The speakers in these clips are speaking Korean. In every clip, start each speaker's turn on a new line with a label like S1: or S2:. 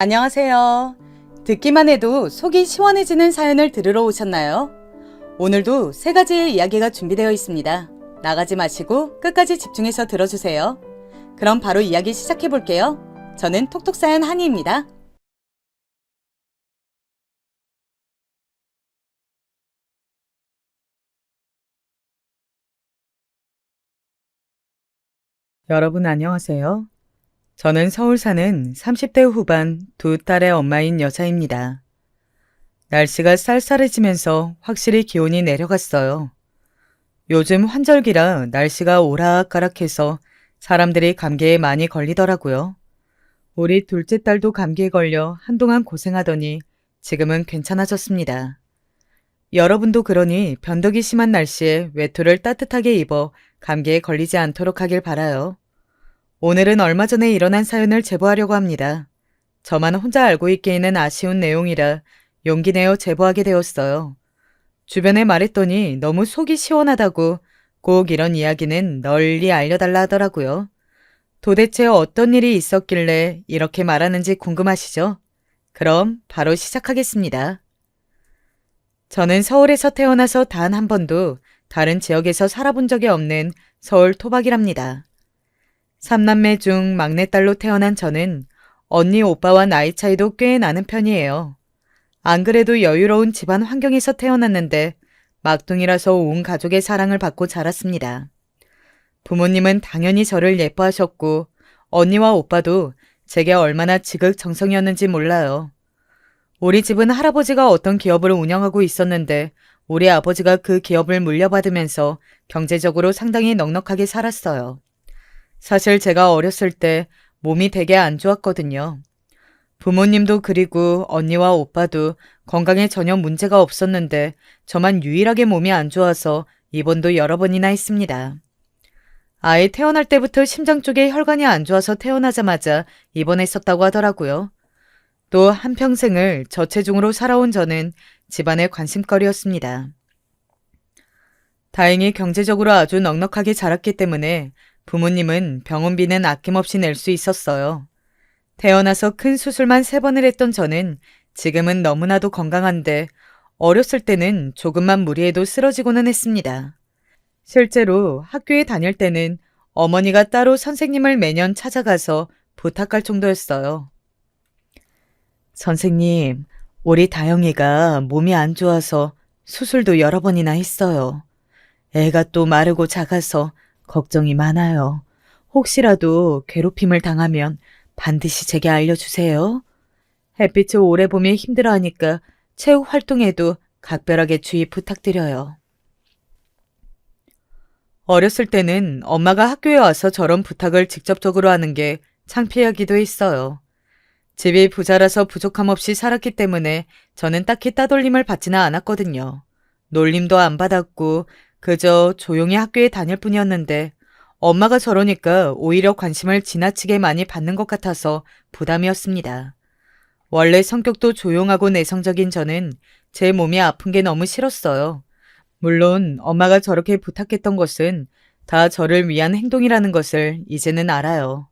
S1: 안녕하세요. 듣기만 해도 속이 시원해지는 사연을 들으러 오셨나요? 오늘도 세 가지의 이야기가 준비되어 있습니다. 나가지 마시고 끝까지 집중해서 들어주세요. 그럼 바로 이야기 시작해 볼게요. 저는 톡톡사연 한이입니다. 여러분 안녕하세요. 저는 서울 사는 30대 후반 두 딸의 엄마인 여자입니다. 날씨가 쌀쌀해지면서 확실히 기온이 내려갔어요. 요즘 환절기라 날씨가 오락가락해서 사람들이 감기에 많이 걸리더라고요. 우리 둘째 딸도 감기에 걸려 한동안 고생하더니 지금은 괜찮아졌습니다. 여러분도 그러니 변덕이 심한 날씨에 외투를 따뜻하게 입어 감기에 걸리지 않도록 하길 바라요. 오늘은 얼마 전에 일어난 사연을 제보하려고 합니다. 저만 혼자 알고 있기에는 아쉬운 내용이라 용기 내어 제보하게 되었어요. 주변에 말했더니 너무 속이 시원하다고 꼭 이런 이야기는 널리 알려달라 하더라고요. 도대체 어떤 일이 있었길래 이렇게 말하는지 궁금하시죠? 그럼 바로 시작하겠습니다. 저는 서울에서 태어나서 단 한 번도 다른 지역에서 살아본 적이 없는 서울 토박이랍니다. 3남매 중 막내딸로 태어난 저는 언니 오빠와 나이 차이도 꽤 나는 편이에요. 안 그래도 여유로운 집안 환경에서 태어났는데 막둥이라서 온 가족의 사랑을 받고 자랐습니다. 부모님은 당연히 저를 예뻐하셨고 언니와 오빠도 제게 얼마나 지극정성이었는지 몰라요. 우리 집은 할아버지가 어떤 기업을 운영하고 있었는데 우리 아버지가 그 기업을 물려받으면서 경제적으로 상당히 넉넉하게 살았어요. 사실 제가 어렸을 때 몸이 되게 안 좋았거든요. 부모님도 그리고 언니와 오빠도 건강에 전혀 문제가 없었는데 저만 유일하게 몸이 안 좋아서 입원도 여러 번이나 했습니다. 아예 태어날 때부터 심장 쪽에 혈관이 안 좋아서 태어나자마자 입원했었다고 하더라고요. 또 한평생을 저체중으로 살아온 저는 집안의 관심거리였습니다. 다행히 경제적으로 아주 넉넉하게 자랐기 때문에 부모님은 병원비는 아낌없이 낼 수 있었어요. 태어나서 큰 수술만 3번을 했던 저는 지금은 너무나도 건강한데 어렸을 때는 조금만 무리해도 쓰러지고는 했습니다. 실제로 학교에 다닐 때는 어머니가 따로 선생님을 매년 찾아가서 부탁할 정도였어요. 선생님, 우리 다영이가 몸이 안 좋아서 수술도 여러 번이나 했어요. 애가 또 마르고 작아서 걱정이 많아요. 혹시라도 괴롭힘을 당하면 반드시 제게 알려주세요. 햇빛을 오래 보며 힘들어하니까 체육 활동에도 각별하게 주의 부탁드려요. 어렸을 때는 엄마가 학교에 와서 저런 부탁을 직접적으로 하는 게 창피하기도 했어요. 집이 부자라서 부족함 없이 살았기 때문에 저는 딱히 따돌림을 받지는 않았거든요. 놀림도 안 받았고 그저 조용히 학교에 다닐 뿐이었는데 엄마가 저러니까 오히려 관심을 지나치게 많이 받는 것 같아서 부담이었습니다. 원래 성격도 조용하고 내성적인 저는 제 몸이 아픈 게 너무 싫었어요. 물론 엄마가 저렇게 부탁했던 것은 다 저를 위한 행동이라는 것을 이제는 알아요.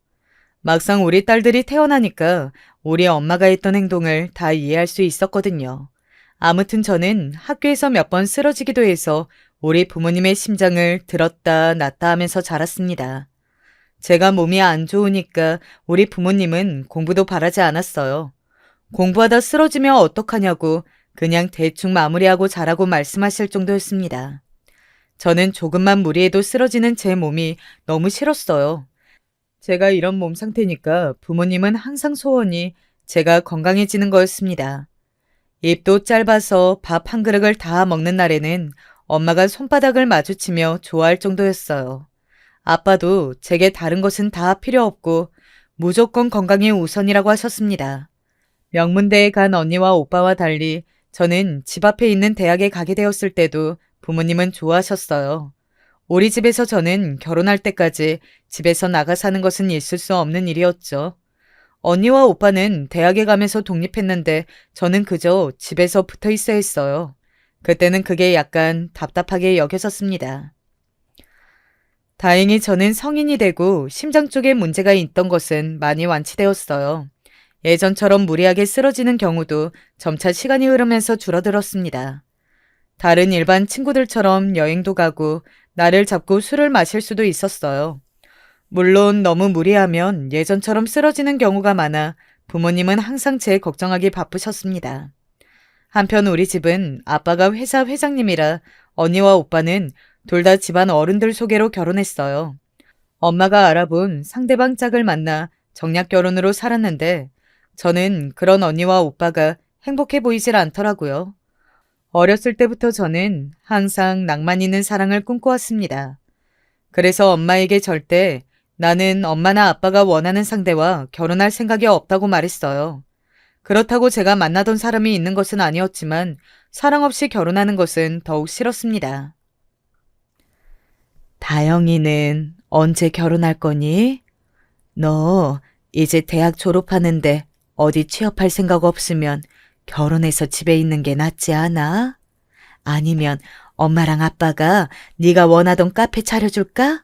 S1: 막상 우리 딸들이 태어나니까 우리 엄마가 했던 행동을 다 이해할 수 있었거든요. 아무튼 저는 학교에서 몇 번 쓰러지기도 해서 우리 부모님의 심장을 들었다 놨다 하면서 자랐습니다. 제가 몸이 안 좋으니까 우리 부모님은 공부도 바라지 않았어요. 공부하다 쓰러지면 어떡하냐고 그냥 대충 마무리하고 자라고 말씀하실 정도였습니다. 저는 조금만 무리해도 쓰러지는 제 몸이 너무 싫었어요. 제가 이런 몸 상태니까 부모님은 항상 소원이 제가 건강해지는 거였습니다. 입도 짧아서 밥 한 그릇을 다 먹는 날에는 엄마가 손바닥을 마주치며 좋아할 정도였어요. 아빠도 제게 다른 것은 다 필요 없고 무조건 건강이 우선이라고 하셨습니다. 명문대에 간 언니와 오빠와 달리 저는 집 앞에 있는 대학에 가게 되었을 때도 부모님은 좋아하셨어요. 우리 집에서 저는 결혼할 때까지 집에서 나가 사는 것은 있을 수 없는 일이었죠. 언니와 오빠는 대학에 가면서 독립했는데 저는 그저 집에서 붙어 있어야 했어요. 그때는 그게 약간 답답하게 여겨졌습니다. 다행히 저는 성인이 되고 심장 쪽에 문제가 있던 것은 많이 완치되었어요. 예전처럼 무리하게 쓰러지는 경우도 점차 시간이 흐르면서 줄어들었습니다. 다른 일반 친구들처럼 여행도 가고 나를 잡고 술을 마실 수도 있었어요. 물론 너무 무리하면 예전처럼 쓰러지는 경우가 많아 부모님은 항상 제 걱정하기 바쁘셨습니다. 한편 우리 집은 아빠가 회사 회장님이라 언니와 오빠는 둘 다 집안 어른들 소개로 결혼했어요. 엄마가 알아본 상대방 짝을 만나 정략 결혼으로 살았는데 저는 그런 언니와 오빠가 행복해 보이질 않더라고요. 어렸을 때부터 저는 항상 낭만 있는 사랑을 꿈꿔왔습니다. 그래서 엄마에게 절대 나는 엄마나 아빠가 원하는 상대와 결혼할 생각이 없다고 말했어요. 그렇다고 제가 만나던 사람이 있는 것은 아니었지만 사랑 없이 결혼하는 것은 더욱 싫었습니다. 다영이는 언제 결혼할 거니? 너 이제 대학 졸업하는데 어디 취업할 생각 없으면 결혼해서 집에 있는 게 낫지 않아? 아니면 엄마랑 아빠가 네가 원하던 카페 차려줄까?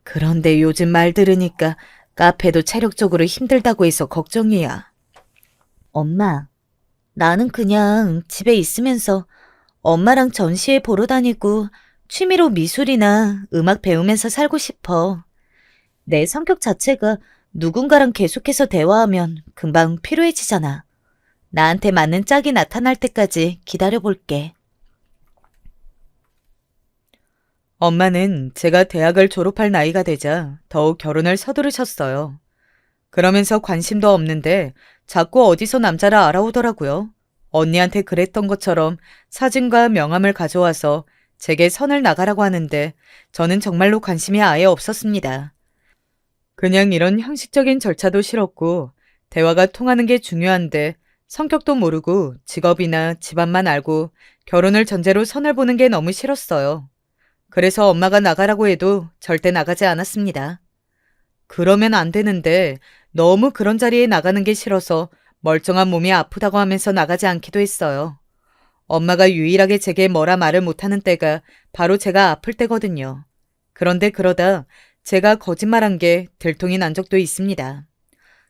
S1: 그런데 요즘 말 들으니까 카페도 체력적으로 힘들다고 해서 걱정이야. 엄마, 나는 그냥 집에 있으면서 엄마랑 전시회 보러 다니고 취미로 미술이나 음악 배우면서 살고 싶어. 내 성격 자체가 누군가랑 계속해서 대화하면 금방 피로해지잖아. 나한테 맞는 짝이 나타날 때까지 기다려볼게. 엄마는 제가 대학을 졸업할 나이가 되자 더욱 결혼을 서두르셨어요. 그러면서 관심도 없는데 자꾸 어디서 남자를 알아오더라고요. 언니한테 그랬던 것처럼 사진과 명함을 가져와서 제게 선을 나가라고 하는데 저는 정말로 관심이 아예 없었습니다. 그냥 이런 형식적인 절차도 싫었고 대화가 통하는 게 중요한데 성격도 모르고 직업이나 집안만 알고 결혼을 전제로 선을 보는 게 너무 싫었어요. 그래서 엄마가 나가라고 해도 절대 나가지 않았습니다. 그러면 안 되는데 너무 그런 자리에 나가는 게 싫어서 멀쩡한 몸이 아프다고 하면서 나가지 않기도 했어요. 엄마가 유일하게 제게 뭐라 말을 못하는 때가 바로 제가 아플 때거든요. 그런데 그러다 제가 거짓말한 게 들통이 난 적도 있습니다.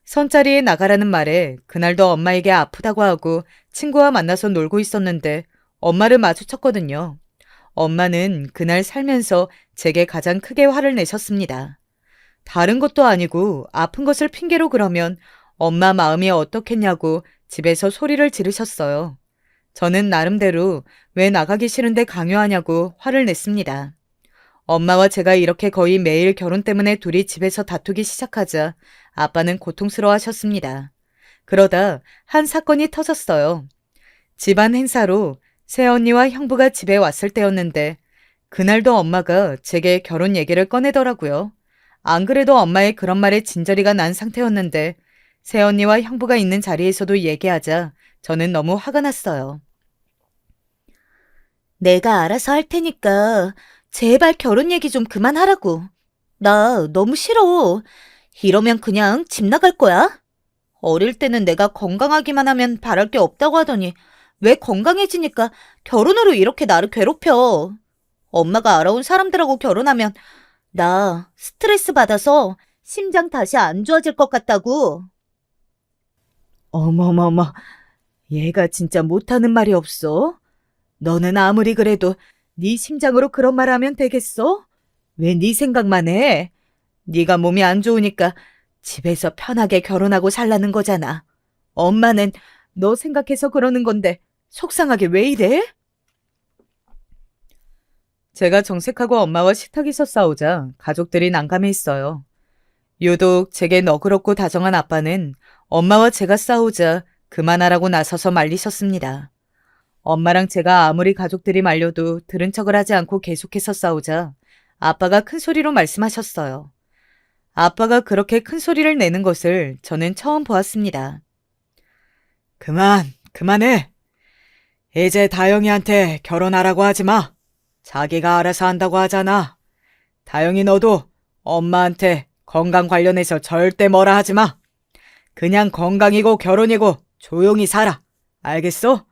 S1: 선자리에 나가라는 말에 그날도 엄마에게 아프다고 하고 친구와 만나서 놀고 있었는데 엄마를 마주쳤거든요. 엄마는 그날 살면서 제게 가장 크게 화를 내셨습니다. 다른 것도 아니고 아픈 것을 핑계로 그러면 엄마 마음이 어떻겠냐고 집에서 소리를 지르셨어요. 저는 나름대로 왜 나가기 싫은데 강요하냐고 화를 냈습니다. 엄마와 제가 이렇게 거의 매일 결혼 때문에 둘이 집에서 다투기 시작하자 아빠는 고통스러워하셨습니다. 그러다 한 사건이 터졌어요. 집안 행사로 새언니와 형부가 집에 왔을 때였는데 그날도 엄마가 제게 결혼 얘기를 꺼내더라고요. 안 그래도 엄마의 그런 말에 진저리가 난 상태였는데 새언니와 형부가 있는 자리에서도 얘기하자 저는 너무 화가 났어요. 내가 알아서 할 테니까 제발 결혼 얘기 좀 그만하라고. 나 너무 싫어. 이러면 그냥 집 나갈 거야? 어릴 때는 내가 건강하기만 하면 바랄 게 없다고 하더니 왜 건강해지니까 결혼으로 이렇게 나를 괴롭혀. 엄마가 알아온 사람들하고 결혼하면 나 스트레스 받아서 심장 다시 안 좋아질 것 같다고. 어머머머, 얘가 진짜 못하는 말이 없어? 너는 아무리 그래도 네 심장으로 그런 말 하면 되겠어? 왜 네 생각만 해? 네가 몸이 안 좋으니까 집에서 편하게 결혼하고 살라는 거잖아. 엄마는 너 생각해서 그러는 건데 속상하게 왜 이래? 제가 정색하고 엄마와 식탁에서 싸우자 가족들이 난감해했어요. 유독 제게 너그럽고 다정한 아빠는 엄마와 제가 싸우자 그만하라고 나서서 말리셨습니다. 엄마랑 제가 아무리 가족들이 말려도 들은 척을 하지 않고 계속해서 싸우자 아빠가 큰 소리로 말씀하셨어요. 아빠가 그렇게 큰 소리를 내는 것을 저는 처음 보았습니다. 그만해. 이제 다영이한테 결혼하라고 하지 마. 자기가 알아서 한다고 하잖아. 다영이 너도 엄마한테 건강 관련해서 절대 뭐라 하지 마. 그냥 건강이고 결혼이고 조용히 살아. 알겠어?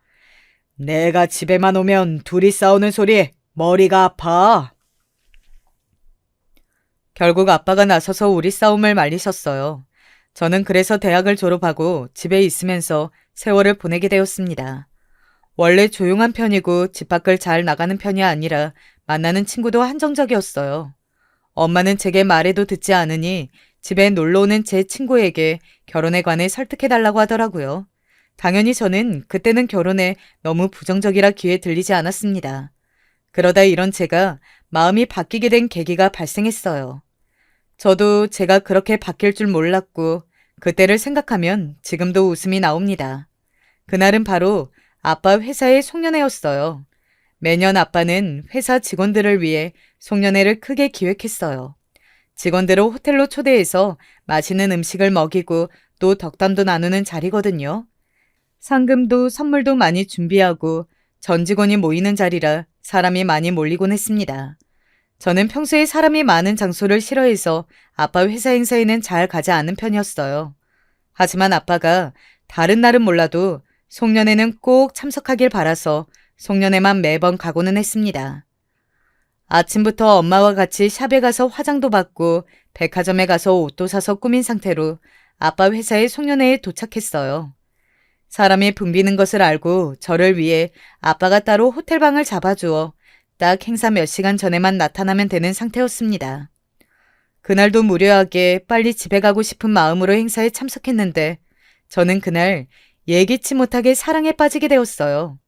S1: 내가 집에만 오면 둘이 싸우는 소리에 머리가 아파. 결국 아빠가 나서서 우리 싸움을 말리셨어요. 저는 그래서 대학을 졸업하고 집에 있으면서 세월을 보내게 되었습니다. 원래 조용한 편이고 집 밖을 잘 나가는 편이 아니라 만나는 친구도 한정적이었어요. 엄마는 제게 말해도 듣지 않으니 집에 놀러 오는 제 친구에게 결혼에 관해 설득해달라고 하더라고요. 당연히 저는 그때는 결혼에 너무 부정적이라 귀에 들리지 않았습니다. 그러다 이런 제가 마음이 바뀌게 된 계기가 발생했어요. 저도 제가 그렇게 바뀔 줄 몰랐고 그때를 생각하면 지금도 웃음이 나옵니다. 그날은 바로 아빠 회사의 송년회였어요. 매년 아빠는 회사 직원들을 위해 송년회를 크게 기획했어요. 직원들을 호텔로 초대해서 맛있는 음식을 먹이고 또 덕담도 나누는 자리거든요. 상금도 선물도 많이 준비하고 전 직원이 모이는 자리라 사람이 많이 몰리곤 했습니다. 저는 평소에 사람이 많은 장소를 싫어해서 아빠 회사 행사에는 잘 가지 않는 편이었어요. 하지만 아빠가 다른 날은 몰라도 송년회는 꼭 참석하길 바라서 송년회만 매번 가고는 했습니다. 아침부터 엄마와 같이 샵에 가서 화장도 받고 백화점에 가서 옷도 사서 꾸민 상태로 아빠 회사의 송년회에 도착했어요. 사람이 붐비는 것을 알고 저를 위해 아빠가 따로 호텔방을 잡아주어 딱 행사 몇 시간 전에만 나타나면 되는 상태였습니다. 그날도 무료하게 빨리 집에 가고 싶은 마음으로 행사에 참석했는데 저는 그날 예기치 못하게 사랑에 빠지게 되었어요.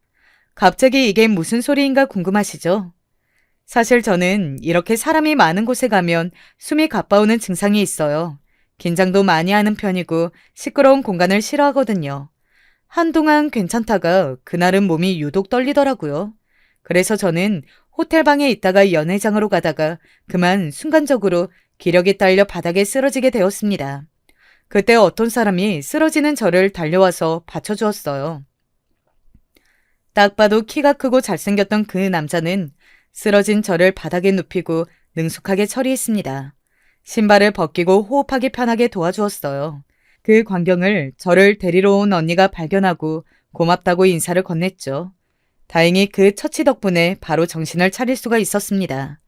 S1: 갑자기 이게 무슨 소리인가 궁금하시죠? 사실 저는 이렇게 사람이 많은 곳에 가면 숨이 가빠오는 증상이 있어요. 긴장도 많이 하는 편이고 시끄러운 공간을 싫어하거든요. 한동안 괜찮다가 그날은 몸이 유독 떨리더라고요. 그래서 저는 호텔방에 있다가 연회장으로 가다가 그만 순간적으로 기력이 딸려 바닥에 쓰러지게 되었습니다. 그때 어떤 사람이 쓰러지는 저를 달려와서 받쳐주었어요. 딱 봐도 키가 크고 잘생겼던 그 남자는 쓰러진 저를 바닥에 눕히고 능숙하게 처리했습니다. 신발을 벗기고 호흡하기 편하게 도와주었어요. 그 광경을 저를 데리러 온 언니가 발견하고 고맙다고 인사를 건넸죠. 다행히 그 처치 덕분에 바로 정신을 차릴 수가 있었습니다.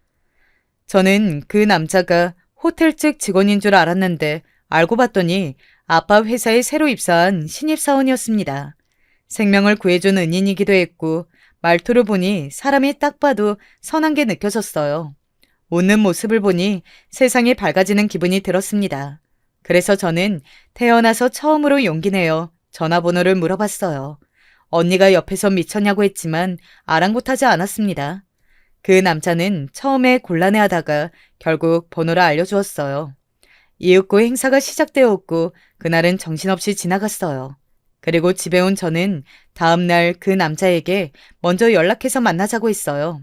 S1: 저는 그 남자가 호텔 측 직원인 줄 알았는데 알고 봤더니 아빠 회사에 새로 입사한 신입사원이었습니다. 생명을 구해준 은인이기도 했고 말투를 보니 사람이 딱 봐도 선한 게 느껴졌어요. 웃는 모습을 보니 세상이 밝아지는 기분이 들었습니다. 그래서 저는 태어나서 처음으로 용기 내어 전화번호를 물어봤어요. 언니가 옆에서 미쳤냐고 했지만 아랑곳하지 않았습니다. 그 남자는 처음에 곤란해하다가 결국 번호를 알려주었어요. 이윽고 행사가 시작되었고 그날은 정신없이 지나갔어요. 그리고 집에 온 저는 다음날 그 남자에게 먼저 연락해서 만나자고 했어요.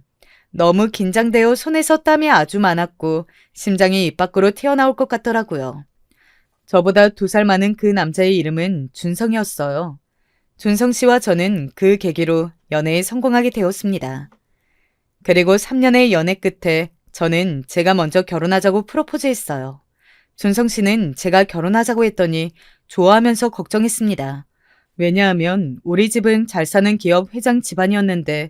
S1: 너무 긴장되어 손에서 땀이 아주 많았고 심장이 입 밖으로 튀어나올 것 같더라고요. 저보다 2살 많은 그 남자의 이름은 준성이었어요. 준성 씨와 저는 그 계기로 연애에 성공하게 되었습니다. 그리고 3년의 연애 끝에 저는 제가 먼저 결혼하자고 프로포즈했어요. 준성 씨는 제가 결혼하자고 했더니 좋아하면서 걱정했습니다. 왜냐하면 우리 집은 잘 사는 기업 회장 집안이었는데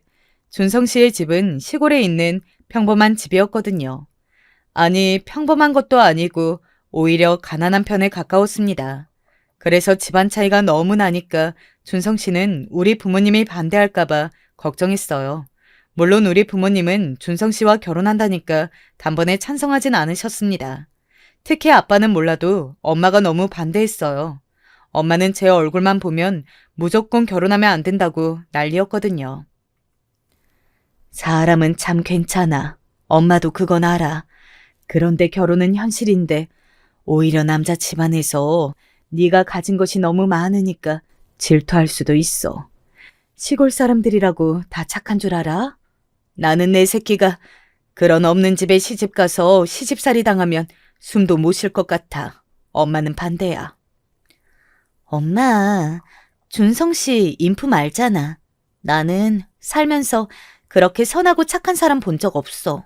S1: 준성 씨의 집은 시골에 있는 평범한 집이었거든요. 아니, 평범한 것도 아니고 오히려 가난한 편에 가까웠습니다. 그래서 집안 차이가 너무 나니까 준성 씨는 우리 부모님이 반대할까봐 걱정했어요. 물론 우리 부모님은 준성 씨와 결혼한다니까 단번에 찬성하진 않으셨습니다. 특히 아빠는 몰라도 엄마가 너무 반대했어요. 엄마는 제 얼굴만 보면 무조건 결혼하면 안 된다고 난리였거든요. 사람은 참 괜찮아. 엄마도 그건 알아. 그런데 결혼은 현실인데 오히려 남자 집안에서 네가 가진 것이 너무 많으니까 질투할 수도 있어. 시골 사람들이라고 다 착한 줄 알아? 나는 내 새끼가 그런 없는 집에 시집가서 시집살이 당하면 숨도 못 쉴 것 같아. 엄마는 반대야. 엄마, 준성 씨 인품 알잖아. 나는 살면서 그렇게 선하고 착한 사람 본 적 없어.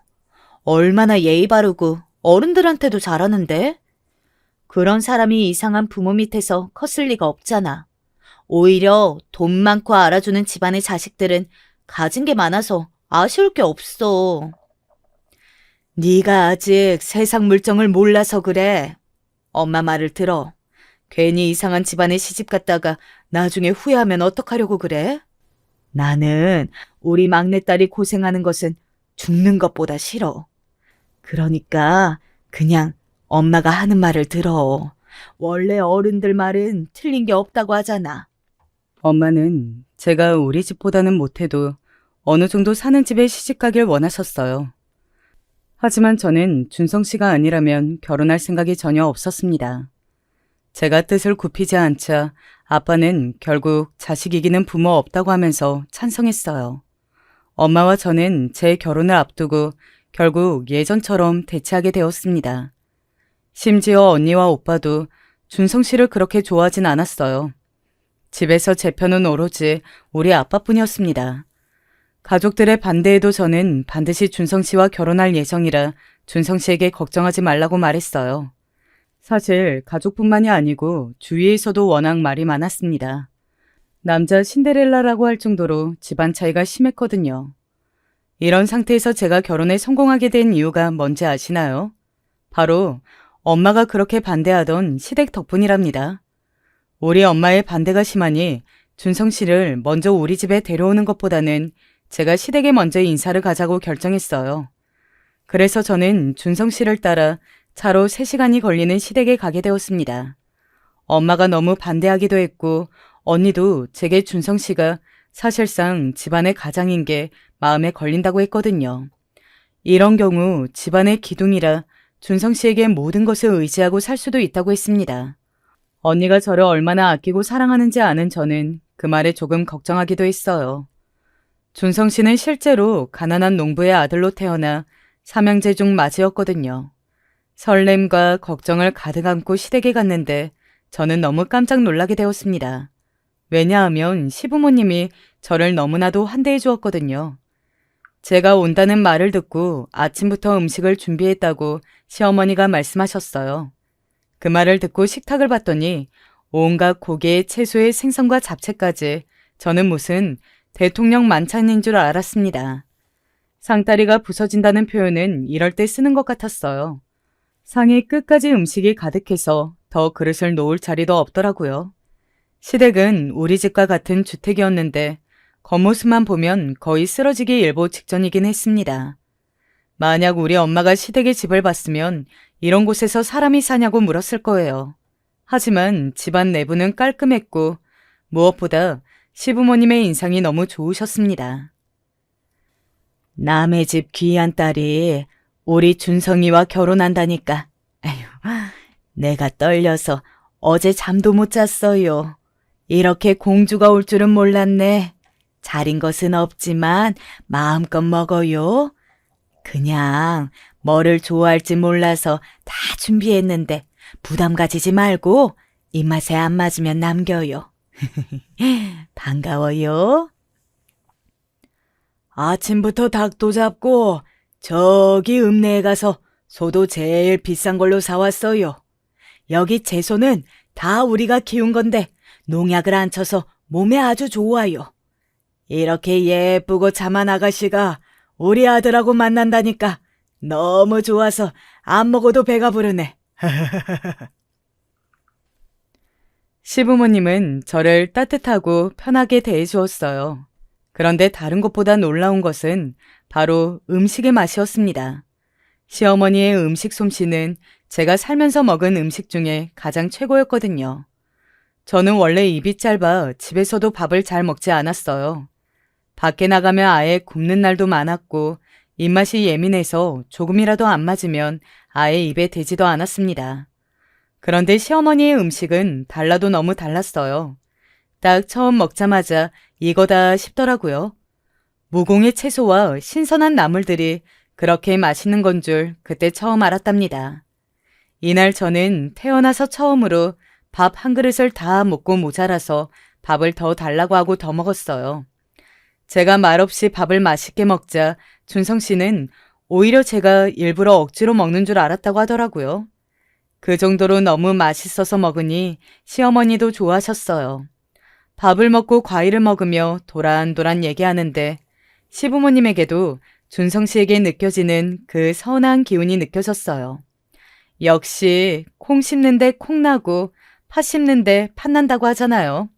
S1: 얼마나 예의 바르고 어른들한테도 잘하는데? 그런 사람이 이상한 부모 밑에서 컸을 리가 없잖아. 오히려 돈 많고 알아주는 집안의 자식들은 가진 게 많아서 아쉬울 게 없어. 네가 아직 세상 물정을 몰라서 그래. 엄마 말을 들어. 괜히 이상한 집안에 시집 갔다가 나중에 후회하면 어떡하려고 그래? 나는 우리 막내딸이 고생하는 것은 죽는 것보다 싫어. 그러니까 그냥 엄마가 하는 말을 들어. 원래 어른들 말은 틀린 게 없다고 하잖아. 엄마는 제가 우리 집보다는 못해도 어느 정도 사는 집에 시집가길 원하셨어요. 하지만 저는 준성 씨가 아니라면 결혼할 생각이 전혀 없었습니다. 제가 뜻을 굽히지 않자 아빠는 결국 자식 이기는 부모 없다고 하면서 찬성했어요. 엄마와 저는 제 결혼을 앞두고 결국 예전처럼 대치하게 되었습니다. 심지어 언니와 오빠도 준성 씨를 그렇게 좋아하진 않았어요. 집에서 제 편은 오로지 우리 아빠뿐이었습니다. 가족들의 반대에도 저는 반드시 준성 씨와 결혼할 예정이라 준성 씨에게 걱정하지 말라고 말했어요. 사실 가족뿐만이 아니고 주위에서도 워낙 말이 많았습니다. 남자 신데렐라라고 할 정도로 집안 차이가 심했거든요. 이런 상태에서 제가 결혼에 성공하게 된 이유가 뭔지 아시나요? 바로 엄마가 그렇게 반대하던 시댁 덕분이랍니다. 우리 엄마의 반대가 심하니 준성 씨를 먼저 우리 집에 데려오는 것보다는 제가 시댁에 먼저 인사를 가자고 결정했어요. 그래서 저는 준성 씨를 따라 차로 3시간이 걸리는 시댁에 가게 되었습니다. 엄마가 너무 반대하기도 했고 언니도 제게 준성 씨가 사실상 집안의 가장인 게 마음에 걸린다고 했거든요. 이런 경우 집안의 기둥이라 준성 씨에게 모든 것을 의지하고 살 수도 있다고 했습니다. 언니가 저를 얼마나 아끼고 사랑하는지 아는 저는 그 말에 조금 걱정하기도 했어요. 준성 씨는 실제로 가난한 농부의 아들로 태어나 삼형제 중 맞이였거든요. 설렘과 걱정을 가득 안고 시댁에 갔는데 저는 너무 깜짝 놀라게 되었습니다. 왜냐하면 시부모님이 저를 너무나도 환대해 주었거든요. 제가 온다는 말을 듣고 아침부터 음식을 준비했다고 시어머니가 말씀하셨어요. 그 말을 듣고 식탁을 봤더니 온갖 고기에 채소에 생선과 잡채까지 저는 무슨 대통령 만찬인 줄 알았습니다. 상다리가 부서진다는 표현은 이럴 때 쓰는 것 같았어요. 상이 끝까지 음식이 가득해서 더 그릇을 놓을 자리도 없더라고요. 시댁은 우리 집과 같은 주택이었는데 겉모습만 보면 거의 쓰러지기 일보 직전이긴 했습니다. 만약 우리 엄마가 시댁의 집을 봤으면 이런 곳에서 사람이 사냐고 물었을 거예요. 하지만 집안 내부는 깔끔했고 무엇보다 시부모님의 인상이 너무 좋으셨습니다. 남의 집 귀한 딸이 우리 준성이와 결혼한다니까. 아휴, 내가 떨려서 어제 잠도 못 잤어요. 이렇게 공주가 올 줄은 몰랐네. 잘인 것은 없지만 마음껏 먹어요. 그냥 뭐를 좋아할지 몰라서 다 준비했는데 부담 가지지 말고 입맛에 안 맞으면 남겨요. 반가워요. 아침부터 닭도 잡고 저기 읍내에 가서 소도 제일 비싼 걸로 사왔어요. 여기 채소는 다 우리가 키운 건데 농약을 안 쳐서 몸에 아주 좋아요. 이렇게 예쁘고 참한 아가씨가 우리 아들하고 만난다니까 너무 좋아서 안 먹어도 배가 부르네. 시부모님은 저를 따뜻하고 편하게 대해주었어요. 그런데 다른 것보다 놀라운 것은 바로 음식의 맛이었습니다. 시어머니의 음식 솜씨는 제가 살면서 먹은 음식 중에 가장 최고였거든요. 저는 원래 입이 짧아 집에서도 밥을 잘 먹지 않았어요. 밖에 나가면 아예 굶는 날도 많았고 입맛이 예민해서 조금이라도 안 맞으면 아예 입에 대지도 않았습니다. 그런데 시어머니의 음식은 달라도 너무 달랐어요. 딱 처음 먹자마자 이거다 싶더라고요. 무공의 채소와 신선한 나물들이 그렇게 맛있는 건 줄 그때 처음 알았답니다. 이날 저는 태어나서 처음으로 밥 한 그릇을 다 먹고 모자라서 밥을 더 달라고 하고 더 먹었어요. 제가 말없이 밥을 맛있게 먹자 준성 씨는 오히려 제가 일부러 억지로 먹는 줄 알았다고 하더라고요. 그 정도로 너무 맛있어서 먹으니 시어머니도 좋아하셨어요. 밥을 먹고 과일을 먹으며 도란도란 얘기하는데 시부모님에게도 준성 씨에게 느껴지는 그 선한 기운이 느껴졌어요. 역시 콩 씹는데 콩 나고 팥 씹는데 팥난다고 하잖아요.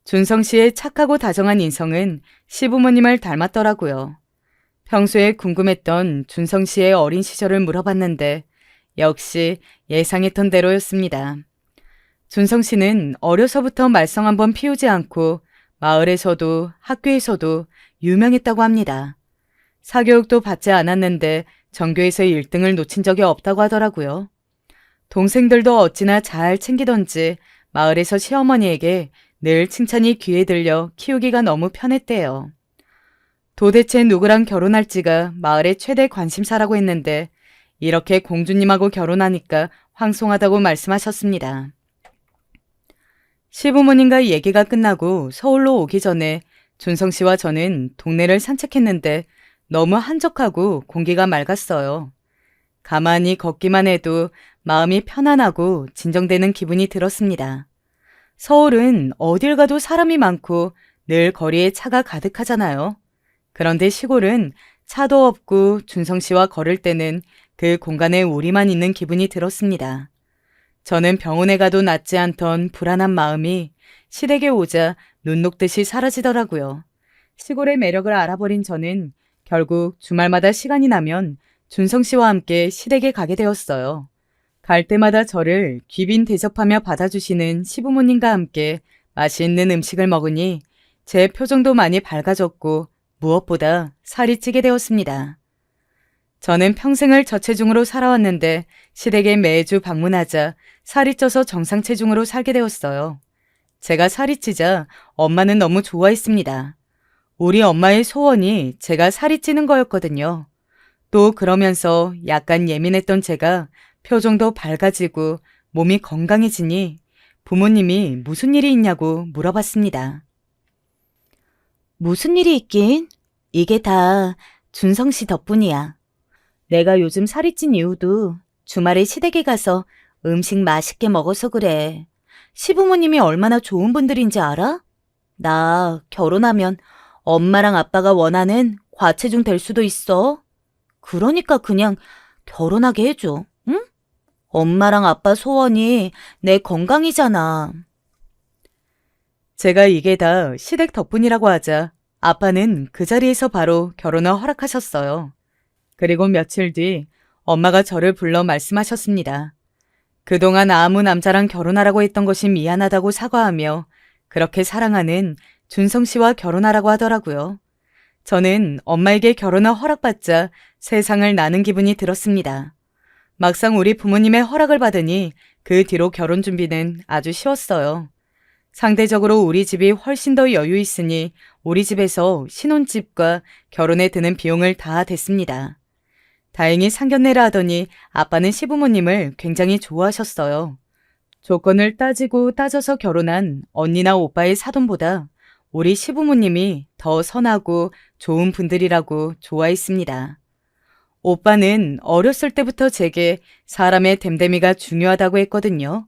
S1: 준성 씨의 착하고 다정한 인성은 시부모님을 닮았더라고요. 평소에 궁금했던 준성 씨의 어린 시절을 물어봤는데 역시 예상했던 대로였습니다. 준성 씨는 어려서부터 말썽 한번 피우지 않고 마을에서도 학교에서도 유명했다고 합니다. 사교육도 받지 않았는데 전교에서 1등을 놓친 적이 없다고 하더라고요. 동생들도 어찌나 잘 챙기던지 마을에서 시어머니에게 늘 칭찬이 귀에 들려 키우기가 너무 편했대요. 도대체 누구랑 결혼할지가 마을의 최대 관심사라고 했는데 이렇게 공주님하고 결혼하니까 황송하다고 말씀하셨습니다. 시부모님과 얘기가 끝나고 서울로 오기 전에 준성 씨와 저는 동네를 산책했는데 너무 한적하고 공기가 맑았어요. 가만히 걷기만 해도 마음이 편안하고 진정되는 기분이 들었습니다. 서울은 어딜 가도 사람이 많고 늘 거리에 차가 가득하잖아요. 그런데 시골은 차도 없고 준성 씨와 걸을 때는 그 공간에 우리만 있는 기분이 들었습니다. 저는 병원에 가도 낫지 않던 불안한 마음이 시댁에 오자 눈 녹듯이 사라지더라고요. 시골의 매력을 알아버린 저는 결국 주말마다 시간이 나면 준성 씨와 함께 시댁에 가게 되었어요. 갈 때마다 저를 귀빈 대접하며 받아주시는 시부모님과 함께 맛있는 음식을 먹으니 제 표정도 많이 밝아졌고 무엇보다 살이 찌게 되었습니다. 저는 평생을 저체중으로 살아왔는데 시댁에 매주 방문하자 살이 쪄서 정상 체중으로 살게 되었어요. 제가 살이 찌자 엄마는 너무 좋아했습니다. 우리 엄마의 소원이 제가 살이 찌는 거였거든요. 또 그러면서 약간 예민했던 제가 표정도 밝아지고 몸이 건강해지니 부모님이 무슨 일이 있냐고 물어봤습니다. 무슨 일이 있긴? 이게 다 준성 씨 덕분이야. 내가 요즘 살이 찐 이유도 주말에 시댁에 가서 음식 맛있게 먹어서 그래. 시부모님이 얼마나 좋은 분들인지 알아? 나 결혼하면 엄마랑 아빠가 원하는 과체중 될 수도 있어. 그러니까 그냥 결혼하게 해줘, 응? 엄마랑 아빠 소원이 내 건강이잖아. 제가 이게 다 시댁 덕분이라고 하자 아빠는 그 자리에서 바로 결혼을 허락하셨어요. 그리고 며칠 뒤 엄마가 저를 불러 말씀하셨습니다. 그동안 아무 남자랑 결혼하라고 했던 것이 미안하다고 사과하며 그렇게 사랑하는 준성 씨와 결혼하라고 하더라고요. 저는 엄마에게 결혼을 허락받자 세상을 나는 기분이 들었습니다. 막상 우리 부모님의 허락을 받으니 그 뒤로 결혼 준비는 아주 쉬웠어요. 상대적으로 우리 집이 훨씬 더 여유 있으니 우리 집에서 신혼집과 결혼에 드는 비용을 다 댔습니다. 다행히 상견례라 하더니 아빠는 시부모님을 굉장히 좋아하셨어요. 조건을 따지고 따져서 결혼한 언니나 오빠의 사돈보다 우리 시부모님이 더 선하고 좋은 분들이라고 좋아했습니다. 오빠는 어렸을 때부터 제게 사람의 됨됨이가 중요하다고 했거든요.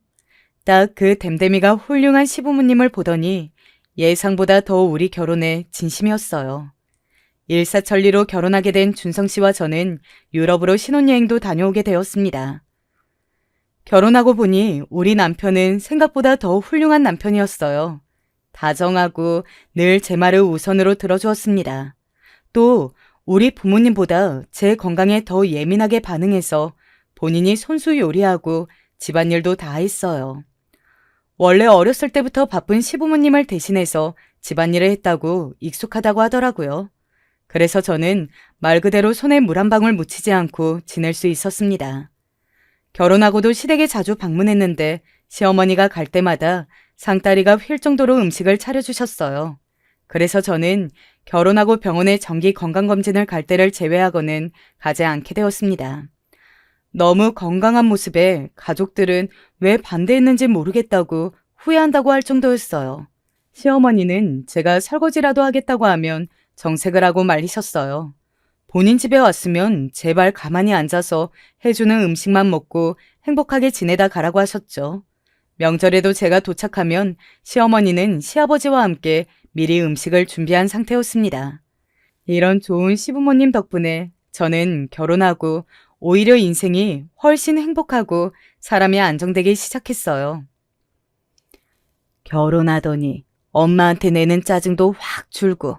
S1: 딱 그 됨됨이가 훌륭한 시부모님을 보더니 예상보다 더 우리 결혼에 진심이었어요. 일사천리로 결혼하게 된 준성 씨와 저는 유럽으로 신혼여행도 다녀오게 되었습니다. 결혼하고 보니 우리 남편은 생각보다 더 훌륭한 남편이었어요. 다정하고 늘 제 말을 우선으로 들어주었습니다. 또 우리 부모님보다 제 건강에 더 예민하게 반응해서 본인이 손수 요리하고 집안일도 다 했어요. 원래 어렸을 때부터 바쁜 시부모님을 대신해서 집안일을 했다고 익숙하다고 하더라고요. 그래서 저는 말 그대로 손에 물 한 방울 묻히지 않고 지낼 수 있었습니다. 결혼하고도 시댁에 자주 방문했는데 시어머니가 갈 때마다 상다리가 휠 정도로 음식을 차려주셨어요. 그래서 저는 결혼하고 병원에 정기 건강검진을 갈 때를 제외하고는 가지 않게 되었습니다. 너무 건강한 모습에 가족들은 왜 반대했는지 모르겠다고 후회한다고 할 정도였어요. 시어머니는 제가 설거지라도 하겠다고 하면 정색을 하고 말리셨어요. 본인 집에 왔으면 제발 가만히 앉아서 해주는 음식만 먹고 행복하게 지내다 가라고 하셨죠. 명절에도 제가 도착하면 시어머니는 시아버지와 함께 미리 음식을 준비한 상태였습니다. 이런 좋은 시부모님 덕분에 저는 결혼하고 오히려 인생이 훨씬 행복하고 사람이 안정되기 시작했어요. 결혼하더니 엄마한테 내는 짜증도 확 줄고.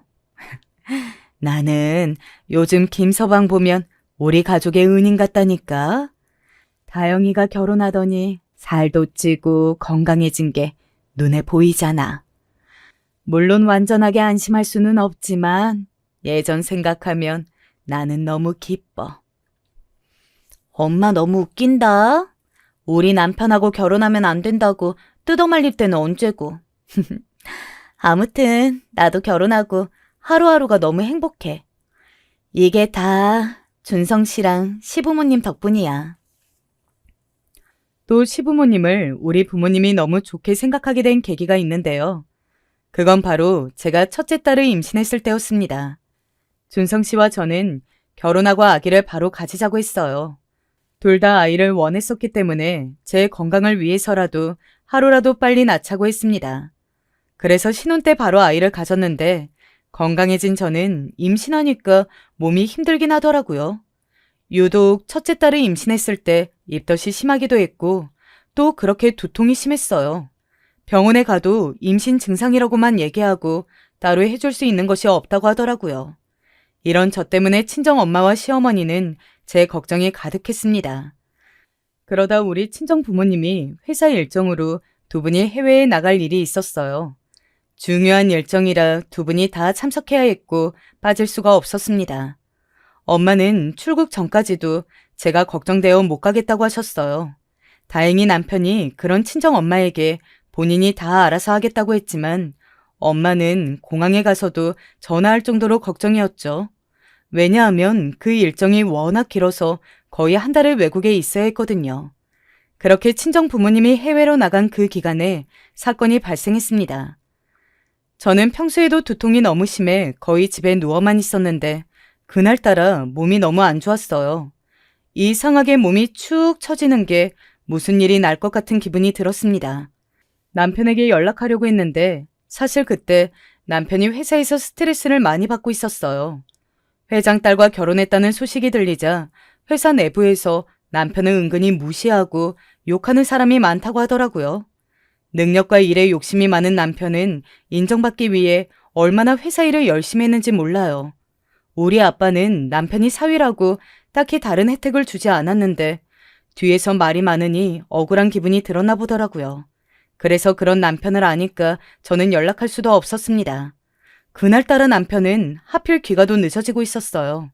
S1: 나는 요즘 김서방 보면 우리 가족의 은인 같다니까. 다영이가 결혼하더니 살도 찌고 건강해진 게 눈에 보이잖아. 물론 완전하게 안심할 수는 없지만 예전 생각하면 나는 너무 기뻐. 엄마 너무 웃긴다. 우리 남편하고 결혼하면 안 된다고 뜯어말릴 때는 언제고. 아무튼 나도 결혼하고 하루하루가 너무 행복해. 이게 다 준성 씨랑 시부모님 덕분이야. 또 시부모님을 우리 부모님이 너무 좋게 생각하게 된 계기가 있는데요. 그건 바로 제가 첫째 딸을 임신했을 때였습니다. 준성 씨와 저는 결혼하고 아기를 바로 가지자고 했어요. 둘 다 아이를 원했었기 때문에 제 건강을 위해서라도 하루라도 빨리 낳자고 했습니다. 그래서 신혼 때 바로 아이를 가졌는데 건강해진 저는 임신하니까 몸이 힘들긴 하더라고요. 유독 첫째 딸을 임신했을 때 입덧이 심하기도 했고 또 그렇게 두통이 심했어요. 병원에 가도 임신 증상이라고만 얘기하고 따로 해줄 수 있는 것이 없다고 하더라고요. 이런 저 때문에 친정엄마와 시어머니는 제 걱정이 가득했습니다. 그러다 우리 친정 부모님이 회사 일정으로 두 분이 해외에 나갈 일이 있었어요. 중요한 일정이라 두 분이 다 참석해야 했고 빠질 수가 없었습니다. 엄마는 출국 전까지도 제가 걱정되어 못 가겠다고 하셨어요. 다행히 남편이 그런 친정 엄마에게 본인이 다 알아서 하겠다고 했지만 엄마는 공항에 가서도 전화할 정도로 걱정이었죠. 왜냐하면 그 일정이 워낙 길어서 거의 한 달을 외국에 있어야 했거든요. 그렇게 친정 부모님이 해외로 나간 그 기간에 사건이 발생했습니다. 저는 평소에도 두통이 너무 심해 거의 집에 누워만 있었는데 그날따라 몸이 너무 안 좋았어요. 이상하게 몸이 축 처지는 게 무슨 일이 날 것 같은 기분이 들었습니다. 남편에게 연락하려고 했는데 사실 그때 남편이 회사에서 스트레스를 많이 받고 있었어요. 회장 딸과 결혼했다는 소식이 들리자 회사 내부에서 남편을 은근히 무시하고 욕하는 사람이 많다고 하더라고요. 능력과 일에 욕심이 많은 남편은 인정받기 위해 얼마나 회사 일을 열심히 했는지 몰라요. 우리 아빠는 남편이 사위라고 딱히 다른 혜택을 주지 않았는데 뒤에서 말이 많으니 억울한 기분이 들었나 보더라고요. 그래서 그런 남편을 아니까 저는 연락할 수도 없었습니다. 그날따라 남편은 하필 귀가도 늦어지고 있었어요.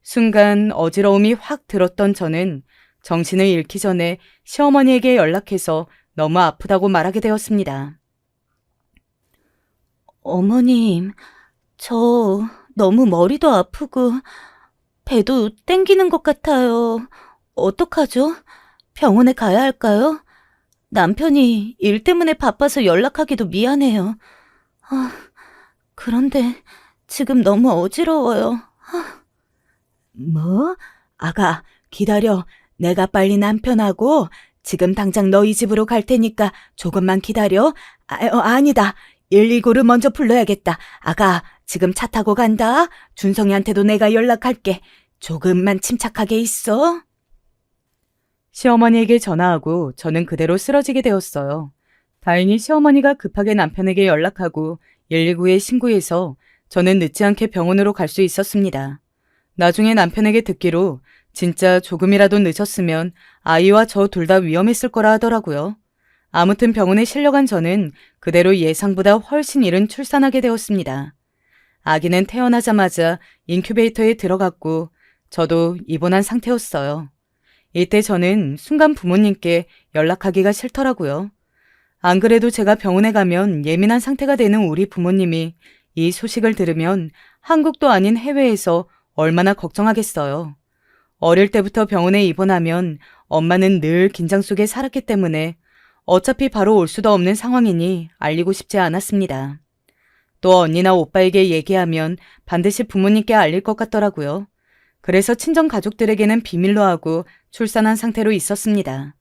S1: 순간 어지러움이 확 들었던 저는 정신을 잃기 전에 시어머니에게 연락해서 너무 아프다고 말하게 되었습니다. 어머님, 저 너무 머리도 아프고 배도 땡기는 것 같아요. 어떡하죠? 병원에 가야 할까요? 남편이 일 때문에 바빠서 연락하기도 미안해요. 그런데 지금 너무 어지러워요. 뭐? 아가, 기다려. 내가 빨리 남편하고 지금 당장 너희 집으로 갈 테니까 조금만 기다려. 아니다. 119를 먼저 불러야겠다. 아가, 지금 차 타고 간다. 준성이한테도 내가 연락할게. 조금만 침착하게 있어. 시어머니에게 전화하고 저는 그대로 쓰러지게 되었어요. 다행히 시어머니가 급하게 남편에게 연락하고 119에 신고해서 저는 늦지 않게 병원으로 갈 수 있었습니다. 나중에 남편에게 듣기로 진짜 조금이라도 늦었으면 아이와 저 둘 다 위험했을 거라 하더라고요. 아무튼 병원에 실려간 저는 그대로 예상보다 훨씬 이른 출산하게 되었습니다. 아기는 태어나자마자 인큐베이터에 들어갔고 저도 입원한 상태였어요. 이때 저는 순간 부모님께 연락하기가 싫더라고요. 안 그래도 제가 병원에 가면 예민한 상태가 되는 우리 부모님이 이 소식을 들으면 한국도 아닌 해외에서 얼마나 걱정하겠어요. 어릴 때부터 병원에 입원하면 엄마는 늘 긴장 속에 살았기 때문에 어차피 바로 올 수도 없는 상황이니 알리고 싶지 않았습니다. 또 언니나 오빠에게 얘기하면 반드시 부모님께 알릴 것 같더라고요. 그래서 친정 가족들에게는 비밀로 하고 출산한 상태로 있었습니다.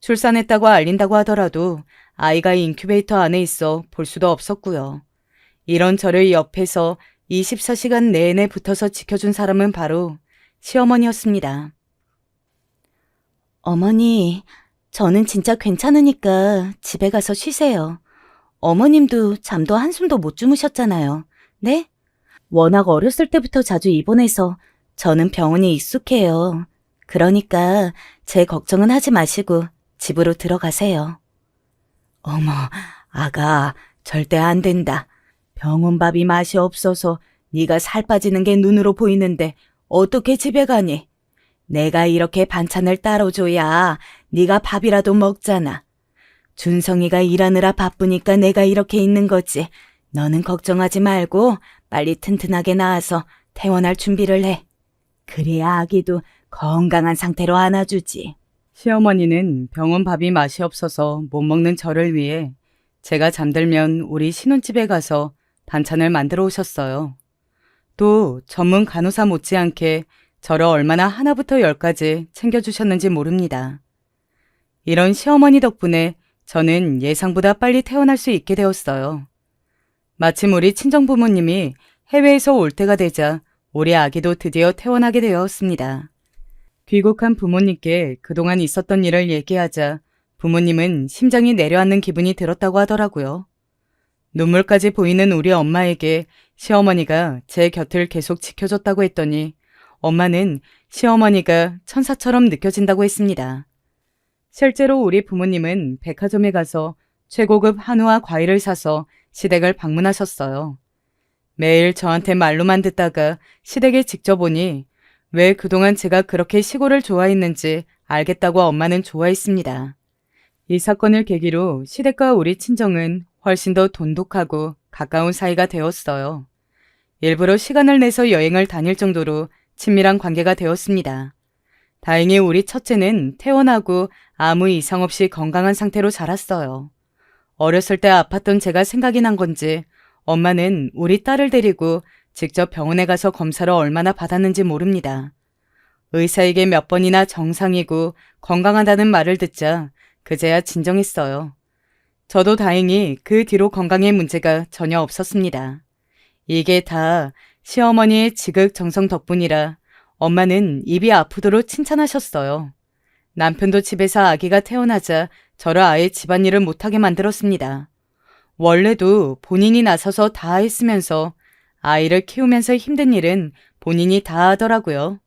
S1: 출산했다고 알린다고 하더라도 아이가 인큐베이터 안에 있어 볼 수도 없었고요. 이런 저를 옆에서 24시간 내내 붙어서 지켜준 사람은 바로 시어머니였습니다. 어머니, 저는 진짜 괜찮으니까 집에 가서 쉬세요.
S2: 어머님도 잠도 한숨도 못 주무셨잖아요. 네? 워낙 어렸을 때부터 자주 입원해서 저는 병원이 익숙해요. 그러니까 제 걱정은 하지 마시고 집으로 들어가세요. 어머, 아가, 절대 안 된다. 병원 밥이 맛이 없어서 네가 살 빠지는 게 눈으로 보이는데 어떻게 집에 가니? 내가 이렇게 반찬을 따로 줘야 네가 밥이라도 먹잖아. 준성이가 일하느라 바쁘니까 내가 이렇게 있는 거지. 너는 걱정하지 말고 빨리 튼튼하게 나아서 퇴원할 준비를 해. 그래야 아기도 건강한 상태로 안아주지.
S1: 시어머니는 병원 밥이 맛이 없어서 못 먹는 저를 위해 제가 잠들면 우리 신혼집에 가서 반찬을 만들어 오셨어요. 또 전문 간호사 못지않게 저를 얼마나 하나부터 열까지 챙겨주셨는지 모릅니다. 이런 시어머니 덕분에 저는 예상보다 빨리 퇴원할 수 있게 되었어요. 마침 우리 친정부모님이 해외에서 올 때가 되자 우리 아기도 드디어 퇴원하게 되었습니다. 귀국한 부모님께 그동안 있었던 일을 얘기하자 부모님은 심장이 내려앉는 기분이 들었다고 하더라고요. 눈물까지 보이는 우리 엄마에게 시어머니가 제 곁을 계속 지켜줬다고 했더니 엄마는 시어머니가 천사처럼 느껴진다고 했습니다. 실제로 우리 부모님은 백화점에 가서 최고급 한우와 과일을 사서 시댁을 방문하셨어요. 매일 저한테 말로만 듣다가 시댁에 직접 오니 왜 그동안 제가 그렇게 시골을 좋아했는지 알겠다고 엄마는 좋아했습니다. 이 사건을 계기로 시댁과 우리 친정은 훨씬 더 돈독하고 가까운 사이가 되었어요. 일부러 시간을 내서 여행을 다닐 정도로 친밀한 관계가 되었습니다. 다행히 우리 첫째는 퇴원하고 아무 이상 없이 건강한 상태로 자랐어요. 어렸을 때 아팠던 제가 생각이 난 건지 엄마는 우리 딸을 데리고 직접 병원에 가서 검사를 얼마나 받았는지 모릅니다. 의사에게 몇 번이나 정상이고 건강하다는 말을 듣자 그제야 진정했어요. 저도 다행히 그 뒤로 건강에 문제가 전혀 없었습니다. 이게 다 시어머니의 지극정성 덕분이라 엄마는 입이 아프도록 칭찬하셨어요. 남편도 집에서 아기가 태어나자 저를 아예 집안일을 못하게 만들었습니다. 원래도 본인이 나서서 다 했으면서 아이를 키우면서 힘든 일은 본인이 다 하더라고요.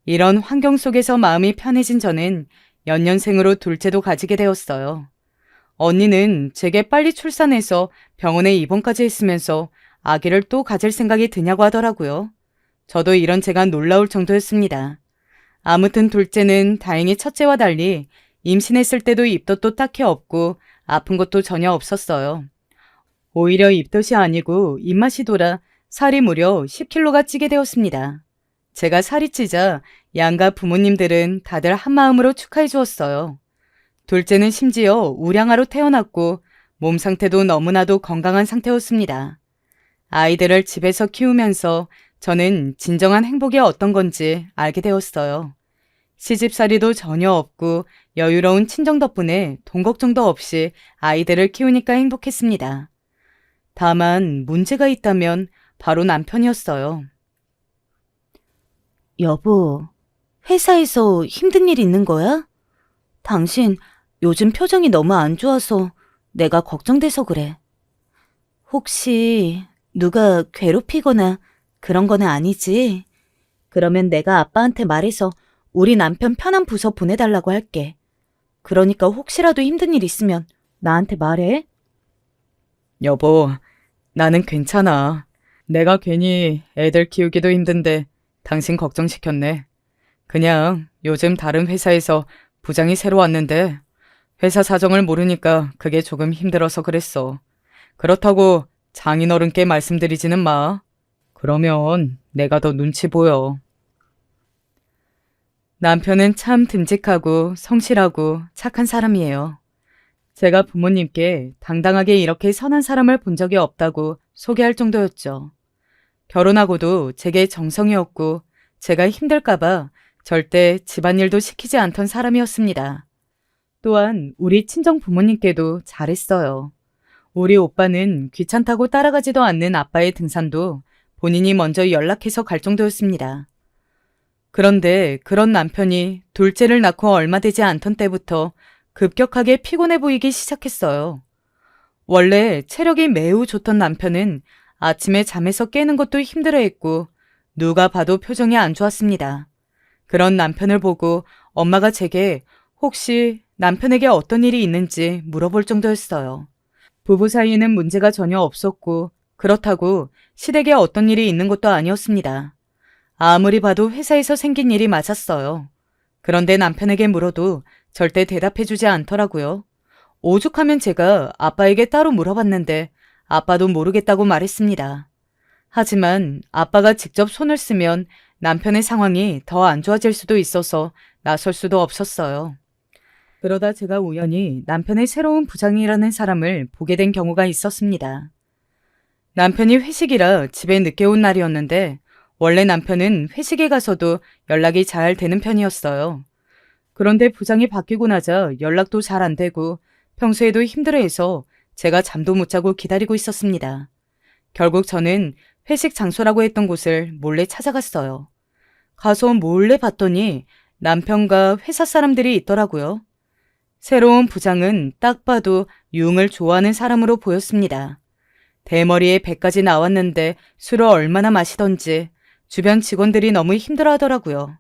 S1: 이런 환경 속에서 마음이 편해진 저는 연년생으로 둘째도 가지게 되었어요. 언니는 제게 빨리 출산해서 병원에 입원까지 했으면서 아기를 또 가질 생각이 드냐고 하더라고요. 저도 이런 제가 놀라울 정도였습니다. 아무튼 둘째는 다행히 첫째와 달리 임신했을 때도 입덧도 딱히 없고 아픈 것도 전혀 없었어요. 오히려 입덧이 아니고 입맛이 돌아 살이 무려 10kg가 찌게 되었습니다. 제가 살이 찌자 양가 부모님들은 다들 한마음으로 축하해 주었어요. 둘째는 심지어 우량아로 태어났고 몸 상태도 너무나도 건강한 상태였습니다. 아이들을 집에서 키우면서 저는 진정한 행복이 어떤 건지 알게 되었어요. 시집살이도 전혀 없고 여유로운 친정 덕분에 돈 걱정도 없이 아이들을 키우니까 행복했습니다. 다만 문제가 있다면 바로 남편이었어요.
S2: 여보, 회사에서 힘든 일 있는 거야? 당신 요즘 표정이 너무 안 좋아서 내가 걱정돼서 그래. 혹시 누가 괴롭히거나 그런 건 아니지? 그러면 내가 아빠한테 말해서 우리 남편 편한 부서 보내달라고 할게. 그러니까 혹시라도 힘든 일 있으면 나한테 말해.
S1: 여보, 나는 괜찮아. 내가 괜히 애들 키우기도 힘든데 당신 걱정시켰네. 그냥 요즘 다른 회사에서 부장이 새로 왔는데 회사 사정을 모르니까 그게 조금 힘들어서 그랬어. 그렇다고 장인어른께 말씀드리지는 마. 그러면 내가 더 눈치 보여. 남편은 참 듬직하고 성실하고 착한 사람이에요. 제가 부모님께 당당하게 이렇게 선한 사람을 본 적이 없다고 소개할 정도였죠. 결혼하고도 제게 정성이었고 제가 힘들까봐 절대 집안일도 시키지 않던 사람이었습니다. 또한 우리 친정 부모님께도 잘했어요. 우리 오빠는 귀찮다고 따라가지도 않는 아빠의 등산도 본인이 먼저 연락해서 갈 정도였습니다. 그런데 그런 남편이 둘째를 낳고 얼마 되지 않던 때부터 급격하게 피곤해 보이기 시작했어요. 원래 체력이 매우 좋던 남편은 아침에 잠에서 깨는 것도 힘들어했고 누가 봐도 표정이 안 좋았습니다. 그런 남편을 보고 엄마가 제게 혹시 남편에게 어떤 일이 있는지 물어볼 정도였어요. 부부 사이에는 문제가 전혀 없었고 그렇다고 시댁에 어떤 일이 있는 것도 아니었습니다. 아무리 봐도 회사에서 생긴 일이 맞았어요. 그런데 남편에게 물어도 절대 대답해주지 않더라고요. 오죽하면 제가 아빠에게 따로 물어봤는데 아빠도 모르겠다고 말했습니다. 하지만 아빠가 직접 손을 쓰면 남편의 상황이 더 안 좋아질 수도 있어서 나설 수도 없었어요. 그러다 제가 우연히 남편의 새로운 부장이라는 사람을 보게 된 경우가 있었습니다. 남편이 회식이라 집에 늦게 온 날이었는데 원래 남편은 회식에 가서도 연락이 잘 되는 편이었어요. 그런데 부장이 바뀌고 나자 연락도 잘 안 되고 평소에도 힘들어해서 제가 잠도 못 자고 기다리고 있었습니다. 결국 저는 회식 장소라고 했던 곳을 몰래 찾아갔어요. 가서 몰래 봤더니 남편과 회사 사람들이 있더라고요. 새로운 부장은 딱 봐도 유흥을 좋아하는 사람으로 보였습니다. 대머리에 배까지 나왔는데 술을 얼마나 마시던지 주변 직원들이 너무 힘들어하더라고요.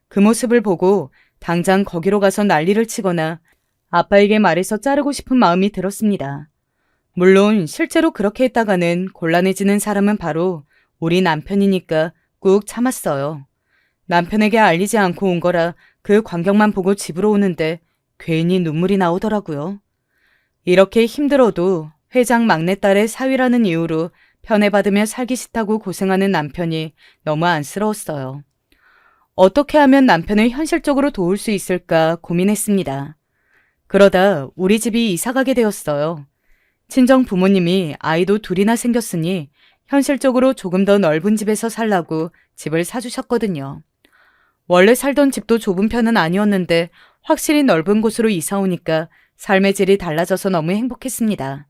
S1: 그 모습을 보고 당장 거기로 가서 난리를 치거나 아빠에게 말해서 자르고 싶은 마음이 들었습니다. 물론 실제로 그렇게 했다가는 곤란해지는 사람은 바로 우리 남편이니까 꾹 참았어요. 남편에게 알리지 않고 온 거라 그 광경만 보고 집으로 오는데 괜히 눈물이 나오더라고요. 이렇게 힘들어도 회장 막내딸의 사위라는 이유로 편애받으며 살기 싫다고 고생하는 남편이 너무 안쓰러웠어요. 어떻게 하면 남편을 현실적으로 도울 수 있을까 고민했습니다. 그러다 우리 집이 이사가게 되었어요. 친정 부모님이 아이도 둘이나 생겼으니 현실적으로 조금 더 넓은 집에서 살라고 집을 사주셨거든요. 원래 살던 집도 좁은 편은 아니었는데 확실히 넓은 곳으로 이사 오니까 삶의 질이 달라져서 너무 행복했습니다.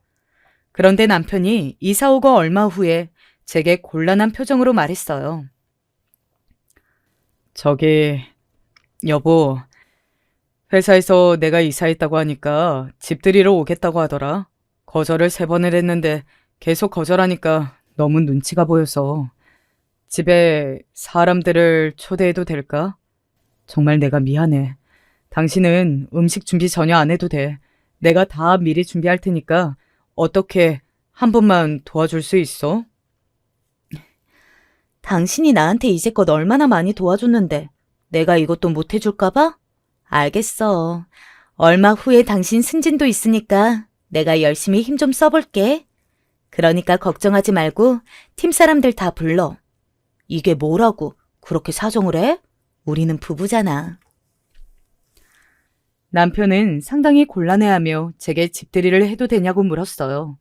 S1: 그런데 남편이 이사 오고 얼마 후에 제게 곤란한 표정으로 말했어요. 저기, 여보, 회사에서 내가 이사했다고 하니까 집들이러 오겠다고 하더라. 거절을 3번을 했는데 계속 거절하니까 너무 눈치가 보여서 집에 사람들을 초대해도 될까? 정말 내가 미안해. 당신은 음식 준비 전혀 안 해도 돼. 내가 다 미리 준비할 테니까 어떻게 한 번만 도와줄 수 있어?
S2: 당신이 나한테 이제껏 얼마나 많이 도와줬는데 내가 이것도 못 해줄까봐? 알겠어. 얼마 후에 당신 승진도 있으니까 내가 열심히 힘 좀 써볼게. 그러니까 걱정하지 말고 팀 사람들 다 불러. 이게 뭐라고 그렇게 사정을 해? 우리는 부부잖아.
S1: 남편은 상당히 곤란해하며 제게 집들이를 해도 되냐고 물었어요.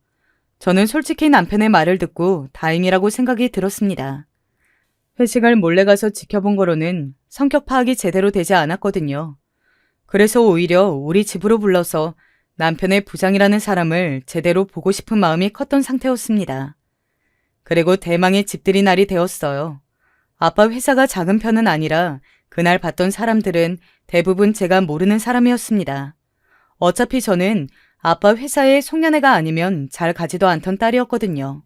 S1: 저는 솔직히 남편의 말을 듣고 다행이라고 생각이 들었습니다. 회식을 몰래 가서 지켜본 거로는 성격 파악이 제대로 되지 않았거든요. 그래서 오히려 우리 집으로 불러서 남편의 부장이라는 사람을 제대로 보고 싶은 마음이 컸던 상태였습니다. 그리고 대망의 집들이 날이 되었어요. 아빠 회사가 작은 편은 아니라 그날 봤던 사람들은 대부분 제가 모르는 사람이었습니다. 어차피 저는 아빠 회사의 송년회가 아니면 잘 가지도 않던 딸이었거든요.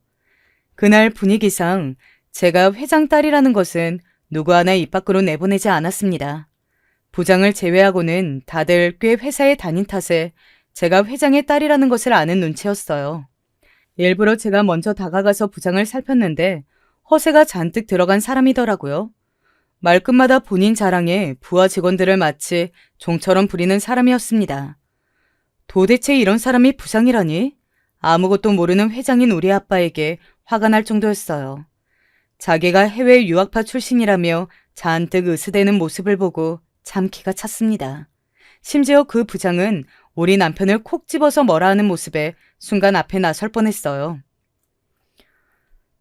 S1: 그날 분위기상 제가 회장 딸이라는 것은 누구 하나 입 밖으로 내보내지 않았습니다. 부장을 제외하고는 다들 꽤 회사에 다닌 탓에 제가 회장의 딸이라는 것을 아는 눈치였어요. 일부러 제가 먼저 다가가서 부장을 살폈는데 허세가 잔뜩 들어간 사람이더라고요. 말끝마다 본인 자랑에 부하 직원들을 마치 종처럼 부리는 사람이었습니다. 도대체 이런 사람이 부장이라니? 아무것도 모르는 회장인 우리 아빠에게 화가 날 정도였어요. 자기가 해외 유학파 출신이라며 잔뜩 으스대는 모습을 보고 참 기가 찼습니다. 심지어 그 부장은 우리 남편을 콕 집어서 뭐라 하는 모습에 순간 앞에 나설 뻔했어요.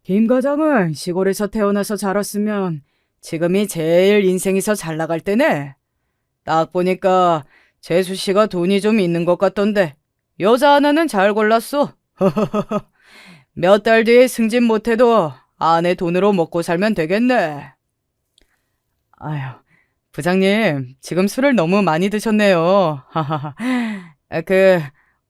S1: 김 과장은 시골에서 태어나서 자랐으면 지금이 제일 인생에서 잘 나갈 때네. 딱 보니까 재수 씨가 돈이 좀 있는 것 같던데 여자 하나는 잘 골랐어. 몇 달 뒤에 승진 못해도 아내 돈으로 먹고 살면 되겠네. 아휴, 부장님, 지금 술을 너무 많이 드셨네요.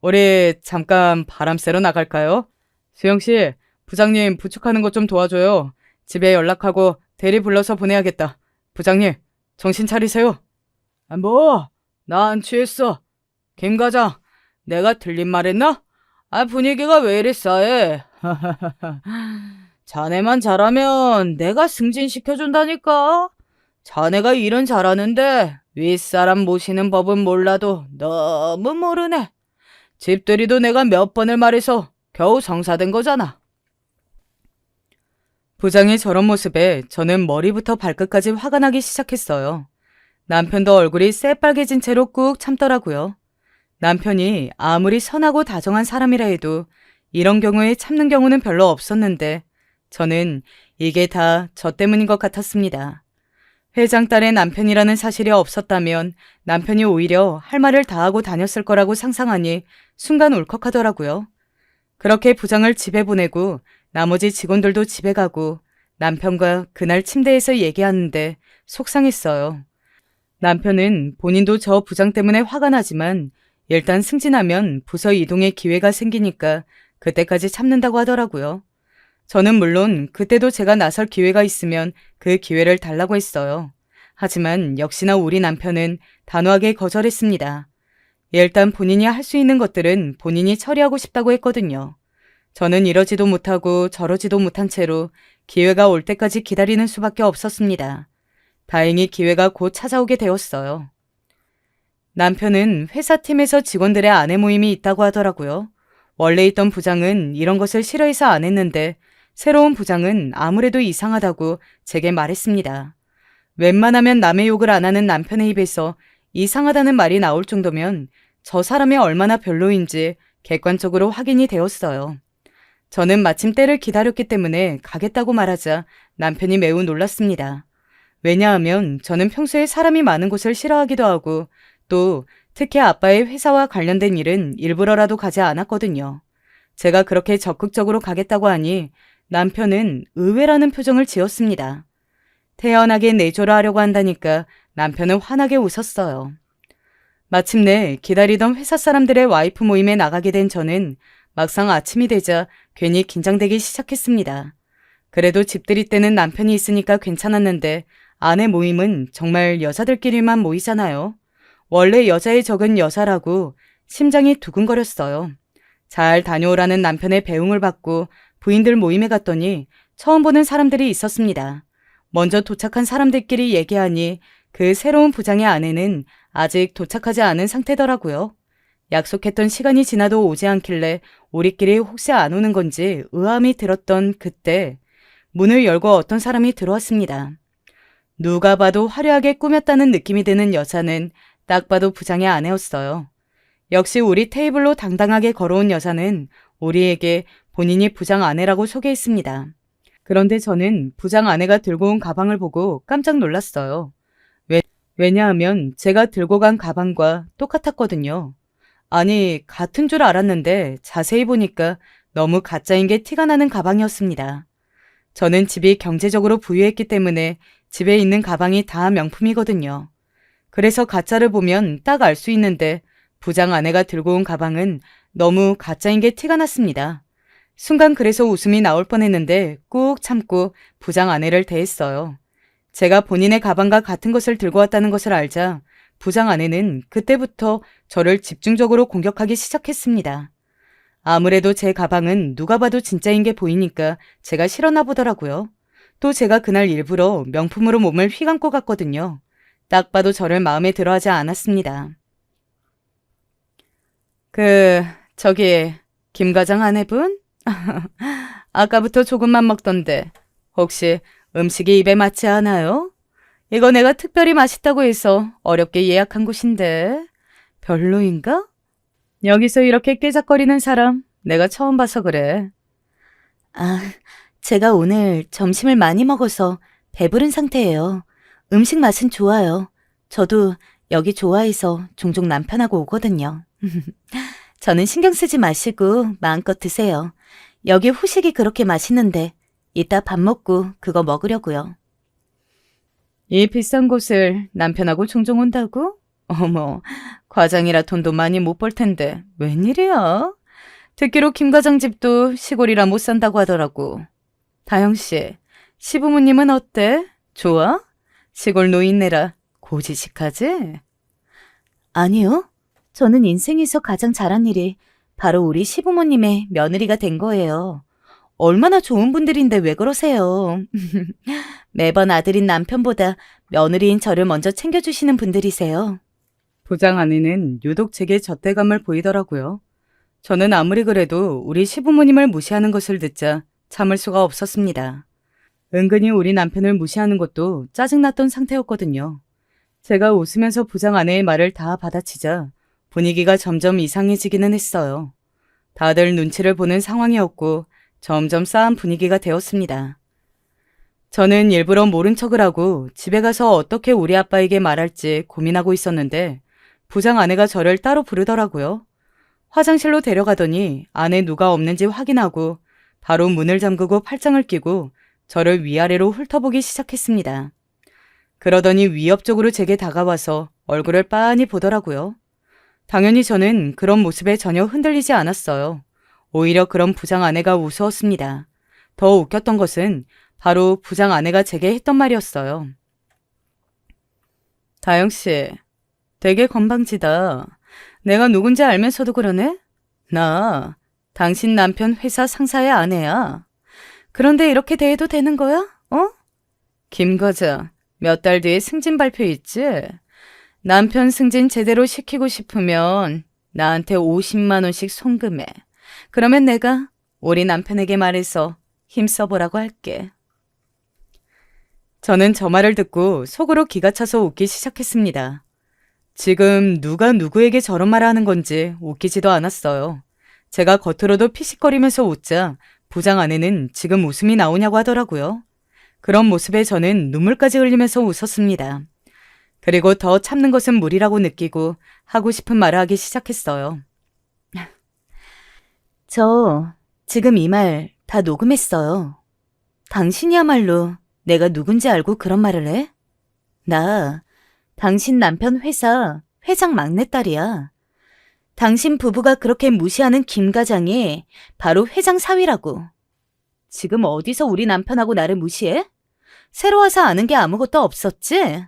S1: 우리 잠깐 바람 쐬러 나갈까요? 수영씨, 부장님 부축하는 것 좀 도와줘요. 집에 연락하고 대리 불러서 보내야겠다. 부장님, 정신 차리세요. 나 안 취했어. 김 과장, 내가 틀린 말 했나? 분위기가 왜 이리 싸해? 자네만 잘하면 내가 승진시켜준다니까. 자네가 일은 잘하는데 윗사람 모시는 법은 몰라도 너무 모르네. 집들이도 내가 몇 번을 말해서 겨우 성사된 거잖아. 부장의 저런 모습에 저는 머리부터 발끝까지 화가 나기 시작했어요. 남편도 얼굴이 새빨개진 채로 꾹 참더라고요. 남편이 아무리 선하고 다정한 사람이라 해도 이런 경우에 참는 경우는 별로 없었는데 저는 이게 다 저 때문인 것 같았습니다. 회장 딸의 남편이라는 사실이 없었다면 남편이 오히려 할 말을 다 하고 다녔을 거라고 상상하니 순간 울컥하더라고요. 그렇게 부장을 집에 보내고 나머지 직원들도 집에 가고 남편과 그날 침대에서 얘기하는데 속상했어요. 남편은 본인도 저 부장 때문에 화가 나지만 일단 승진하면 부서 이동의 기회가 생기니까 그때까지 참는다고 하더라고요. 저는 물론 그때도 제가 나설 기회가 있으면 그 기회를 달라고 했어요. 하지만 역시나 우리 남편은 단호하게 거절했습니다. 일단 본인이 할 수 있는 것들은 본인이 처리하고 싶다고 했거든요. 저는 이러지도 못하고 저러지도 못한 채로 기회가 올 때까지 기다리는 수밖에 없었습니다. 다행히 기회가 곧 찾아오게 되었어요. 남편은 회사팀에서 직원들의 아내 모임이 있다고 하더라고요. 원래 있던 부장은 이런 것을 싫어해서 안 했는데 새로운 부장은 아무래도 이상하다고 제게 말했습니다. 웬만하면 남의 욕을 안 하는 남편의 입에서 이상하다는 말이 나올 정도면 저 사람이 얼마나 별로인지 객관적으로 확인이 되었어요. 저는 마침 때를 기다렸기 때문에 가겠다고 말하자 남편이 매우 놀랐습니다. 왜냐하면 저는 평소에 사람이 많은 곳을 싫어하기도 하고 또 특히 아빠의 회사와 관련된 일은 일부러라도 가지 않았거든요. 제가 그렇게 적극적으로 가겠다고 하니 남편은 의외라는 표정을 지었습니다. 태연하게 내조를 하려고 한다니까 남편은 환하게 웃었어요. 마침내 기다리던 회사 사람들의 와이프 모임에 나가게 된 저는 막상 아침이 되자 괜히 긴장되기 시작했습니다. 그래도 집들이 때는 남편이 있으니까 괜찮았는데 아내 모임은 정말 여자들끼리만 모이잖아요. 원래 여자의 적은 여자라고 심장이 두근거렸어요. 잘 다녀오라는 남편의 배웅을 받고 부인들 모임에 갔더니 처음 보는 사람들이 있었습니다. 먼저 도착한 사람들끼리 얘기하니 그 새로운 부장의 아내는 아직 도착하지 않은 상태더라고요. 약속했던 시간이 지나도 오지 않길래 우리끼리 혹시 안 오는 건지 의아함이 들었던 그때 문을 열고 어떤 사람이 들어왔습니다. 누가 봐도 화려하게 꾸몄다는 느낌이 드는 여자는 딱 봐도 부장의 아내였어요. 역시 우리 테이블로 당당하게 걸어온 여자는 우리에게 본인이 부장 아내라고 소개했습니다. 그런데 저는 부장 아내가 들고 온 가방을 보고 깜짝 놀랐어요. 왜냐하면 제가 들고 간 가방과 똑같았거든요. 아니, 같은 줄 알았는데 자세히 보니까 너무 가짜인 게 티가 나는 가방이었습니다. 저는 집이 경제적으로 부유했기 때문에 집에 있는 가방이 다 명품이거든요. 그래서 가짜를 보면 딱 알 수 있는데 부장 아내가 들고 온 가방은 너무 가짜인 게 티가 났습니다. 순간 그래서 웃음이 나올 뻔했는데 꾹 참고 부장 아내를 대했어요. 제가 본인의 가방과 같은 것을 들고 왔다는 것을 알자 부장 아내는 그때부터 저를 집중적으로 공격하기 시작했습니다. 아무래도 제 가방은 누가 봐도 진짜인 게 보이니까 제가 싫었나 보더라고요. 또 제가 그날 일부러 명품으로 몸을 휘감고 갔거든요. 딱 봐도 저를 마음에 들어하지 않았습니다. 저기 김 과장 아내분? 아까부터 조금만 먹던데 혹시 음식이 입에 맞지 않아요? 이거 내가 특별히 맛있다고 해서 어렵게 예약한 곳인데 별로인가? 여기서 이렇게 깨작거리는 사람 내가 처음 봐서 그래.
S2: 제가 오늘 점심을 많이 먹어서 배부른 상태예요. 음식 맛은 좋아요. 저도 여기 좋아해서 종종 남편하고 오거든요. 저는 신경 쓰지 마시고 마음껏 드세요. 여기 후식이 그렇게 맛있는데 이따 밥 먹고 그거 먹으려고요.
S1: 이 비싼 곳을 남편하고 종종 온다고?
S2: 어머, 과장이라 돈도 많이 못 벌 텐데 웬일이야? 듣기로 김 과장 집도 시골이라 못 산다고 하더라고. 다영 씨, 시부모님은 어때? 좋아? 시골 노인네라 고지식하지? 아니요. 저는 인생에서 가장 잘한 일이 바로 우리 시부모님의 며느리가 된 거예요. 얼마나 좋은 분들인데 왜 그러세요? 매번 아들인 남편보다 며느리인 저를 먼저 챙겨주시는 분들이세요.
S1: 부장 아내는 유독 제게 젖대감을 보이더라고요. 저는 아무리 그래도 우리 시부모님을 무시하는 것을 듣자 참을 수가 없었습니다. 은근히 우리 남편을 무시하는 것도 짜증났던 상태였거든요. 제가 웃으면서 부장 아내의 말을 다 받아치자 분위기가 점점 이상해지기는 했어요. 다들 눈치를 보는 상황이었고 점점 싸한 분위기가 되었습니다. 저는 일부러 모른 척을 하고 집에 가서 어떻게 우리 아빠에게 말할지 고민하고 있었는데 부장 아내가 저를 따로 부르더라고요. 화장실로 데려가더니 안에 누가 없는지 확인하고 바로 문을 잠그고 팔짱을 끼고 저를 위아래로 훑어보기 시작했습니다. 그러더니 위협적으로 제게 다가와서 얼굴을 빤히 보더라고요. 당연히 저는 그런 모습에 전혀 흔들리지 않았어요. 오히려 그런 부장 아내가 우스웠습니다. 더 웃겼던 것은 바로 부장 아내가 제게 했던 말이었어요. 다영 씨, 되게 건방지다. 내가 누군지 알면서도 그러네? 나 당신 남편 회사 상사의 아내야. 그런데 이렇게 대해도 되는 거야? 어? 김 과장, 몇 달 뒤에 승진 발표 있지? 남편 승진 제대로 시키고 싶으면 나한테 50만 원씩 송금해. 그러면 내가 우리 남편에게 말해서 힘써보라고 할게. 저는 저 말을 듣고 속으로 기가 차서 웃기 시작했습니다. 지금 누가 누구에게 저런 말을 하는 건지 웃기지도 않았어요. 제가 겉으로도 피식거리면서 웃자 부장 아내는 지금 웃음이 나오냐고 하더라고요. 그런 모습에 저는 눈물까지 흘리면서 웃었습니다. 그리고 더 참는 것은 무리라고 느끼고 하고 싶은 말을 하기 시작했어요.
S2: 저 지금 이 말 다 녹음했어요. 당신이야말로 내가 누군지 알고 그런 말을 해? 나 당신 남편 회사 회장 막내딸이야. 당신 부부가 그렇게 무시하는 김 과장이 바로 회장 사위라고. 지금 어디서 우리 남편하고 나를 무시해? 새로 와서 아는 게 아무것도 없었지?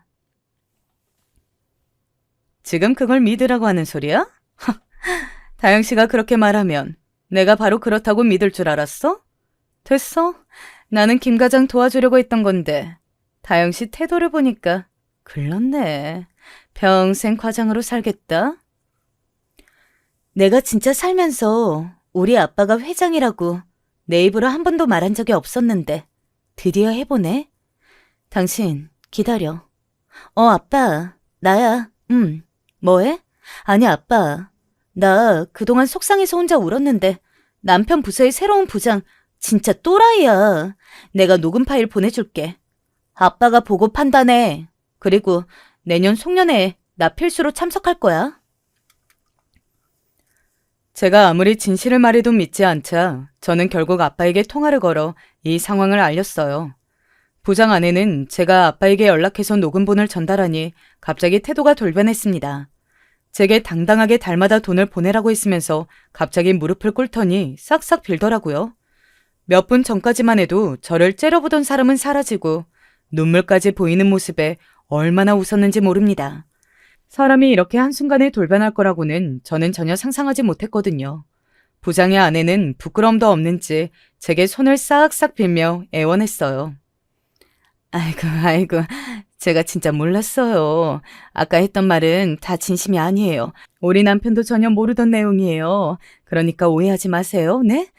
S1: 지금 그걸 믿으라고 하는 소리야? 다영 씨가 그렇게 말하면 내가 바로 그렇다고 믿을 줄 알았어? 됐어. 나는 김 과장 도와주려고 했던 건데 다영 씨 태도를 보니까 글렀네. 평생 과장으로 살겠다.
S2: 내가 진짜 살면서 우리 아빠가 회장이라고 내 입으로 한 번도 말한 적이 없었는데 드디어 해보네. 당신 기다려. 아빠 나야. 뭐해? 아니 아빠 나 그동안 속상해서 혼자 울었는데 남편 부서의 새로운 부장 진짜 또라이야. 내가 녹음 파일 보내줄게. 아빠가 보고 판단해. 그리고 내년 송년회에 나 필수로 참석할 거야.
S1: 제가 아무리 진실을 말해도 믿지 않자 저는 결국 아빠에게 통화를 걸어 이 상황을 알렸어요. 부장 아내는 제가 아빠에게 연락해서 녹음본을 전달하니 갑자기 태도가 돌변했습니다. 제게 당당하게 달마다 돈을 보내라고 했으면서 갑자기 무릎을 꿇더니 싹싹 빌더라고요. 몇 분 전까지만 해도 저를 째려보던 사람은 사라지고 눈물까지 보이는 모습에 얼마나 웃었는지 모릅니다. 사람이 이렇게 한순간에 돌변할 거라고는 저는 전혀 상상하지 못했거든요. 부장의 아내는 부끄러움도 없는지 제게 손을 싹싹 빌며 애원했어요. 아이고, 제가 진짜 몰랐어요. 아까 했던 말은 다 진심이 아니에요. 우리 남편도 전혀 모르던 내용이에요. 그러니까 오해하지 마세요, 네?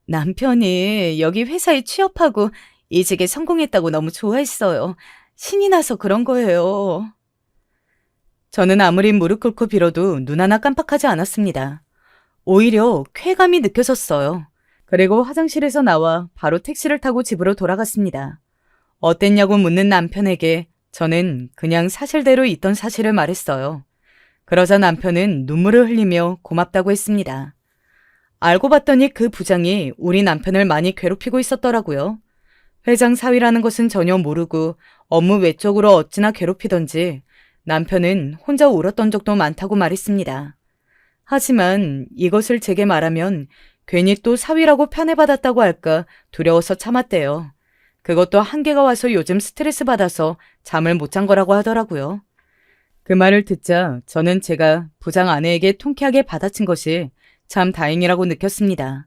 S1: 남편이 여기 회사에 취업하고 이직에 성공했다고 너무 좋아했어요. 신이 나서 그런 거예요. 저는 아무리 무릎 꿇고 빌어도 눈 하나 깜빡하지 않았습니다. 오히려 쾌감이 느껴졌어요. 그리고 화장실에서 나와 바로 택시를 타고 집으로 돌아갔습니다. 어땠냐고 묻는 남편에게 저는 그냥 사실대로 있던 사실을 말했어요. 그러자 남편은 눈물을 흘리며 고맙다고 했습니다. 알고 봤더니 그 부장이 우리 남편을 많이 괴롭히고 있었더라고요. 회장 사위라는 것은 전혀 모르고 업무 외적으로 어찌나 괴롭히던지 남편은 혼자 울었던 적도 많다고 말했습니다. 하지만 이것을 제게 말하면 괜히 또 사위라고 편애받았다고 할까 두려워서 참았대요. 그것도 한계가 와서 요즘 스트레스 받아서 잠을 못 잔 거라고 하더라고요. 그 말을 듣자 저는 제가 부장 아내에게 통쾌하게 받아친 것이 참 다행이라고 느꼈습니다.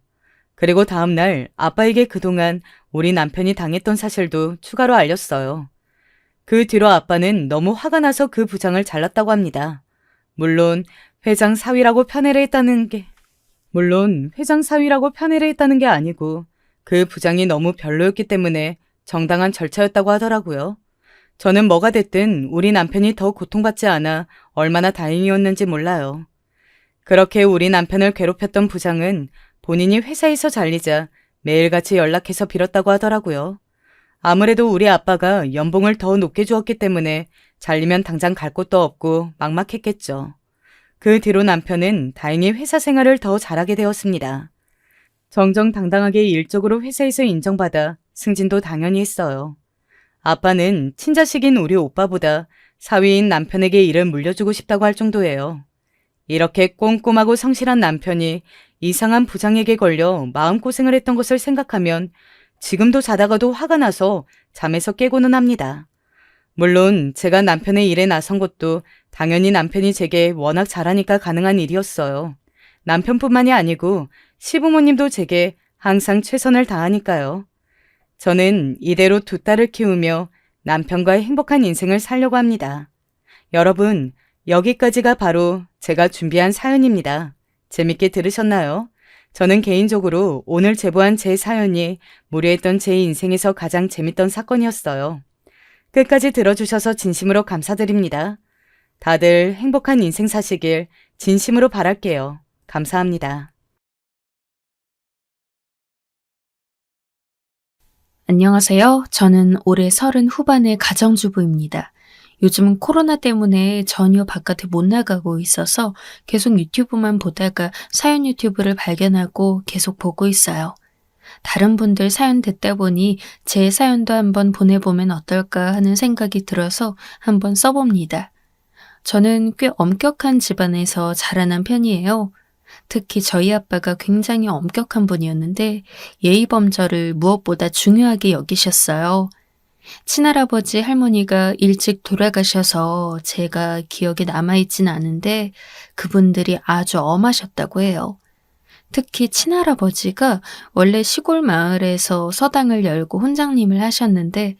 S1: 그리고 다음날 아빠에게 그동안 우리 남편이 당했던 사실도 추가로 알렸어요. 그 뒤로 아빠는 너무 화가 나서 그 부장을 잘랐다고 합니다. 물론 회장 사위라고 편애를 했다는 게 아니고 그 부장이 너무 별로였기 때문에 정당한 절차였다고 하더라고요. 저는 뭐가 됐든 우리 남편이 더 고통받지 않아 얼마나 다행이었는지 몰라요. 그렇게 우리 남편을 괴롭혔던 부장은 본인이 회사에서 잘리자 매일같이 연락해서 빌었다고 하더라고요. 아무래도 우리 아빠가 연봉을 더 높게 주었기 때문에 잘리면 당장 갈 곳도 없고 막막했겠죠. 그 뒤로 남편은 다행히 회사 생활을 더 잘하게 되었습니다. 정정당당하게 일적으로 회사에서 인정받아 승진도 당연히 했어요. 아빠는 친자식인 우리 오빠보다 사위인 남편에게 일을 물려주고 싶다고 할 정도예요. 이렇게 꼼꼼하고 성실한 남편이 이상한 부장에게 걸려 마음고생을 했던 것을 생각하면 지금도 자다가도 화가 나서 잠에서 깨고는 합니다. 물론 제가 남편의 일에 나선 것도 당연히 남편이 제게 워낙 잘하니까 가능한 일이었어요. 남편뿐만이 아니고 시부모님도 제게 항상 최선을 다하니까요. 저는 이대로 두 딸을 키우며 남편과의 행복한 인생을 살려고 합니다. 여러분, 여기까지가 바로 제가 준비한 사연입니다. 재밌게 들으셨나요? 저는 개인적으로 오늘 제보한 제 사연이 무료했던 제 인생에서 가장 재밌던 사건이었어요. 끝까지 들어주셔서 진심으로 감사드립니다. 다들 행복한 인생 사시길 진심으로 바랄게요. 감사합니다.
S3: 안녕하세요. 저는 올해 30 후반의 가정주부입니다. 요즘 코로나 때문에 전혀 바깥에 못 나가고 있어서 계속 유튜브만 보다가 사연 유튜브를 발견하고 계속 보고 있어요. 다른 분들 사연 듣다 보니 제 사연도 한번 보내보면 어떨까 하는 생각이 들어서 한번 써봅니다. 저는 꽤 엄격한 집안에서 자라난 편이에요. 특히 저희 아빠가 굉장히 엄격한 분이었는데 예의범절을 무엇보다 중요하게 여기셨어요. 친할아버지 할머니가 일찍 돌아가셔서 제가 기억에 남아있진 않은데 그분들이 아주 엄하셨다고 해요. 특히 친할아버지가 원래 시골 마을에서 서당을 열고 훈장님을 하셨는데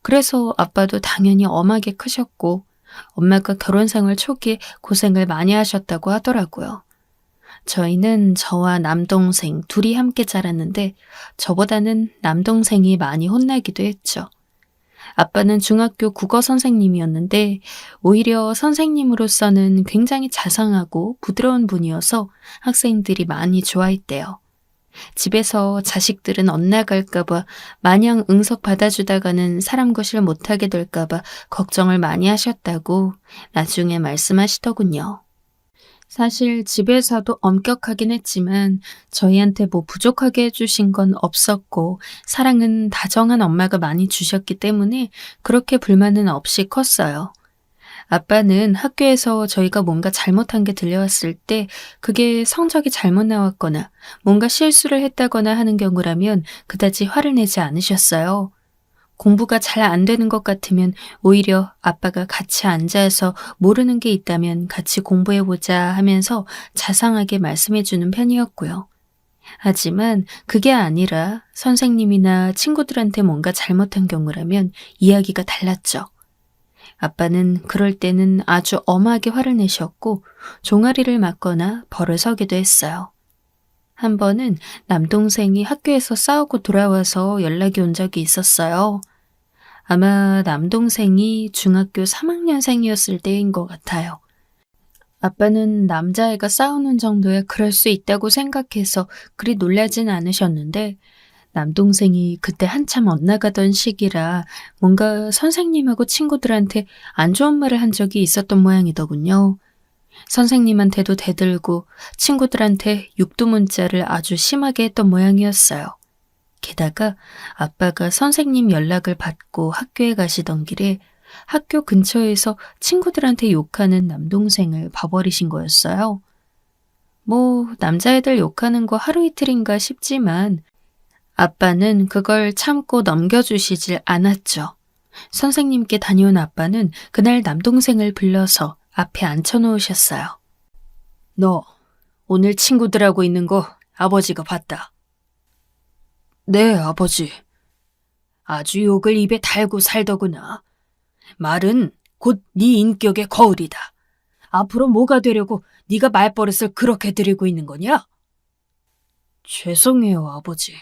S3: 그래서 아빠도 당연히 엄하게 크셨고 엄마가 결혼생활 초기에 고생을 많이 하셨다고 하더라고요. 저희는 저와 남동생 둘이 함께 자랐는데 저보다는 남동생이 많이 혼나기도 했죠. 아빠는 중학교 국어 선생님이었는데 오히려 선생님으로서는 굉장히 자상하고 부드러운 분이어서 학생들이 많이 좋아했대요. 집에서 자식들은 엇나갈까봐 마냥 응석 받아주다가는 사람 구실 못하게 될까봐 걱정을 많이 하셨다고 나중에 말씀하시더군요. 사실 집에서도 엄격하긴 했지만 저희한테 뭐 부족하게 해주신 건 없었고 사랑은 다정한 엄마가 많이 주셨기 때문에 그렇게 불만은 없이 컸어요. 아빠는 학교에서 저희가 뭔가 잘못한 게 들려왔을 때 그게 성적이 잘못 나왔거나 뭔가 실수를 했다거나 하는 경우라면 그다지 화를 내지 않으셨어요. 공부가 잘 안 되는 것 같으면 오히려 아빠가 같이 앉아서 모르는 게 있다면 같이 공부해보자 하면서 자상하게 말씀해주는 편이었고요. 하지만 그게 아니라 선생님이나 친구들한테 뭔가 잘못한 경우라면 이야기가 달랐죠. 아빠는 그럴 때는 아주 엄하게 화를 내셨고 종아리를 맞거나 벌을 서기도 했어요. 한 번은 남동생이 학교에서 싸우고 돌아와서 연락이 온 적이 있었어요. 아마 남동생이 중학교 3학년생이었을 때인 것 같아요. 아빠는 남자애가 싸우는 정도야 그럴 수 있다고 생각해서 그리 놀라진 않으셨는데 남동생이 그때 한참 엇나가던 시기라 뭔가 선생님하고 친구들한테 안 좋은 말을 한 적이 있었던 모양이더군요. 선생님한테도 대들고 친구들한테 육두문자를 아주 심하게 했던 모양이었어요. 게다가 아빠가 선생님 연락을 받고 학교에 가시던 길에 학교 근처에서 친구들한테 욕하는 남동생을 봐버리신 거였어요. 뭐, 남자애들 욕하는 거 하루 이틀인가 싶지만 아빠는 그걸 참고 넘겨주시질 않았죠. 선생님께 다녀온 아빠는 그날 남동생을 불러서 앞에 앉혀놓으셨어요. 너 오늘 친구들하고 있는 거 아버지가 봤다. 네, 아버지. 아주 욕을 입에 달고 살더구나. 말은 곧 네 인격의 거울이다. 앞으로 뭐가 되려고 네가 말버릇을 그렇게 들이고 있는 거냐? 죄송해요, 아버지.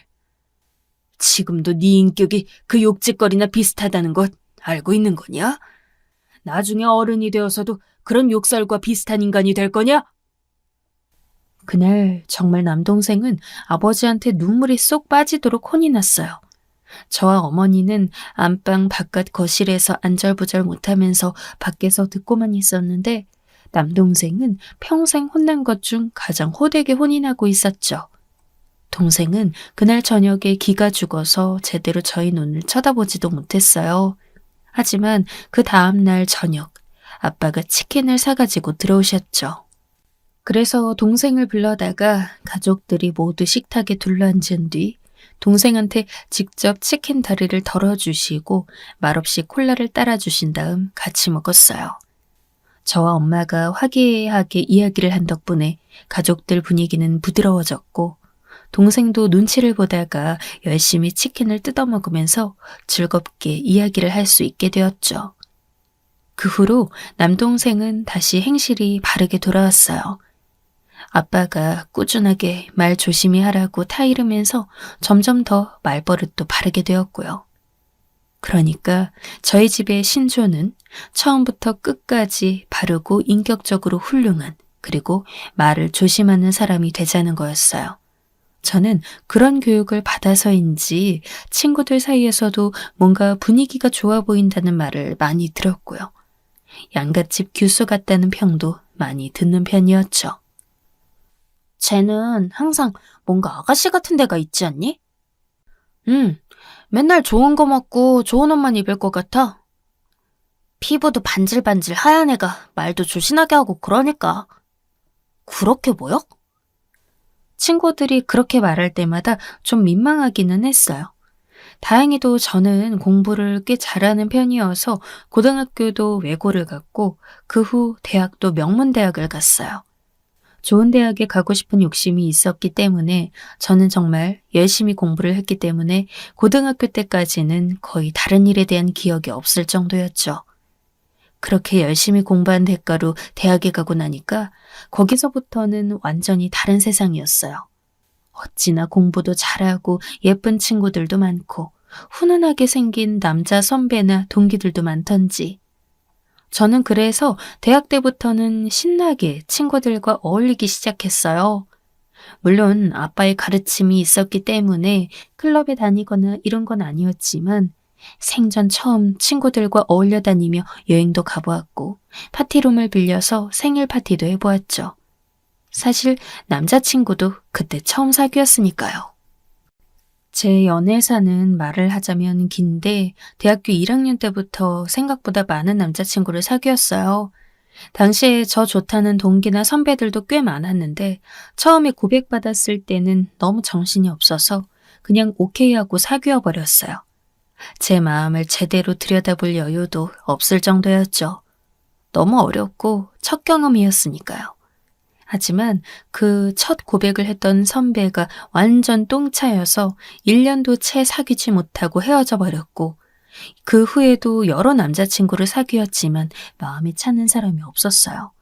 S3: 지금도 네 인격이 그 욕짓거리나 비슷하다는 것 알고 있는 거냐? 나중에 어른이 되어서도 그런 욕설과 비슷한 인간이 될 거냐? 그날 정말 남동생은 아버지한테 눈물이 쏙 빠지도록 혼이 났어요. 저와 어머니는 안방 바깥 거실에서 안절부절 못하면서 밖에서 듣고만 있었는데 남동생은 평생 혼난 것 중 가장 호되게 혼이 나고 있었죠. 동생은 그날 저녁에 기가 죽어서 제대로 저희 눈을 쳐다보지도 못했어요. 하지만 그 다음날 저녁 아빠가 치킨을 사가지고 들어오셨죠. 그래서 동생을 불러다가 가족들이 모두 식탁에 둘러앉은 뒤 동생한테 직접 치킨 다리를 덜어주시고 말없이 콜라를 따라주신 다음 같이 먹었어요. 저와 엄마가 화기애애하게 이야기를 한 덕분에 가족들 분위기는 부드러워졌고 동생도 눈치를 보다가 열심히 치킨을 뜯어먹으면서 즐겁게 이야기를 할 수 있게 되었죠. 그 후로 남동생은 다시 행실이 바르게 돌아왔어요. 아빠가 꾸준하게 말 조심히 하라고 타이르면서 점점 더 말버릇도 바르게 되었고요. 그러니까 저희 집의 신조는 처음부터 끝까지 바르고 인격적으로 훌륭한 그리고 말을 조심하는 사람이 되자는 거였어요. 저는 그런 교육을 받아서인지 친구들 사이에서도 뭔가 분위기가 좋아 보인다는 말을 많이 들었고요. 양갓집 규수 같다는 평도 많이 듣는 편이었죠. 쟤는 항상 뭔가 아가씨 같은 데가 있지 않니? 맨날 좋은 거 먹고 좋은 옷만 입을 것 같아. 피부도 반질반질 하얀 애가 말도 조신하게 하고 그러니까. 그렇게 보여? 친구들이 그렇게 말할 때마다 좀 민망하기는 했어요. 다행히도 저는 공부를 꽤 잘하는 편이어서 고등학교도 외고를 갔고 그 후 대학도 명문대학을 갔어요. 좋은 대학에 가고 싶은 욕심이 있었기 때문에 저는 정말 열심히 공부를 했기 때문에 고등학교 때까지는 거의 다른 일에 대한 기억이 없을 정도였죠. 그렇게 열심히 공부한 대가로 대학에 가고 나니까 거기서부터는 완전히 다른 세상이었어요. 어찌나 공부도 잘하고 예쁜 친구들도 많고 훈훈하게 생긴 남자 선배나 동기들도 많던지. 저는 그래서 대학 때부터는 신나게 친구들과 어울리기 시작했어요. 물론 아빠의 가르침이 있었기 때문에 클럽에 다니거나 이런 건 아니었지만 생전 처음 친구들과 어울려 다니며 여행도 가보았고 파티룸을 빌려서 생일 파티도 해보았죠. 사실 남자친구도 그때 처음 사귀었으니까요. 제 연애사는 말을 하자면 긴데 대학교 1학년 때부터 생각보다 많은 남자친구를 사귀었어요. 당시에 저 좋다는 동기나 선배들도 꽤 많았는데 처음에 고백받았을 때는 너무 정신이 없어서 그냥 오케이 하고 사귀어 버렸어요. 제 마음을 제대로 들여다볼 여유도 없을 정도였죠. 너무 어렵고 첫 경험이었으니까요. 하지만 그 첫 고백을 했던 선배가 완전 똥차여서 1년도 채 사귀지 못하고 헤어져 버렸고 그 후에도 여러 남자친구를 사귀었지만 마음에 차는 사람이 없었어요.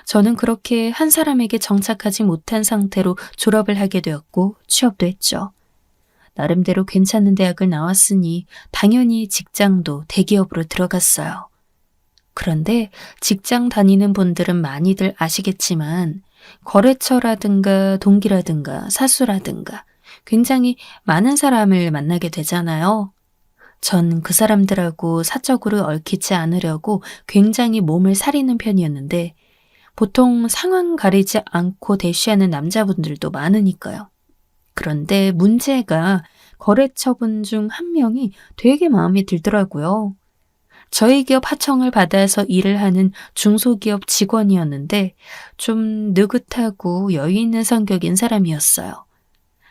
S3: 저는 그렇게 한 사람에게 정착하지 못한 상태로 졸업을 하게 되었고 취업도 했죠. 나름대로 괜찮은 대학을 나왔으니 당연히 직장도 대기업으로 들어갔어요. 그런데 직장 다니는 분들은 많이들 아시겠지만 거래처라든가 동기라든가 사수라든가 굉장히 많은 사람을 만나게 되잖아요. 전 그 사람들하고 사적으로 얽히지 않으려고 굉장히 몸을 사리는 편이었는데 보통 상황 가리지 않고 대쉬하는 남자분들도 많으니까요. 그런데 문제가 거래처분 중 한 명이 되게 마음에 들더라고요. 저희 기업 하청을 받아서 일을 하는 중소기업 직원이었는데 좀 느긋하고 여유 있는 성격인 사람이었어요.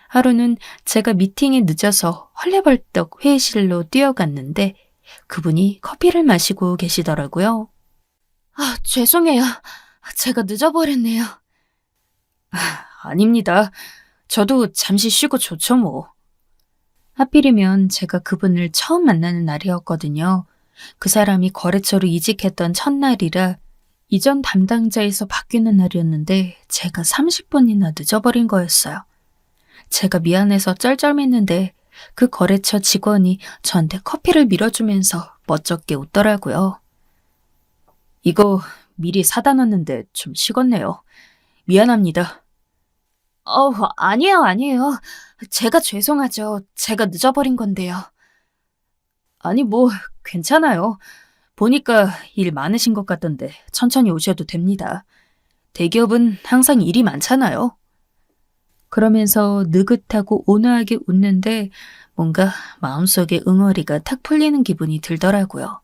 S3: 하루는 제가 미팅에 늦어서 헐레벌떡 회의실로 뛰어갔는데 그분이 커피를 마시고 계시더라고요. 죄송해요. 제가 늦어버렸네요. 아닙니다. 저도 잠시 쉬고 좋죠 뭐. 하필이면 제가 그분을 처음 만나는 날이었거든요. 그 사람이 거래처로 이직했던 첫날이라 이전 담당자에서 바뀌는 날이었는데 제가 30분이나 늦어버린 거였어요. 제가 미안해서 쩔쩔맸는데 그 거래처 직원이 저한테 커피를 밀어주면서 멋쩍게 웃더라고요. 이거 미리 사다 놨는데 좀 식었네요. 미안합니다. 아니에요. 제가 죄송하죠. 제가 늦어버린 건데요. 아니, 괜찮아요. 보니까 일 많으신 것 같던데 천천히 오셔도 됩니다. 대기업은 항상 일이 많잖아요. 그러면서 느긋하고 온화하게 웃는데 뭔가 마음속에 응어리가 탁 풀리는 기분이 들더라고요.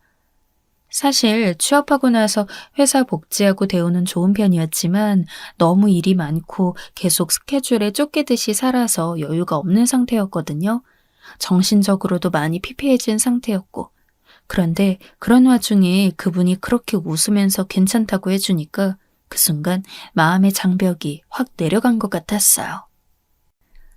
S3: 사실 취업하고 나서 회사 복지하고 대우는 좋은 편이었지만 너무 일이 많고 계속 스케줄에 쫓기듯이 살아서 여유가 없는 상태였거든요. 정신적으로도 많이 피폐해진 상태였고. 그런데 그런 와중에 그분이 그렇게 웃으면서 괜찮다고 해주니까 그 순간 마음의 장벽이 확 내려간 것 같았어요.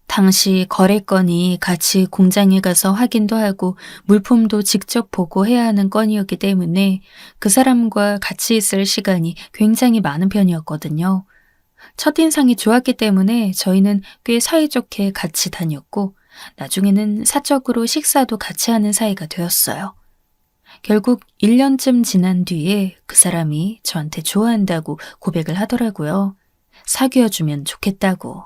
S3: 당시 거래건이 같이 공장에 가서 확인도 하고 물품도 직접 보고 해야 하는 건이었기 때문에 그 사람과 같이 있을 시간이 굉장히 많은 편이었거든요. 첫인상이 좋았기 때문에 저희는 꽤 사이좋게 같이 다녔고 나중에는 사적으로 식사도 같이 하는 사이가 되었어요. 결국 1년쯤 지난 뒤에 그 사람이 저한테 좋아한다고 고백을 하더라고요. 사귀어주면 좋겠다고.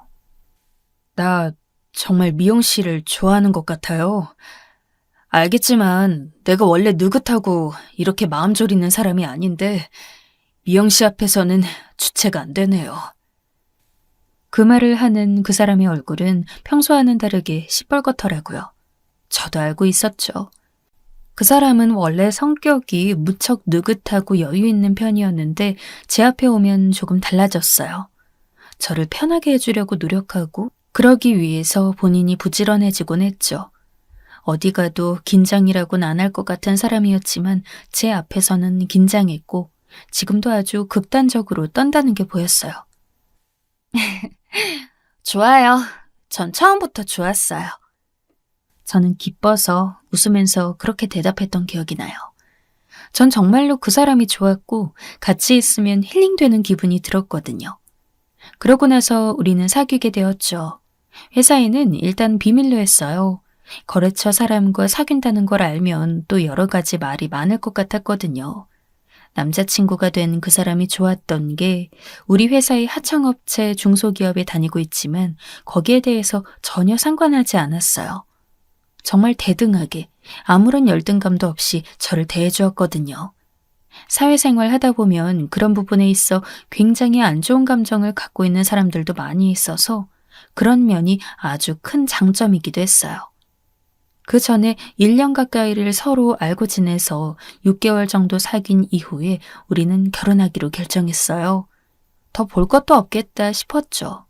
S3: 나 정말 미영 씨를 좋아하는 것 같아요. 알겠지만 내가 원래 느긋하고 이렇게 마음 졸이는 사람이 아닌데 미영 씨 앞에서는 주체가 안 되네요. 그 말을 하는 그 사람의 얼굴은 평소와는 다르게 시뻘겋더라고요. 저도 알고 있었죠. 그 사람은 원래 성격이 무척 느긋하고 여유 있는 편이었는데 제 앞에 오면 조금 달라졌어요. 저를 편하게 해주려고 노력하고 그러기 위해서 본인이 부지런해지곤 했죠. 어디 가도 긴장이라고는 안 할 것 같은 사람이었지만 제 앞에서는 긴장했고 지금도 아주 극단적으로 떤다는 게 보였어요. 좋아요. 전 처음부터 좋았어요. 저는 기뻐서 웃으면서 그렇게 대답했던 기억이 나요. 전 정말로 그 사람이 좋았고 같이 있으면 힐링되는 기분이 들었거든요. 그러고 나서 우리는 사귀게 되었죠. 회사에는 일단 비밀로 했어요. 거래처 사람과 사귄다는 걸 알면 또 여러 가지 말이 많을 것 같았거든요. 남자친구가 된 그 사람이 좋았던 게 우리 회사의 하청업체 중소기업에 다니고 있지만 거기에 대해서 전혀 상관하지 않았어요. 정말 대등하게 아무런 열등감도 없이 저를 대해주었거든요. 사회생활 하다 보면 그런 부분에 있어 굉장히 안 좋은 감정을 갖고 있는 사람들도 많이 있어서 그런 면이 아주 큰 장점이기도 했어요. 그 전에 1년 가까이를 서로 알고 지내서 6개월 정도 사귄 이후에 우리는 결혼하기로 결정했어요. 더 볼 것도 없겠다 싶었죠.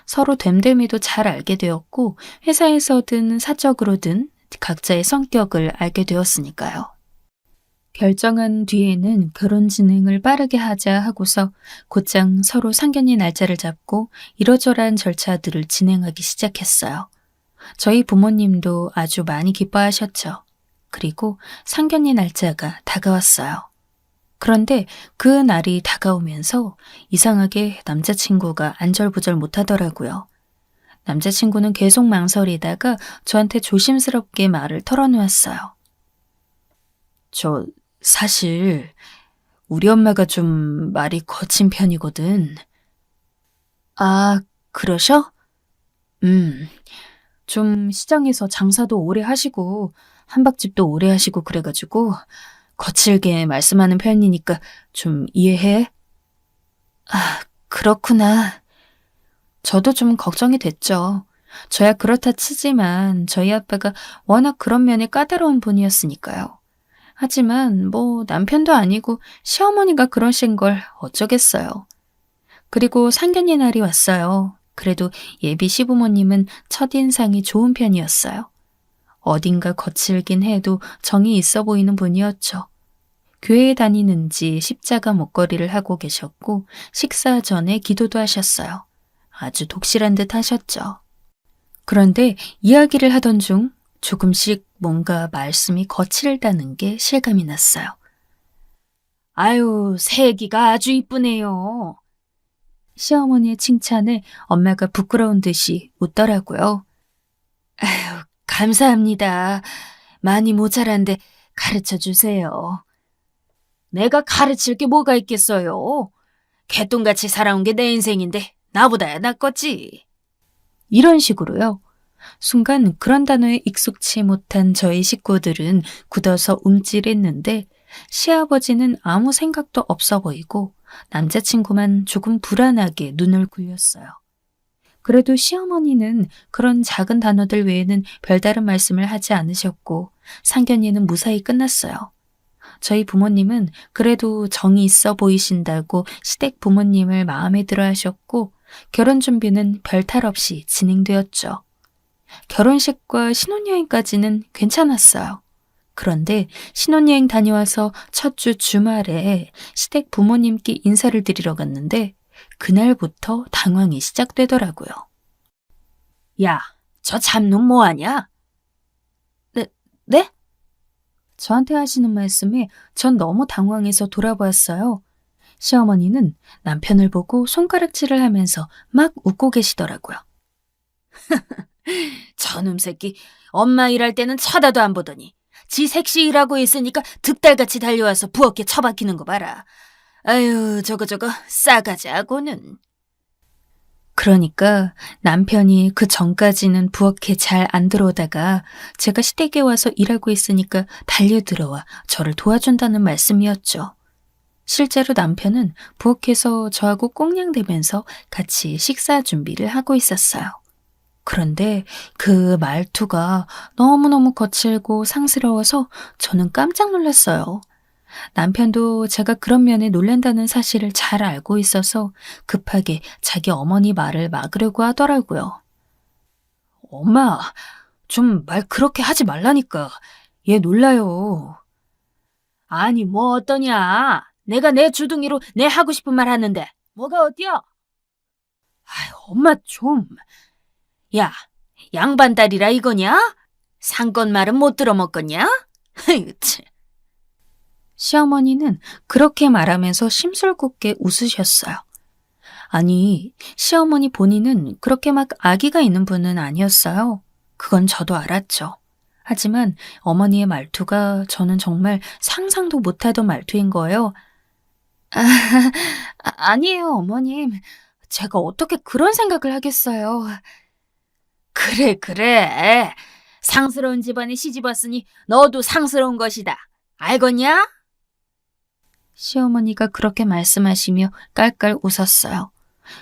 S3: 서로 됨됨이도 잘 알게 되었고 회사에서든 사적으로든 각자의 성격을 알게 되었으니까요. 결정한 뒤에는 결혼 진행을 빠르게 하자 하고서 곧장 서로 상견례 날짜를 잡고 이러저러한 절차들을 진행하기 시작했어요. 저희 부모님도 아주 많이 기뻐하셨죠. 그리고 상견례 날짜가 다가왔어요. 그런데 그 날이 다가오면서 이상하게 남자친구가 안절부절 못하더라고요. 남자친구는 계속 망설이다가 저한테 조심스럽게 말을 털어놓았어요. 저 사실 우리 엄마가 좀 말이 거친 편이거든. 아, 그러셔? 좀 시장에서 장사도 오래 하시고 한박집도 오래 하시고 그래가지고 거칠게 말씀하는 편이니까 좀 이해해? 아, 그렇구나. 저도 좀 걱정이 됐죠. 저야 그렇다 치지만 저희 아빠가 워낙 그런 면에 까다로운 분이었으니까요. 하지만 남편도 아니고 시어머니가 그러신 걸 어쩌겠어요. 그리고 상견례 날이 왔어요. 그래도 예비 시부모님은 첫인상이 좋은 편이었어요. 어딘가 거칠긴 해도 정이 있어 보이는 분이었죠. 교회에 다니는지 십자가 목걸이를 하고 계셨고 식사 전에 기도도 하셨어요. 아주 독실한 듯 하셨죠. 그런데 이야기를 하던 중 조금씩 뭔가 말씀이 거칠다는 게 실감이 났어요. 아유, 새애기가 아주 이쁘네요. 시어머니의 칭찬에 엄마가 부끄러운 듯이 웃더라고요. 아유, 감사합니다. 많이 모자란데 가르쳐 주세요. 내가 가르칠 게 뭐가 있겠어요? 개똥같이 살아온 게 내 인생인데 나보다야 낫겠지. 이런 식으로요. 순간 그런 단어에 익숙치 못한 저희 식구들은 굳어서 움찔했는데 시아버지는 아무 생각도 없어 보이고 남자친구만 조금 불안하게 눈을 굴렸어요. 그래도 시어머니는 그런 작은 단어들 외에는 별다른 말씀을 하지 않으셨고 상견례는 무사히 끝났어요. 저희 부모님은 그래도 정이 있어 보이신다고 시댁 부모님을 마음에 들어 하셨고 결혼 준비는 별탈 없이 진행되었죠. 결혼식과 신혼여행까지는 괜찮았어요. 그런데 신혼여행 다녀와서 첫 주 주말에 시댁 부모님께 인사를 드리러 갔는데 그날부터 당황이 시작되더라고요. 야, 저 잡놈 뭐하냐? 네? 저한테 하시는 말씀에 전 너무 당황해서 돌아보았어요. 시어머니는 남편을 보고 손가락질을 하면서 막 웃고 계시더라고요. 저놈 새끼, 엄마 일할 때는 쳐다도 안 보더니 지 색시 일하고 있으니까 득달같이 달려와서 부엌에 처박히는 거 봐라. 아유, 저거 싸가지하고는. 그러니까 남편이 그 전까지는 부엌에 잘 안 들어오다가 제가 시댁에 와서 일하고 있으니까 달려들어와 저를 도와준다는 말씀이었죠. 실제로 남편은 부엌에서 저하고 꽁냥대면서 같이 식사 준비를 하고 있었어요. 그런데 그 말투가 너무너무 거칠고 상스러워서 저는 깜짝 놀랐어요. 남편도 제가 그런 면에 놀란다는 사실을 잘 알고 있어서 급하게 자기 어머니 말을 막으려고 하더라고요. 엄마, 좀 말 그렇게 하지 말라니까. 얘 놀라요. 아니, 뭐 어떠냐. 내가 내 주둥이로 내 하고 싶은 말 하는데 뭐가 어때요? 아유, 엄마 좀. 야, 양반딸이라 이거냐? 상권 말은 못 들어먹겠냐? 아유, 참. 시어머니는 그렇게 말하면서 심술궂게 웃으셨어요. 아니, 시어머니 본인은 그렇게 막 아기가 있는 분은 아니었어요. 그건 저도 알았죠. 하지만 어머니의 말투가 저는 정말 상상도 못하던 말투인 거예요. 아니에요, 어머님. 제가 어떻게 그런 생각을 하겠어요. 그래. 상스러운 집안에 시집 왔으니 너도 상스러운 것이다. 알겠냐? 시어머니가 그렇게 말씀하시며 깔깔 웃었어요.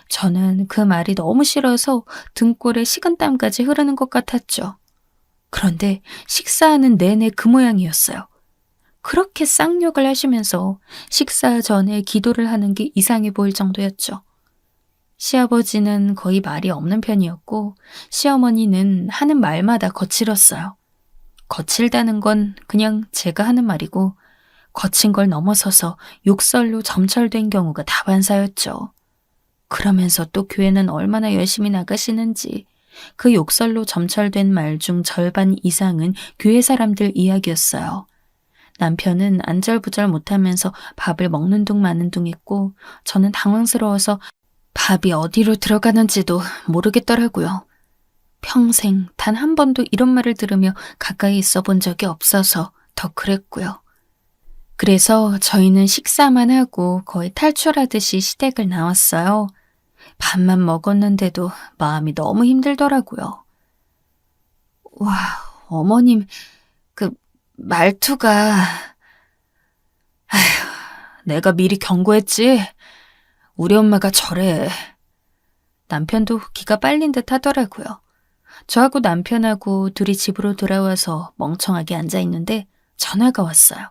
S3: 저는 그 말이 너무 싫어서 등골에 식은땀까지 흐르는 것 같았죠. 그런데 식사하는 내내 그 모양이었어요. 그렇게 쌍욕을 하시면서 식사 전에 기도를 하는 게 이상해 보일 정도였죠. 시아버지는 거의 말이 없는 편이었고 시어머니는 하는 말마다 거칠었어요. 거칠다는 건 그냥 제가 하는 말이고 거친 걸 넘어서서 욕설로 점철된 경우가 다반사였죠. 그러면서 또 교회는 얼마나 열심히 나가시는지 그 욕설로 점철된 말 중 절반 이상은 교회 사람들 이야기였어요. 남편은 안절부절 못하면서 밥을 먹는 둥 마는 둥 했고 저는 당황스러워서 밥이 어디로 들어가는지도 모르겠더라고요. 평생 단 한 번도 이런 말을 들으며 가까이 있어 본 적이 없어서 더 그랬고요. 그래서 저희는 식사만 하고 거의 탈출하듯이 시댁을 나왔어요. 밥만 먹었는데도 마음이 너무 힘들더라고요. 와, 어머님, 그 말투가... 아휴, 내가 미리 경고했지. 우리 엄마가 저래. 남편도 기가 빨린 듯 하더라고요. 저하고 남편하고 둘이 집으로 돌아와서 멍청하게 앉아있는데 전화가 왔어요.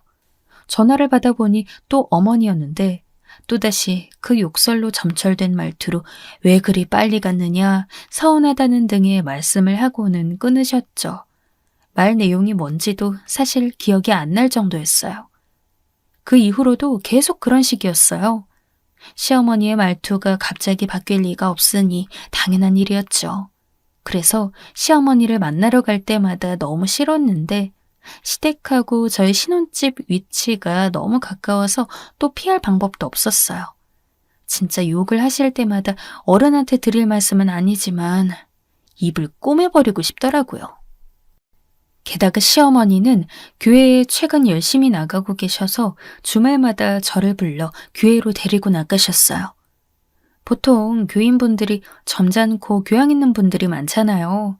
S3: 전화를 받아보니 또 어머니였는데 또다시 그 욕설로 점철된 말투로 왜 그리 빨리 갔느냐, 서운하다는 등의 말씀을 하고는 끊으셨죠. 말 내용이 뭔지도 사실 기억이 안 날 정도였어요. 그 이후로도 계속 그런 식이었어요. 시어머니의 말투가 갑자기 바뀔 리가 없으니 당연한 일이었죠. 그래서 시어머니를 만나러 갈 때마다 너무 싫었는데 시댁하고 저희 신혼집 위치가 너무 가까워서 또 피할 방법도 없었어요. 진짜 욕을 하실 때마다 어른한테 드릴 말씀은 아니지만 입을 꼬매버리고 싶더라고요. 게다가 시어머니는 교회에 최근 열심히 나가고 계셔서 주말마다 저를 불러 교회로 데리고 나가셨어요. 보통 교인분들이 점잖고 교양 있는 분들이 많잖아요.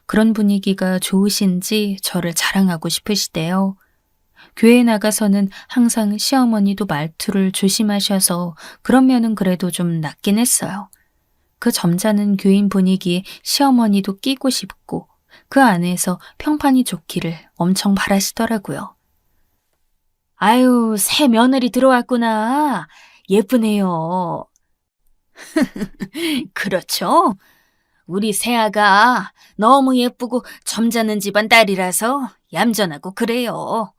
S3: 그런 분위기가 좋으신지 저를 자랑하고 싶으시대요. 교회에 나가서는 항상 시어머니도 말투를 조심하셔서 그런 면은 그래도 좀 낫긴 했어요. 그 점잖은 교인 분위기에 시어머니도 끼고 싶고 그 안에서 평판이 좋기를 엄청 바라시더라고요. 아유, 새 며느리 들어왔구나. 예쁘네요. 그렇죠. 우리 새아가 너무 예쁘고 점잖은 집안 딸이라서 얌전하고 그래요.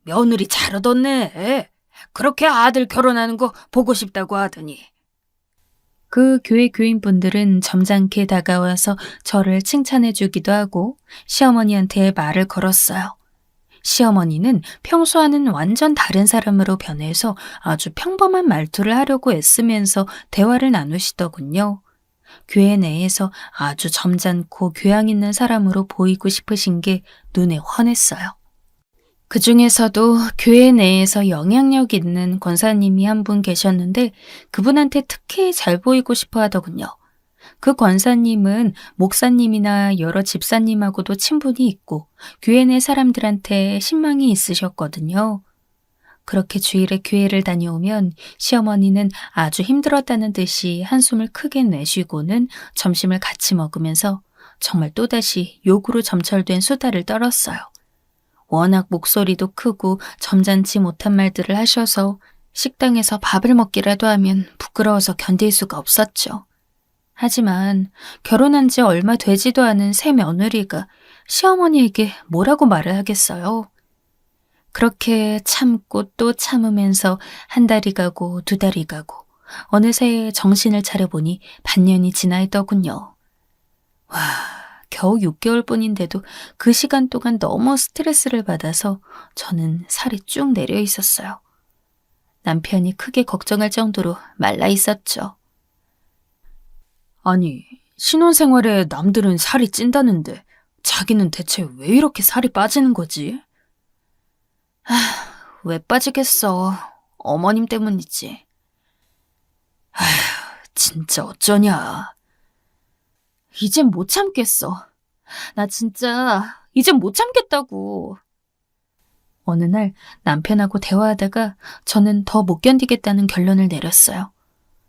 S3: 며느리 잘 얻었네. 그렇게 아들 결혼하는 거 보고 싶다고 하더니. 그 교회 교인분들은 점잖게 다가와서 저를 칭찬해 주기도 하고 시어머니한테 말을 걸었어요. 시어머니는 평소와는 완전 다른 사람으로 변해서 아주 평범한 말투를 하려고 애쓰면서 대화를 나누시더군요. 교회 내에서 아주 점잖고 교양 있는 사람으로 보이고 싶으신 게 눈에 훤했어요. 그 중에서도 교회 내에서 영향력 있는 권사님이 한 분 계셨는데 그분한테 특히 잘 보이고 싶어 하더군요. 그 권사님은 목사님이나 여러 집사님하고도 친분이 있고 교회 내 사람들한테 신망이 있으셨거든요. 그렇게 주일에 교회를 다녀오면 시어머니는 아주 힘들었다는 듯이 한숨을 크게 내쉬고는 점심을 같이 먹으면서 정말 또다시 욕으로 점철된 수다를 떨었어요. 워낙 목소리도 크고 점잖지 못한 말들을 하셔서 식당에서 밥을 먹기라도 하면 부끄러워서 견딜 수가 없었죠. 하지만 결혼한 지 얼마 되지도 않은 새 며느리가 시어머니에게 뭐라고 말을 하겠어요. 그렇게 참고 또 참으면서 한 달이 가고 두 달이 가고 어느새 정신을 차려보니 반년이 지나 있더군요. 와, 겨우 6개월뿐인데도 그 시간 동안 너무 스트레스를 받아서 저는 살이 쭉 내려 있었어요. 남편이 크게 걱정할 정도로 말라 있었죠. 아니, 신혼생활에 남들은 살이 찐다는데 자기는 대체 왜 이렇게 살이 빠지는 거지? 왜 빠지겠어. 어머님 때문이지. 진짜 어쩌냐. 이젠 못 참겠어. 나 진짜 이젠 못 참겠다고. 어느 날 남편하고 대화하다가 저는 더 못 견디겠다는 결론을 내렸어요.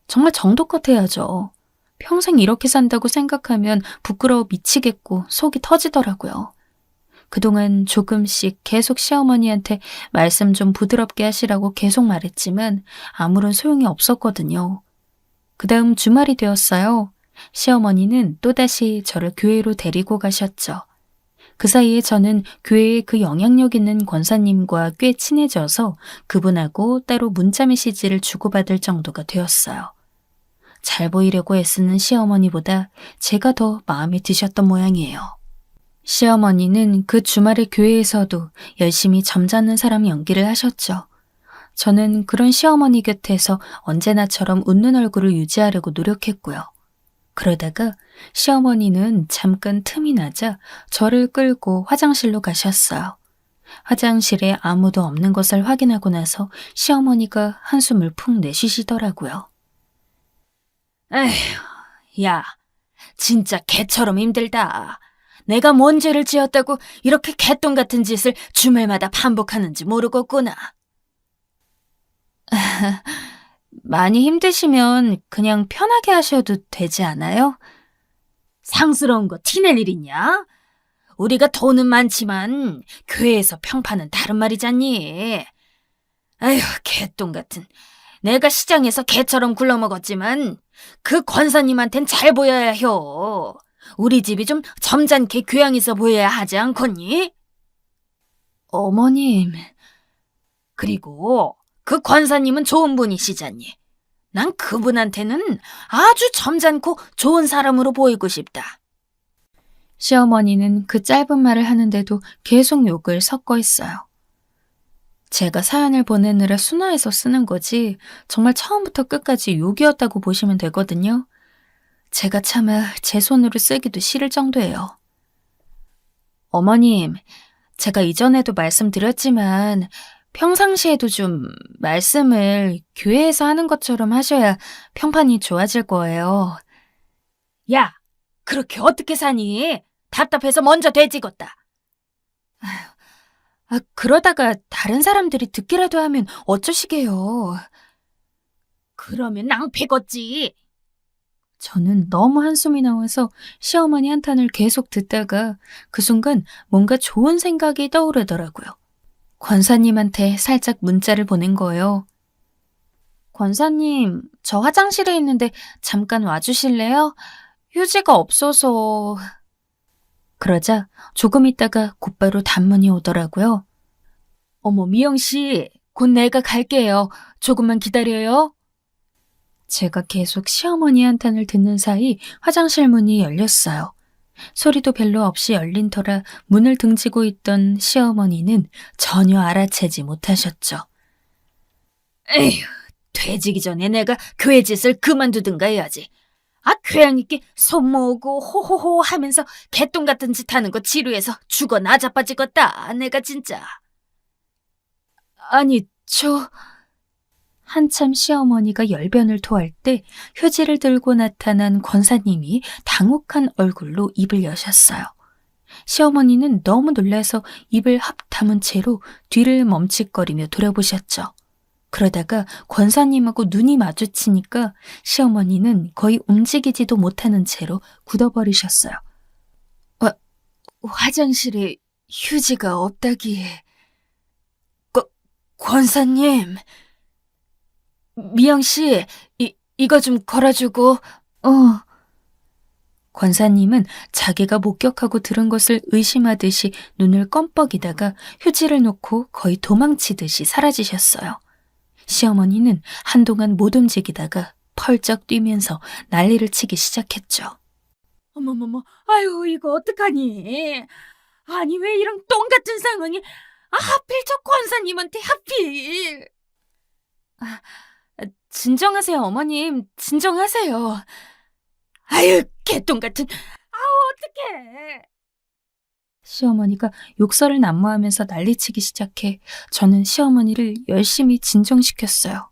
S3: 정말 정도껏 해야죠. 평생 이렇게 산다고 생각하면 부끄러워 미치겠고 속이 터지더라고요. 그동안 조금씩 계속 시어머니한테 말씀 좀 부드럽게 하시라고 계속 말했지만 아무런 소용이 없었거든요. 그 다음 주말이 되었어요. 시어머니는 또다시 저를 교회로 데리고 가셨죠. 그 사이에 저는 교회의 그 영향력 있는 권사님과 꽤 친해져서 그분하고 따로 문자 메시지를 주고받을 정도가 되었어요. 잘 보이려고 애쓰는 시어머니보다 제가 더 마음에 드셨던 모양이에요. 시어머니는 그 주말에 교회에서도 열심히 점잖은 사람 연기를 하셨죠. 저는 그런 시어머니 곁에서 언제나처럼 웃는 얼굴을 유지하려고 노력했고요. 그러다가 시어머니는 잠깐 틈이 나자 저를 끌고 화장실로 가셨어요. 화장실에 아무도 없는 것을 확인하고 나서 시어머니가 한숨을 푹 내쉬시더라고요. 에휴, 야, 진짜 개처럼 힘들다. 내가 뭔 죄를 지었다고 이렇게 개똥 같은 짓을 주말마다 반복하는지 모르겠구나. 많이 힘드시면 그냥 편하게 하셔도 되지 않아요? 상스러운 거 티낼 일 있냐? 우리가 돈은 많지만 교회에서 평판은 다른 말이잖니. 아휴, 개똥 같은. 내가 시장에서 개처럼 굴러먹었지만 그 권사님한텐 잘 보여야 혀. 우리 집이 좀 점잖게 교양 있어 보여야 하지 않겠니? 어머님. 그리고 그 권사님은 좋은 분이시잖니. 난 그분한테는 아주 점잖고 좋은 사람으로 보이고 싶다. 시어머니는 그 짧은 말을 하는데도 계속 욕을 섞어 했어요. 제가 사연을 보내느라 순화해서 쓰는 거지 정말 처음부터 끝까지 욕이었다고 보시면 되거든요. 제가 차마 제 손으로 쓰기도 싫을 정도예요. 어머님, 제가 이전에도 말씀드렸지만 평상시에도 좀 말씀을 교회에서 하는 것처럼 하셔야 평판이 좋아질 거예요. 야, 그렇게 어떻게 사니? 답답해서 먼저 돼지겄다. 그러다가 다른 사람들이 듣기라도 하면 어쩌시게요. 그러면 낭패겠지. 저는 너무 한숨이 나와서 시어머니 한탄을 계속 듣다가 그 순간 뭔가 좋은 생각이 떠오르더라고요. 권사님한테 살짝 문자를 보낸 거예요. 권사님, 저 화장실에 있는데 잠깐 와주실래요? 휴지가 없어서... 그러자 조금 있다가 곧바로 단문이 오더라고요. 어머, 미영씨, 곧 내가 갈게요. 조금만 기다려요. 제가 계속 시어머니 한탄을 듣는 사이 화장실 문이 열렸어요. 소리도 별로 없이 열린 터라 문을 등지고 있던 시어머니는 전혀 알아채지 못하셨죠. 에휴, 돼지기 전에 내가 교회 짓을 그만두든가 해야지. 교양 있게 손 모으고 호호호 하면서 개똥 같은 짓 하는 거 지루해서 죽어 나자빠지겠다. 내가 진짜. 아니, 한참 시어머니가 열변을 토할 때 휴지를 들고 나타난 권사님이 당혹한 얼굴로 입을 여셨어요. 시어머니는 너무 놀라서 입을 합 다문 채로 뒤를 멈칫거리며 돌아보셨죠. 그러다가 권사님하고 눈이 마주치니까 시어머니는 거의 움직이지도 못하는 채로 굳어버리셨어요. 화장실에 휴지가 없다기에... 권사님... 미영씨, 이거 좀 걸어주고... 권사님은 자기가 목격하고 들은 것을 의심하듯이 눈을 껌뻑이다가 휴지를 놓고 거의 도망치듯이 사라지셨어요. 시어머니는 한동안 못 움직이다가 펄쩍 뛰면서 난리를 치기 시작했죠. 어머머머, 아유, 이거 어떡하니? 아니, 왜 이런 똥 같은 상황이... 하필 저 권사님한테 하필... 진정하세요, 어머님. 진정하세요. 아유, 개똥 같은... 어떡해. 시어머니가 욕설을 난무하면서 난리치기 시작해 저는 시어머니를 열심히 진정시켰어요.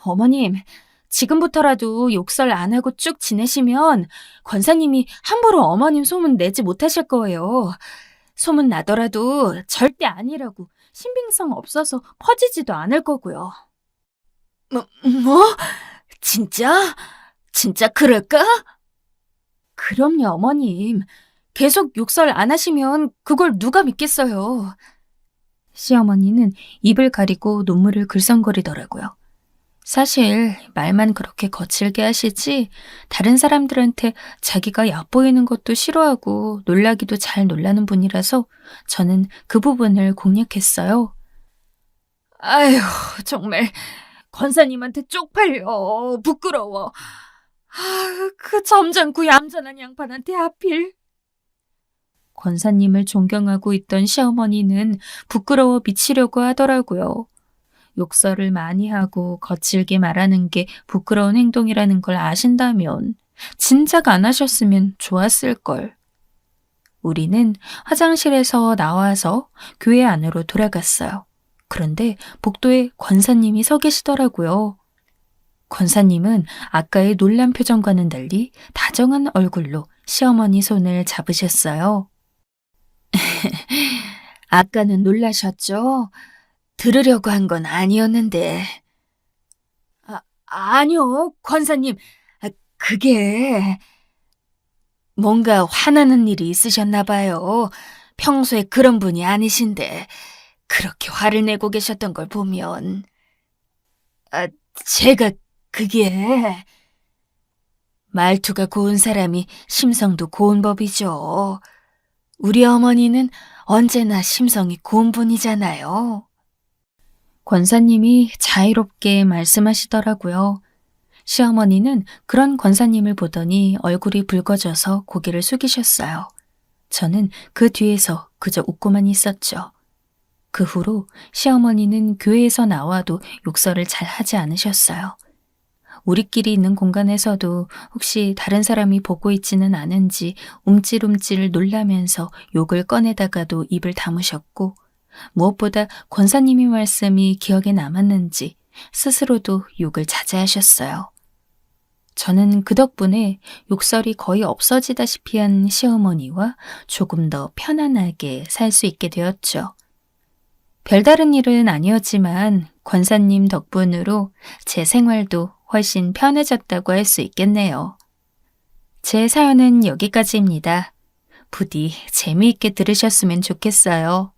S3: 어머님, 지금부터라도 욕설 안 하고 쭉 지내시면 권사님이 함부로 어머님 소문 내지 못하실 거예요. 소문 나더라도 절대 아니라고 신빙성 없어서 퍼지지도 않을 거고요. 뭐? 진짜? 진짜 그럴까? 그럼요, 어머님. 계속 욕설 안 하시면 그걸 누가 믿겠어요. 시어머니는 입을 가리고 눈물을 글썽거리더라고요. 사실 말만 그렇게 거칠게 하시지 다른 사람들한테 자기가 얕보이는 것도 싫어하고 놀라기도 잘 놀라는 분이라서 저는 그 부분을 공략했어요. 아휴, 정말 권사님한테 쪽팔려. 부끄러워. 그 점잖고 얌전한 양반한테 하필. 권사님을 존경하고 있던 시어머니는 부끄러워 미치려고 하더라고요. 욕설을 많이 하고 거칠게 말하는 게 부끄러운 행동이라는 걸 아신다면 진작 안 하셨으면 좋았을걸. 우리는 화장실에서 나와서 교회 안으로 돌아갔어요. 그런데 복도에 권사님이 서 계시더라고요. 권사님은 아까의 놀란 표정과는 달리 다정한 얼굴로 시어머니 손을 잡으셨어요. 아까는 놀라셨죠? 들으려고 한 건 아니었는데. 아니요, 권사님. 그게... 뭔가 화나는 일이 있으셨나 봐요. 평소에 그런 분이 아니신데 그렇게 화를 내고 계셨던 걸 보면. 아, 제가 그게 말투가 고운 사람이 심성도 고운 법이죠. 우리 어머니는 언제나 심성이 고운 분이잖아요. 권사님이 자유롭게 말씀하시더라고요. 시어머니는 그런 권사님을 보더니 얼굴이 붉어져서 고개를 숙이셨어요. 저는 그 뒤에서 그저 웃고만 있었죠. 그 후로 시어머니는 교회에서 나와도 욕설을 잘 하지 않으셨어요. 우리끼리 있는 공간에서도 혹시 다른 사람이 보고 있지는 않은지 움찔움찔 놀라면서 욕을 꺼내다가도 입을 다무셨고, 무엇보다 권사님의 말씀이 기억에 남았는지 스스로도 욕을 자제하셨어요. 저는 그 덕분에 욕설이 거의 없어지다시피 한 시어머니와 조금 더 편안하게 살 수 있게 되었죠. 별다른 일은 아니었지만 권사님 덕분으로 제 생활도 훨씬 편해졌다고 할 수 있겠네요. 제 사연은 여기까지입니다. 부디 재미있게 들으셨으면 좋겠어요.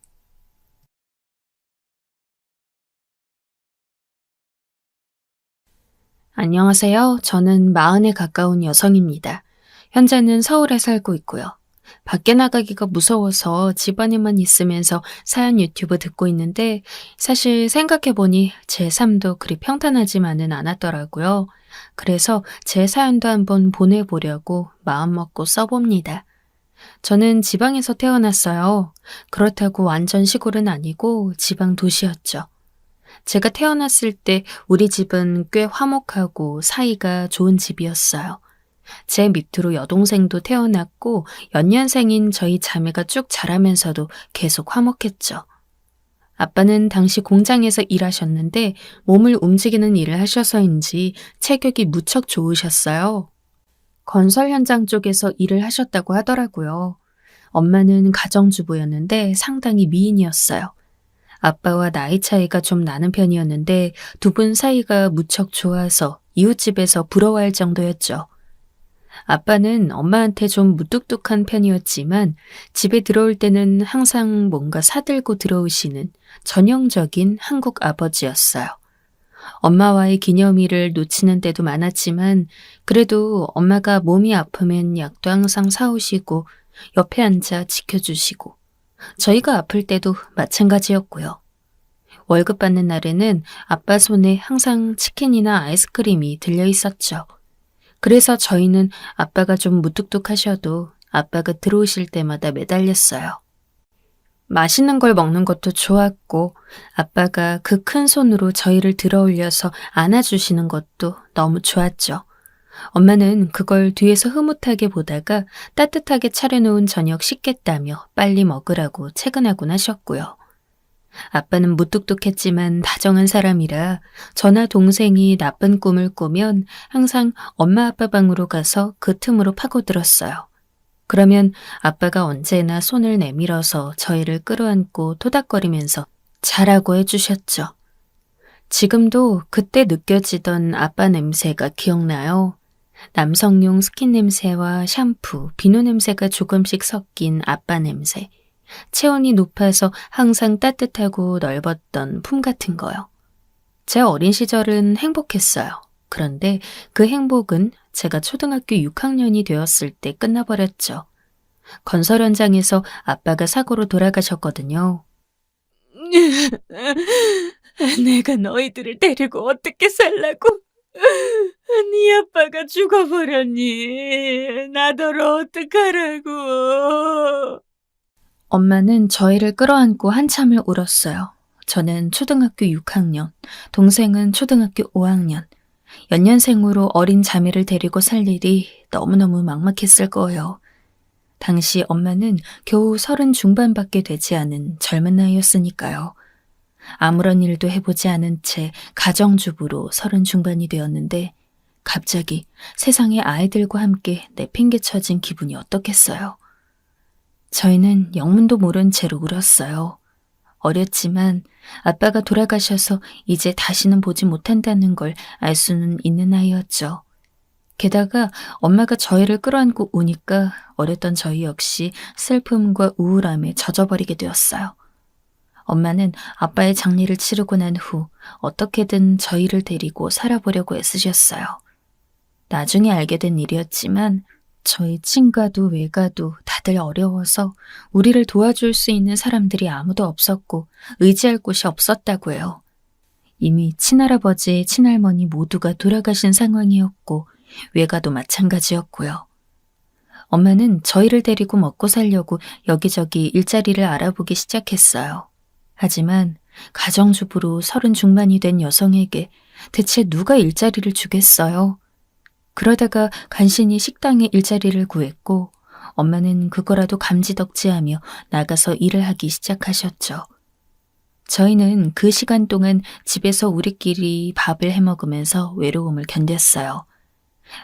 S3: 안녕하세요. 저는 40에 가까운 여성입니다. 현재는 서울에 살고 있고요. 밖에 나가기가 무서워서 집안에만 있으면서 사연 유튜브 듣고 있는데 사실 생각해보니 제 삶도 그리 평탄하지만은 않았더라고요. 그래서 제 사연도 한번 보내보려고 마음먹고 써봅니다. 저는 지방에서 태어났어요. 그렇다고 완전 시골은 아니고 지방 도시였죠. 제가 태어났을 때 우리 집은 꽤 화목하고 사이가 좋은 집이었어요. 제 밑으로 여동생도 태어났고 연년생인 저희 자매가 쭉 자라면서도 계속 화목했죠. 아빠는 당시 공장에서 일하셨는데 몸을 움직이는 일을 하셔서인지 체격이 무척 좋으셨어요. 건설 현장 쪽에서 일을 하셨다고 하더라고요. 엄마는 가정주부였는데 상당히 미인이었어요. 아빠와 나이 차이가 좀 나는 편이었는데 두 분 사이가 무척 좋아서 이웃집에서 부러워할 정도였죠. 아빠는 엄마한테 좀 무뚝뚝한 편이었지만 집에 들어올 때는 항상 뭔가 사들고 들어오시는 전형적인 한국 아버지였어요. 엄마와의 기념일을 놓치는 때도 많았지만 그래도 엄마가 몸이 아프면 약도 항상 사오시고 옆에 앉아 지켜주시고 저희가 아플 때도 마찬가지였고요. 월급 받는 날에는 아빠 손에 항상 치킨이나 아이스크림이 들려 있었죠. 그래서 저희는 아빠가 좀 무뚝뚝하셔도 아빠가 들어오실 때마다 매달렸어요. 맛있는 걸 먹는 것도 좋았고 아빠가 그 큰 손으로 저희를 들어 올려서 안아주시는 것도 너무 좋았죠. 엄마는 그걸 뒤에서 흐뭇하게 보다가 따뜻하게 차려놓은 저녁 식겠다며 빨리 먹으라고 퇴근하곤 하셨고요. 아빠는 무뚝뚝했지만 다정한 사람이라 저나 동생이 나쁜 꿈을 꾸면 항상 엄마 아빠 방으로 가서 그 틈으로 파고들었어요. 그러면 아빠가 언제나 손을 내밀어서 저희를 끌어안고 토닥거리면서 자라고 해주셨죠. 지금도 그때 느껴지던 아빠 냄새가 기억나요. 남성용 스킨 냄새와 샴푸, 비누 냄새가 조금씩 섞인 아빠 냄새. 체온이 높아서 항상 따뜻하고 넓었던 품 같은 거요. 제 어린 시절은 행복했어요. 그런데 그 행복은 제가 초등학교 6학년이 되었을 때 끝나버렸죠. 건설 현장에서 아빠가 사고로 돌아가셨거든요. 내가 너희들을 데리고 어떻게 살라고? 네 아빠가 죽어버렸니? 나더러 어떡하라고? 엄마는 저희를 끌어안고 한참을 울었어요. 저는 초등학교 6학년, 동생은 초등학교 5학년. 연년생으로 어린 자매를 데리고 살 일이 너무너무 막막했을 거예요. 당시 엄마는 겨우 30 중반밖에 되지 않은 젊은 나이였으니까요. 아무런 일도 해보지 않은 채 가정주부로 30 중반이 되었는데 갑자기 세상에 아이들과 함께 내팽개쳐진 기분이 어떻겠어요. 저희는 영문도 모른 채로 울었어요. 어렸지만 아빠가 돌아가셔서 이제 다시는 보지 못한다는 걸 알 수는 있는 나이였죠. 게다가 엄마가 저희를 끌어안고 우니까 어렸던 저희 역시 슬픔과 우울함에 젖어버리게 되었어요. 엄마는 아빠의 장례를 치르고 난 후 어떻게든 저희를 데리고 살아보려고 애쓰셨어요. 나중에 알게 된 일이었지만 저희 친가도 외가도 다들 어려워서 우리를 도와줄 수 있는 사람들이 아무도 없었고 의지할 곳이 없었다고 해요. 이미 친할아버지, 친할머니 모두가 돌아가신 상황이었고 외가도 마찬가지였고요. 엄마는 저희를 데리고 먹고 살려고 여기저기 일자리를 알아보기 시작했어요. 하지만 가정주부로 30 중반이 된 여성에게 대체 누가 일자리를 주겠어요? 그러다가 간신히 식당에 일자리를 구했고 엄마는 그거라도 감지덕지하며 나가서 일을 하기 시작하셨죠. 저희는 그 시간 동안 집에서 우리끼리 밥을 해먹으면서 외로움을 견뎠어요.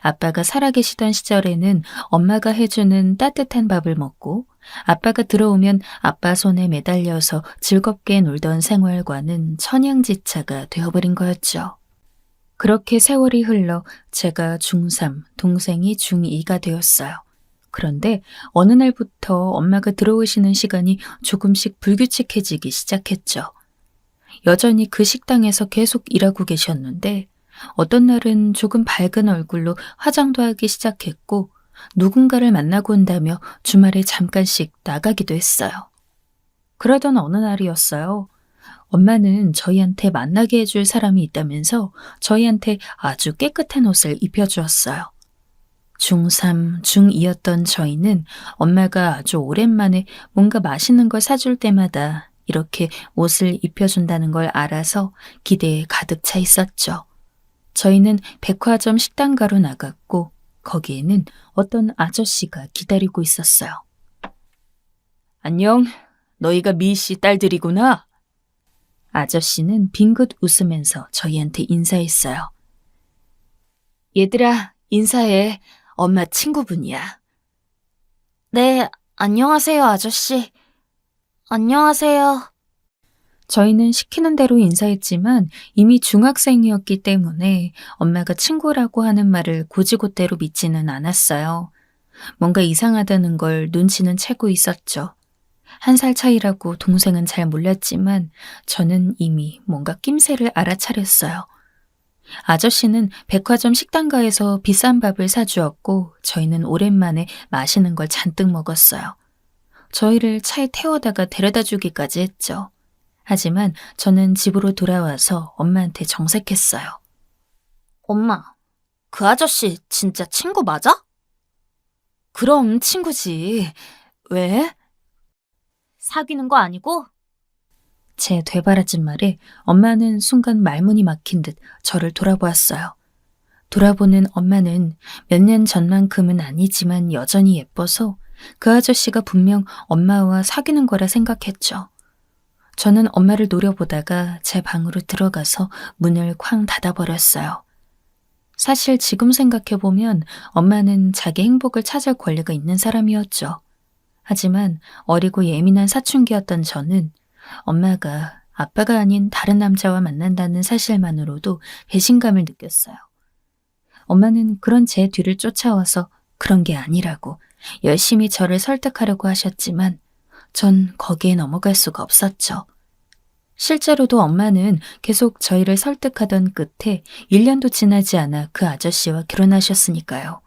S3: 아빠가 살아계시던 시절에는 엄마가 해주는 따뜻한 밥을 먹고 아빠가 들어오면 아빠 손에 매달려서 즐겁게 놀던 생활과는 천양지차가 되어버린 거였죠. 그렇게 세월이 흘러 제가 중3, 동생이 중2가 되었어요. 그런데 어느 날부터 엄마가 들어오시는 시간이 조금씩 불규칙해지기 시작했죠. 여전히 그 식당에서 계속 일하고 계셨는데 어떤 날은 조금 밝은 얼굴로 화장도 하기 시작했고 누군가를 만나고 온다며 주말에 잠깐씩 나가기도 했어요. 그러던 어느 날이었어요. 엄마는 저희한테 만나게 해줄 사람이 있다면서 저희한테 아주 깨끗한 옷을 입혀주었어요. 중3, 중2였던 저희는 엄마가 아주 오랜만에 뭔가 맛있는 걸 사줄 때마다 이렇게 옷을 입혀준다는 걸 알아서 기대에 가득 차 있었죠. 저희는 백화점 식당가로 나갔고 거기에는 어떤 아저씨가 기다리고 있었어요. 안녕, 너희가 미씨 딸들이구나. 아저씨는 빙긋 웃으면서 저희한테 인사했어요. 얘들아, 인사해. 엄마 친구분이야. 네, 안녕하세요, 아저씨. 안녕하세요. 저희는 시키는 대로 인사했지만 이미 중학생이었기 때문에 엄마가 친구라고 하는 말을 곧이곧대로 믿지는 않았어요. 뭔가 이상하다는 걸 눈치는 채고 있었죠. 1살 차이라고 동생은 잘 몰랐지만 저는 이미 뭔가 낌새를 알아차렸어요. 아저씨는 백화점 식당가에서 비싼 밥을 사주었고 저희는 오랜만에 맛있는 걸 잔뜩 먹었어요. 저희를 차에 태워다가 데려다 주기까지 했죠. 하지만 저는 집으로 돌아와서 엄마한테 정색했어요. 엄마, 그 아저씨 진짜 친구 맞아? 그럼 친구지. 왜? 사귀는 거 아니고? 제 되바라진 말에 엄마는 순간 말문이 막힌 듯 저를 돌아보았어요. 돌아보는 엄마는 몇 년 전만큼은 아니지만 여전히 예뻐서 그 아저씨가 분명 엄마와 사귀는 거라 생각했죠. 저는 엄마를 노려보다가 제 방으로 들어가서 문을 쾅 닫아버렸어요. 사실 지금 생각해보면 엄마는 자기 행복을 찾을 권리가 있는 사람이었죠. 하지만 어리고 예민한 사춘기였던 저는 엄마가 아빠가 아닌 다른 남자와 만난다는 사실만으로도 배신감을 느꼈어요. 엄마는 그런 제 뒤를 쫓아와서 그런 게 아니라고 열심히 저를 설득하려고 하셨지만 전 거기에 넘어갈 수가 없었죠. 실제로도 엄마는 계속 저희를 설득하던 끝에 1년도 지나지 않아 그 아저씨와 결혼하셨으니까요.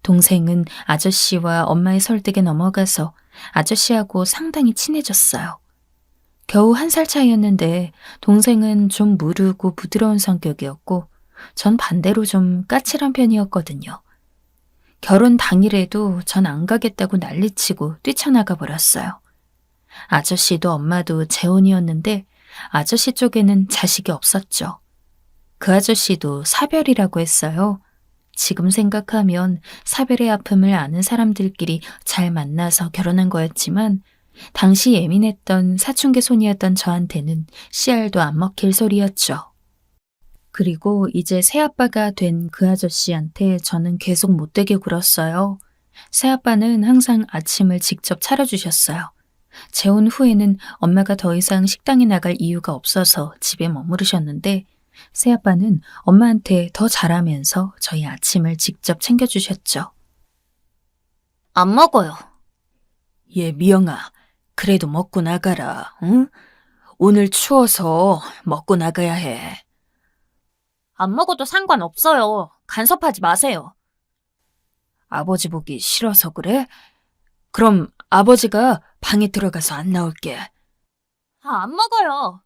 S3: 동생은 아저씨와 엄마의 설득에 넘어가서 아저씨하고 상당히 친해졌어요. 겨우 1살 차이였는데 동생은 좀 무르고 부드러운 성격이었고 전 반대로 좀 까칠한 편이었거든요. 결혼 당일에도 전 안 가겠다고 난리치고 뛰쳐나가 버렸어요. 아저씨도 엄마도 재혼이었는데 아저씨 쪽에는 자식이 없었죠. 그 아저씨도 사별이라고 했어요. 지금 생각하면 사별의 아픔을 아는 사람들끼리 잘 만나서 결혼한 거였지만 당시 예민했던 사춘기 소녀였던 저한테는 씨알도 안 먹힐 소리였죠. 그리고 이제 새아빠가 된 그 아저씨한테 저는 계속 못되게 굴었어요. 새아빠는 항상 아침을 직접 차려주셨어요. 재혼 후에는 엄마가 더 이상 식당에 나갈 이유가 없어서 집에 머무르셨는데 새아빠는 엄마한테 더 잘하면서 저희 아침을 직접 챙겨주셨죠.
S2: 안 먹어요.
S3: 얘 미영아, 그래도 먹고 나가라, 응? 오늘 추워서 먹고 나가야 해.
S2: 안 먹어도 상관없어요. 간섭하지 마세요.
S3: 아버지 보기 싫어서 그래? 그럼 아버지가 방에 들어가서 안 나올게.
S2: 안 먹어요.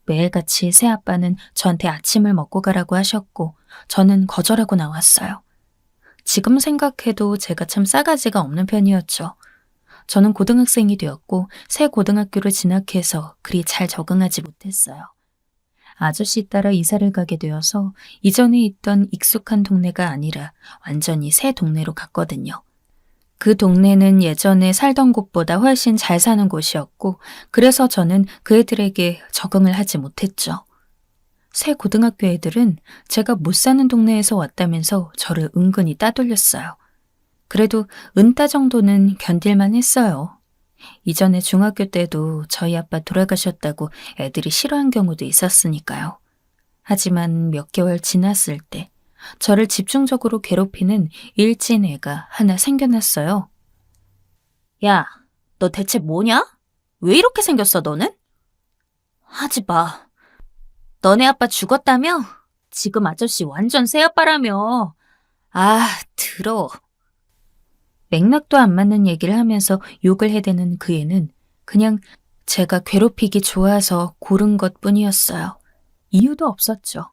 S3: 매일같이 새아빠는 저한테 아침을 먹고 가라고 하셨고 저는 거절하고 나왔어요. 지금 생각해도 제가 참 싸가지가 없는 편이었죠. 저는 고등학생이 되었고 새 고등학교를 진학해서 그리 잘 적응하지 못했어요. 아저씨 따라 이사를 가게 되어서 이전에 있던 익숙한 동네가 아니라 완전히 새 동네로 갔거든요. 그 동네는 예전에 살던 곳보다 훨씬 잘 사는 곳이었고 그래서 저는 그 애들에게 적응을 하지 못했죠. 새 고등학교 애들은 제가 못 사는 동네에서 왔다면서 저를 은근히 따돌렸어요. 그래도 은따 정도는 견딜만 했어요. 이전에 중학교 때도 저희 아빠 돌아가셨다고 애들이 싫어한 경우도 있었으니까요. 하지만 몇 개월 지났을 때 저를 집중적으로 괴롭히는 일진 애가 하나 생겨났어요.
S2: 야, 너 대체 뭐냐? 왜 이렇게 생겼어, 너는? 하지 마. 너네 아빠 죽었다며? 지금 아저씨 완전 새아빠라며. 아, 들어.
S3: 맥락도 안 맞는 얘기를 하면서 욕을 해대는 그 애는 그냥 제가 괴롭히기 좋아서 고른 것 뿐이었어요. 이유도 없었죠.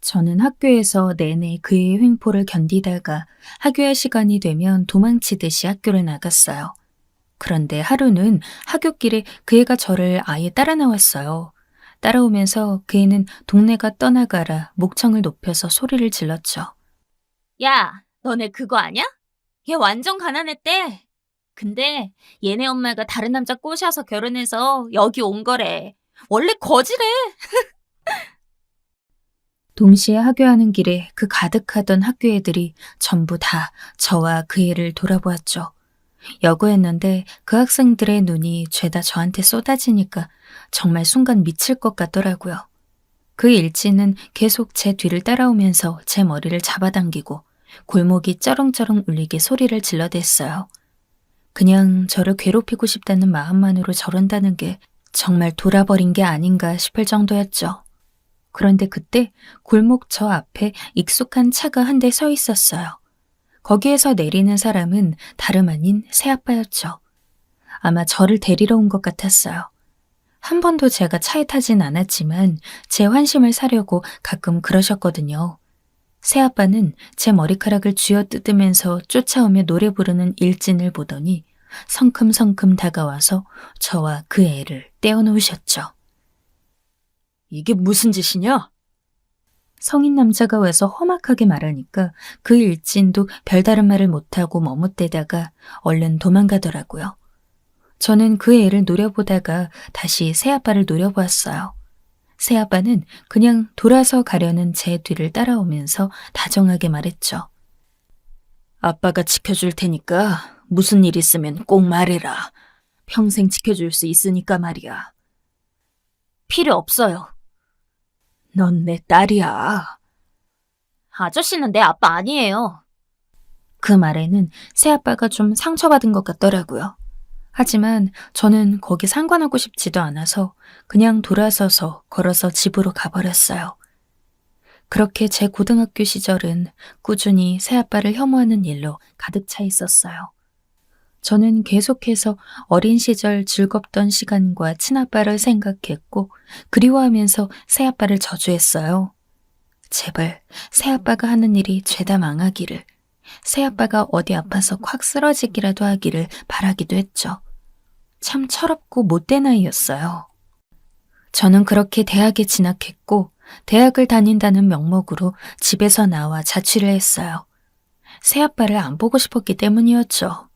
S3: 저는 학교에서 내내 그의 횡포를 견디다가 학교할 시간이 되면 도망치듯이 학교를 나갔어요. 그런데 하루는 학교길에 그 애가 저를 아예 따라 나왔어요. 따라오면서 그 애는 동네가 떠나가라 목청을 높여서 소리를 질렀죠.
S2: 야, 너네 그거 아냐? 얘 완전 가난했대. 근데 얘네 엄마가 다른 남자 꼬셔서 결혼해서 여기 온 거래. 원래 거지래.
S3: 동시에 하교하는 길에 그 가득하던 학교 애들이 전부 다 저와 그 애를 돌아보았죠. 여고였는데 그 학생들의 눈이 죄다 저한테 쏟아지니까 정말 순간 미칠 것 같더라고요. 그 일진은 계속 제 뒤를 따라오면서 제 머리를 잡아당기고 골목이 쩌렁쩌렁 울리게 소리를 질러댔어요. 그냥 저를 괴롭히고 싶다는 마음만으로 저런다는 게 정말 돌아버린 게 아닌가 싶을 정도였죠. 그런데 그때 골목 저 앞에 익숙한 차가 한 대 서 있었어요. 거기에서 내리는 사람은 다름 아닌 새아빠였죠. 아마 저를 데리러 온 것 같았어요. 한 번도 제가 차에 타진 않았지만 제 환심을 사려고 가끔 그러셨거든요. 새아빠는 제 머리카락을 쥐어뜯으면서 쫓아오며 노래 부르는 일진을 보더니 성큼성큼 다가와서 저와 그 애를 떼어놓으셨죠. 이게 무슨 짓이냐? 성인 남자가 와서 험악하게 말하니까 그 일진도 별다른 말을 못하고 머뭇대다가 얼른 도망가더라고요. 저는 그 애를 노려보다가 다시 새아빠를 노려보았어요. 새아빠는 그냥 돌아서 가려는 제 뒤를 따라오면서 다정하게 말했죠. 아빠가 지켜줄 테니까 무슨 일 있으면 꼭 말해라. 평생 지켜줄 수 있으니까 말이야.
S2: 필요 없어요.
S3: 넌 내 딸이야.
S2: 아저씨는 내 아빠 아니에요.
S3: 그 말에는 새아빠가 좀 상처받은 것 같더라고요. 하지만 저는 거기 상관하고 싶지도 않아서 그냥 돌아서서 걸어서 집으로 가버렸어요. 그렇게 제 고등학교 시절은 꾸준히 새아빠를 혐오하는 일로 가득 차 있었어요. 저는 계속해서 어린 시절 즐겁던 시간과 친아빠를 생각했고 그리워하면서 새아빠를 저주했어요. 제발 새아빠가 하는 일이 죄다 망하기를, 새아빠가 어디 아파서 콱 쓰러지기라도 하기를 바라기도 했죠. 참 철없고 못된 아이였어요. 저는 그렇게 대학에 진학했고 대학을 다닌다는 명목으로 집에서 나와 자취를 했어요. 새아빠를 안 보고 싶었기 때문이었죠.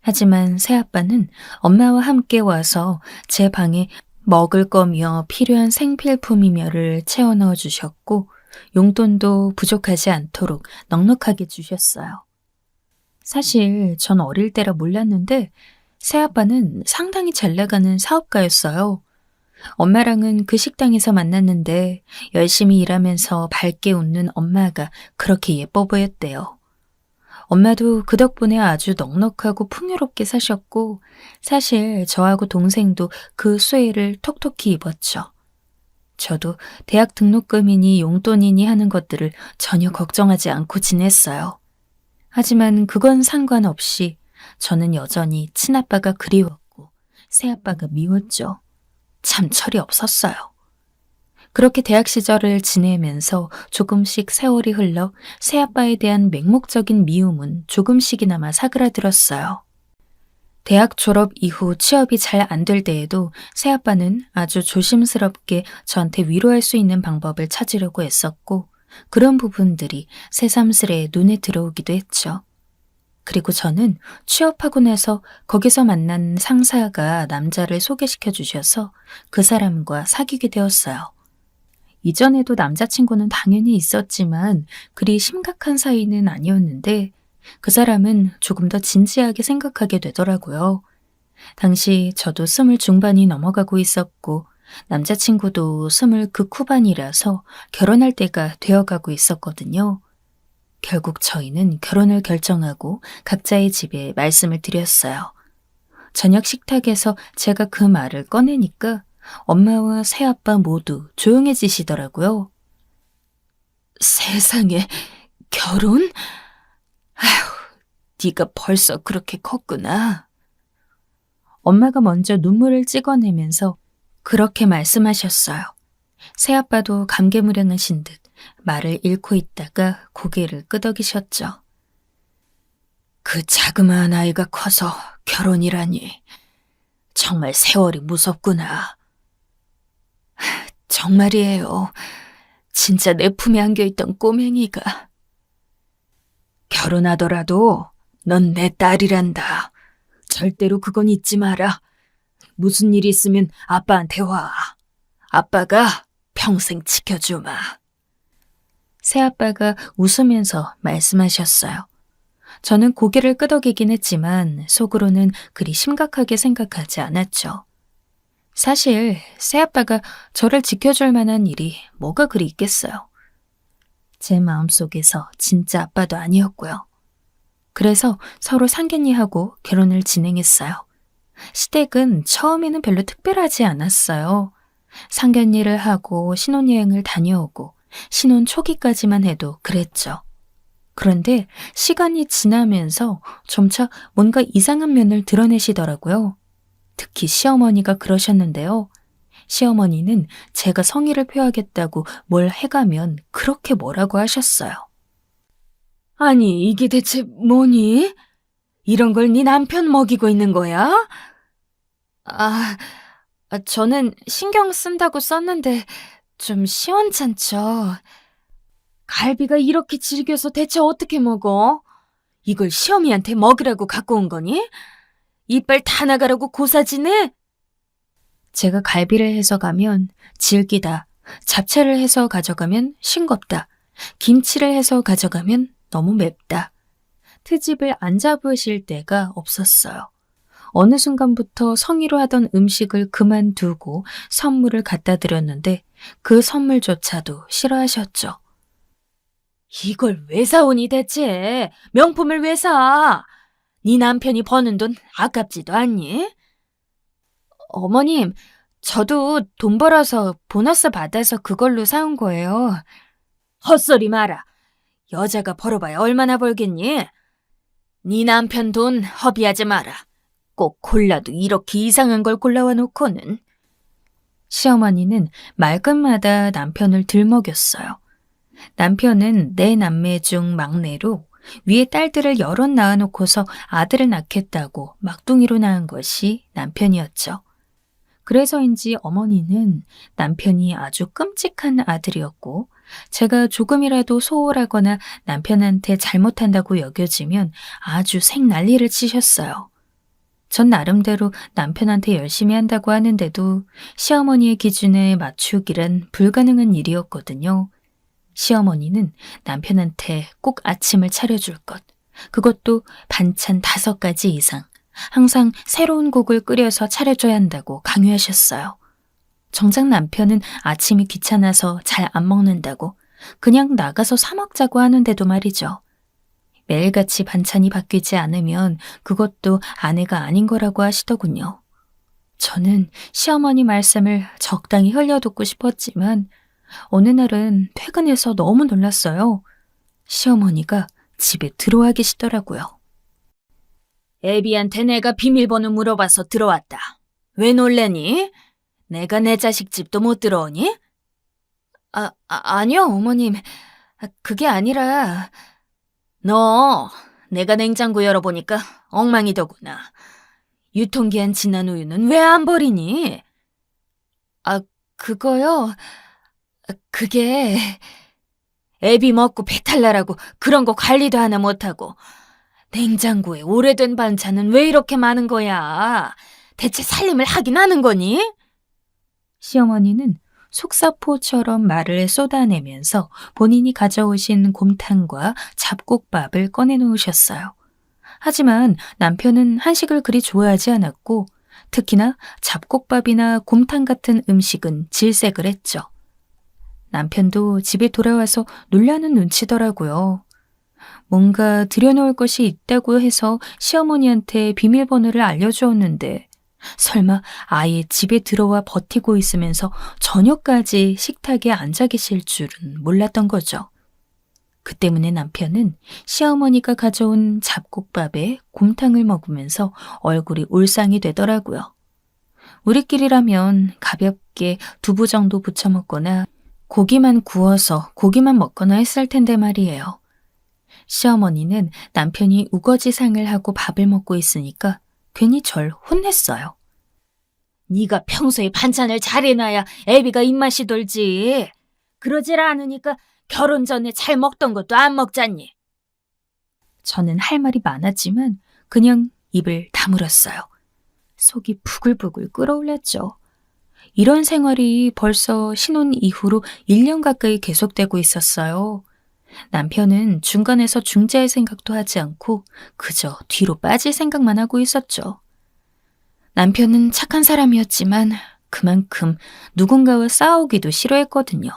S3: 하지만 새아빠는 엄마와 함께 와서 제 방에 먹을 거며 필요한 생필품이며를 채워 넣어 주셨고 용돈도 부족하지 않도록 넉넉하게 주셨어요. 사실 전 어릴 때라 몰랐는데 새아빠는 상당히 잘 나가는 사업가였어요. 엄마랑은 그 식당에서 만났는데 열심히 일하면서 밝게 웃는 엄마가 그렇게 예뻐 보였대요. 엄마도 그 덕분에 아주 넉넉하고 풍요롭게 사셨고 사실 저하고 동생도 그 수혜를 톡톡히 입었죠. 저도 대학 등록금이니 용돈이니 하는 것들을 전혀 걱정하지 않고 지냈어요. 하지만 그건 상관없이 저는 여전히 친아빠가 그리웠고 새아빠가 미웠죠. 참 철이 없었어요. 그렇게 대학 시절을 지내면서 조금씩 세월이 흘러 새아빠에 대한 맹목적인 미움은 조금씩이나마 사그라들었어요. 대학 졸업 이후 취업이 잘 안 될 때에도 새아빠는 아주 조심스럽게 저한테 위로할 수 있는 방법을 찾으려고 애썼고 그런 부분들이 새삼스레 눈에 들어오기도 했죠. 그리고 저는 취업하고 나서 거기서 만난 상사가 남자를 소개시켜 주셔서 그 사람과 사귀게 되었어요. 이전에도 남자친구는 당연히 있었지만 그리 심각한 사이는 아니었는데 그 사람은 조금 더 진지하게 생각하게 되더라고요. 당시 저도 20 중반이 넘어가고 있었고 남자친구도 20 극후반이라서 결혼할 때가 되어가고 있었거든요. 결국 저희는 결혼을 결정하고 각자의 집에 말씀을 드렸어요. 저녁 식탁에서 제가 그 말을 꺼내니까 엄마와 새아빠 모두 조용해지시더라고요. 세상에, 결혼? 아휴, 네가 벌써 그렇게 컸구나. 엄마가 먼저 눈물을 찍어내면서 그렇게 말씀하셨어요. 새아빠도 감개무량하신 듯 말을 잃고 있다가 고개를 끄덕이셨죠. 그 자그마한 아이가 커서 결혼이라니. 정말 세월이 무섭구나. 정말이에요. 진짜 내 품에 안겨있던 꼬맹이가. 결혼하더라도 넌 내 딸이란다. 절대로 그건 잊지 마라. 무슨 일 있으면 아빠한테 와. 아빠가 평생 지켜주마. 새아빠가 웃으면서 말씀하셨어요. 저는 고개를 끄덕이긴 했지만 속으로는 그리 심각하게 생각하지 않았죠. 사실 새아빠가 저를 지켜줄 만한 일이 뭐가 그리 있겠어요. 제 마음속에서 진짜 아빠도 아니었고요. 그래서 서로 상견례하고 결혼을 진행했어요. 시댁은 처음에는 별로 특별하지 않았어요. 상견례를 하고 신혼여행을 다녀오고 신혼 초기까지만 해도 그랬죠. 그런데 시간이 지나면서 점차 뭔가 이상한 면을 드러내시더라고요. 특히 시어머니가 그러셨는데요. 시어머니는 제가 성의를 표하겠다고 뭘 해가면 그렇게 뭐라고 하셨어요. 아니, 이게 대체 뭐니? 이런 걸 네 남편 먹이고 있는 거야? 저는 신경 쓴다고 썼는데 좀 시원찮죠. 갈비가 이렇게 질겨서 대체 어떻게 먹어? 이걸 시어미한테 먹으라고 갖고 온 거니? 이빨 다 나가라고 고사지네? 제가 갈비를 해서 가면 질기다, 잡채를 해서 가져가면 싱겁다, 김치를 해서 가져가면 너무 맵다. 트집을 안 잡으실 때가 없었어요. 어느 순간부터 성의로 하던 음식을 그만두고 선물을 갖다 드렸는데 그 선물조차도 싫어하셨죠. 이걸 왜 사오니 대체? 명품을 왜 사? 네 남편이 버는 돈 아깝지도 않니? 어머님, 저도 돈 벌어서 보너스 받아서 그걸로 사온 거예요. 헛소리 마라. 여자가 벌어봐야 얼마나 벌겠니? 네 남편 돈 허비하지 마라. 꼭 골라도 이렇게 이상한 걸 골라와 놓고는. 시어머니는 말끝마다 남편을 들먹였어요. 남편은 네 남매 중 막내로 위에 딸들을 여럿 낳아놓고서 아들을 낳겠다고 막둥이로 낳은 것이 남편이었죠. 그래서인지 어머니는 남편이 아주 끔찍한 아들이었고 제가 조금이라도 소홀하거나 남편한테 잘못한다고 여겨지면 아주 생난리를 치셨어요. 전 나름대로 남편한테 열심히 한다고 하는데도 시어머니의 기준에 맞추기란 불가능한 일이었거든요. 시어머니는 남편한테 꼭 아침을 차려줄 것, 그것도 반찬 5가지 이상, 항상 새로운 국을 끓여서 차려줘야 한다고 강요하셨어요. 정작 남편은 아침이 귀찮아서 잘 안 먹는다고 그냥 나가서 사 먹자고 하는데도 말이죠. 매일같이 반찬이 바뀌지 않으면 그것도 아내가 아닌 거라고 하시더군요. 저는 시어머니 말씀을 적당히 흘려듣고 싶었지만 어느 날은 퇴근해서 너무 놀랐어요. 시어머니가 집에 들어와 계시더라고요. 애비한테 내가 비밀번호 물어봐서 들어왔다. 왜 놀래니? 내가 내 자식 집도 못 들어오니? 아니요, 어머님. 그게 아니라 너 내가 냉장고 열어보니까 엉망이더구나. 유통기한 지난 우유는 왜 안 버리니? 그거요? 그게 애비 먹고 배탈 나라고 그런 거 관리도 하나 못하고 냉장고에 오래된 반찬은 왜 이렇게 많은 거야? 대체 살림을 하긴 하는 거니? 시어머니는 속사포처럼 말을 쏟아내면서 본인이 가져오신 곰탕과 잡곡밥을 꺼내놓으셨어요. 하지만 남편은 한식을 그리 좋아하지 않았고 특히나 잡곡밥이나 곰탕 같은 음식은 질색을 했죠. 남편도 집에 돌아와서 놀라는 눈치더라고요. 뭔가 들여놓을 것이 있다고 해서 시어머니한테 비밀번호를 알려주었는데 설마 아예 집에 들어와 버티고 있으면서 저녁까지 식탁에 앉아 계실 줄은 몰랐던 거죠. 그 때문에 남편은 시어머니가 가져온 잡곡밥에 곰탕을 먹으면서 얼굴이 울상이 되더라고요. 우리끼리라면 가볍게 두부 정도 부쳐 먹거나 고기만 구워서 고기만 먹거나 했을 텐데 말이에요. 시어머니는 남편이 우거지상을 하고 밥을 먹고 있으니까 괜히 절 혼냈어요. 네가 평소에 반찬을 잘해놔야 애비가 입맛이 돌지. 그러질 않으니까 결혼 전에 잘 먹던 것도 안 먹잖니. 저는 할 말이 많았지만 그냥 입을 다물었어요. 속이 부글부글 끓어올랐죠. 이런 생활이 벌써 신혼 이후로 1년 가까이 계속되고 있었어요. 남편은 중간에서 중재할 생각도 하지 않고 그저 뒤로 빠질 생각만 하고 있었죠. 남편은 착한 사람이었지만 그만큼 누군가와 싸우기도 싫어했거든요.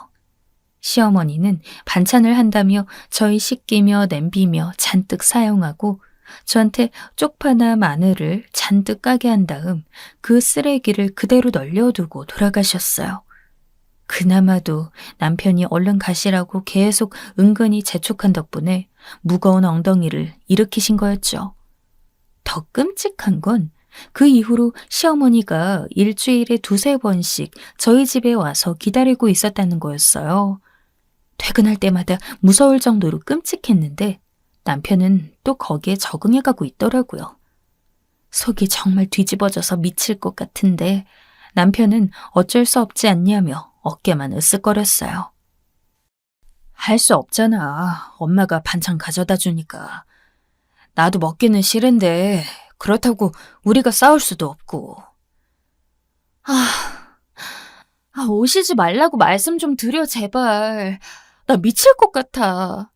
S3: 시어머니는 반찬을 한다며 저희 씻기며 냄비며 잔뜩 사용하고 저한테 쪽파나 마늘을 잔뜩 까게 한 다음 그 쓰레기를 그대로 널려두고 돌아가셨어요. 그나마도 남편이 얼른 가시라고 계속 은근히 재촉한 덕분에 무거운 엉덩이를 일으키신 거였죠. 더 끔찍한 건 그 이후로 시어머니가 일주일에 2-3번씩 저희 집에 와서 기다리고 있었다는 거였어요. 퇴근할 때마다 무서울 정도로 끔찍했는데 남편은 또 거기에 적응해가고 있더라고요. 속이 정말 뒤집어져서 미칠 것 같은데 남편은 어쩔 수 없지 않냐며 어깨만 으쓱거렸어요. 할 수 없잖아. 엄마가 반찬 가져다 주니까. 나도 먹기는 싫은데 그렇다고 우리가 싸울 수도 없고. 오시지 말라고 말씀 좀 드려 제발. 나 미칠 것 같아.